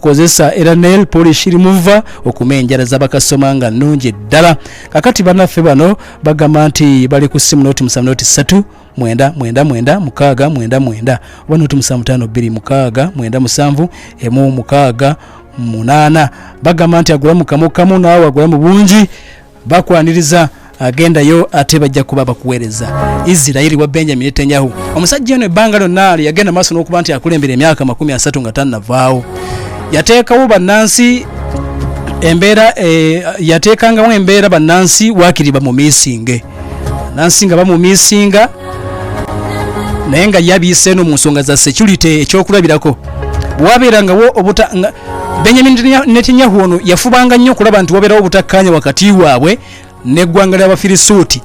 kozesa era nail polish remover okumenjala z'abakasoma nga nnungi ddala. Kakati bannaffe bano bagamba nti bali ku simu noti musanvu noti 3 9 mukaaga 9 oba noti musanvu 5 2 mukaaga 9 musanvu emu mukaaga 8. Bagamba nti agula mukamu naawe agula mu bungi bakwaniriza agendayo ate bajja kuba bakuweereza. Israeli wa Benjamin Nyetanyahu omusajja ono ebbanga lyonna yagenda maaso n'okuba nti akulembera emyaka 30 nga tannavaawo. Yateekawo bannansi embeera yateekangamu embeera bannansi waakiriba mu miisinge nansi nga bamumiisinga naye nga yabiise no mu nsonga za security ekyokulabirako bwabeerangawo Benjamin Netanyahu ono yafubanga nnyo okulaba nti wabeerawo obutakkaanya wakati waabwe n'eggwanga ly'Abafirisuuti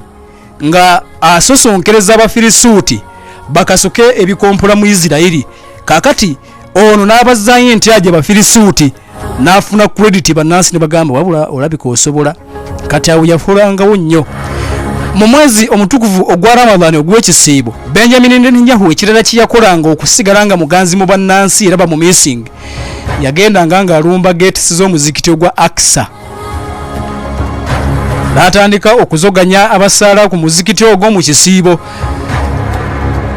nga asosonkereza Abafirisuuti bakasuke ebikompola mu Isirairi. Kakati ono n'abazaayo enti aje Abafirisuuti n'afuna credit bannansi ne bagamba wabula olabika osobola. Kati awo yafulangawo nnyo. Mu mwezi omutukuvu ogwa Ramadhan ogw'ekisiibo Benjamin Netanyahu ekirala kiyakolanga okusigala nga muganzi mu bannansi era mu missing yagendanga nga alumba gates z'omuzikiti ogwa Aqsa. N'atandika okuzoganya abasaala ku muzikiti ogwo mu kisiibo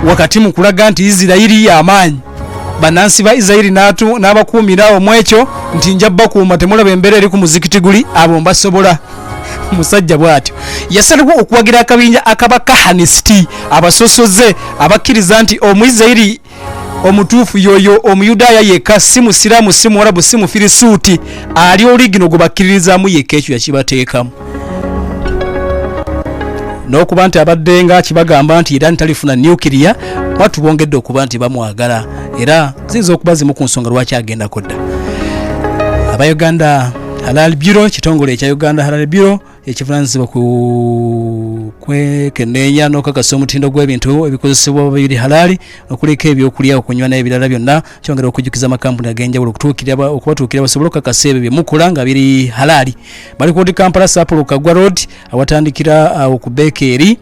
wakati mu kulaga nti Isirairi y'amaanyi. Bannansi ba Isirairi n'abakuumira omwekyo nti nja bakuuma temulaba embeera eri ku muzikiti guli abo mbasobola. Musajja bwatyo yasalawo okuwagira akabinja akabakahanisiti abasosoze abakkiriza nti Omuyisirairi omutuufu yoyo Omuyudaaya yekka si Musiraamu si Muwarabu si Mufirisuuti ali oligino gwe bakkiririzaamu yekka ekyo yakibateekamu. N'okuba nti abadde nga kibagamba nti Iran talifuna nuclear batubongedde okuba nti bamwagala era ziyinza okuba zimu ku nsonga lwaki agendako dda. Abayuganda Halal Bureau kitongole ekya Uganda Halal Bureau ekivunaanyizibwa ku kwekenneenya n'okakasa omutindo gw'ebintu ebikozesebwa babiri halali okuliko ebyokulya okunywa n'ebirala byonna kyongera okujjukiza amakampuni ag'enjawulo okubatuukira basobole okukakasa ebyo bye mukola nga biri halali. Bali ku Kampala Sapulu Kagwa Road awatandikira awo ku Bakery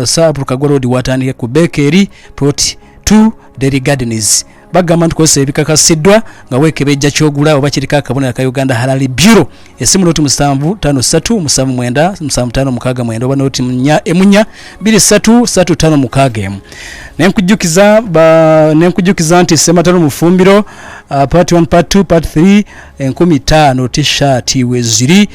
Sapulu Kagwa Road watandikira ku Bakery Plot 2 Dairy Gardens. Bagamba nti kozesa ebikakasiddwa nga weekebejja kyogula oba kiriko akabonero ka Uganda Halal Bureau. Essimu noti 753 oba noti emunya 2335 Nenkujjukiza nti Sematalo Mufumbiro part 1 part 2 part 3 15 t-shirt weziri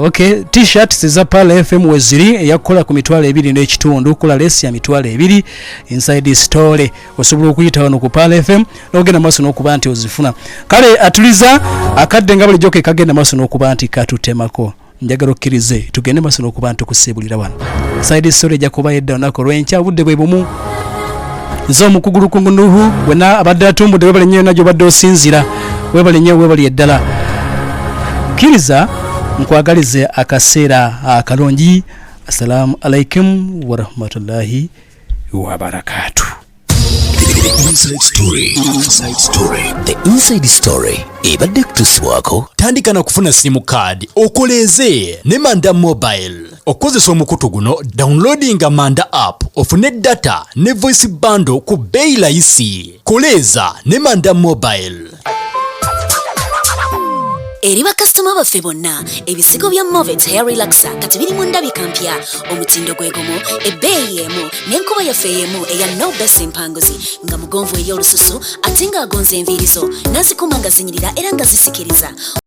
okay t-shirt za Pala FM weziri eyakola ku mitwalo 2 n'ekitundu kola lesi ya mitwalo 2 inside store osobola okuyita wano ku Pala FM n'ogenda maaso n'okuba nti ozifuna. Kale atuliza akadde nga bulijjo ke kagenda maaso n'okuba nti katutemako njagala okkirize tugende maaso n'okuba nti okuseebulira wano inside store ejja kuba yedda onako lwenkya budde bwe bumu nzo omukugulu kungunuhu wena abadde atumbudde webale nnyo najjo badde osinzira webale nnyo webale eddala kkiriza nkwagalize akaseera akalungi. Assalamu alaikum wa rahmatullahi wa barakatuh. The inside story ebadde kutusibwako. Tandika na kufuna simu card okoleze ne Manda Mobile. Okozesa omukutu guno downloadinga Manda app ofune data ne voice bundle ku bei layisi. Koleza ne Manda Mobile. eri bakasitoma baffe bonna ebisigo bya Movet hair relaxer kati biri mu ndabika mpya omutindo gwegomo ebbeeyi emu n'enkuba yaffe y'emu eya no best empangozi nga mugonvu ey'olususu ate nga agonza enviiri zo nazikuma nga zinyirira era nga zisikiriza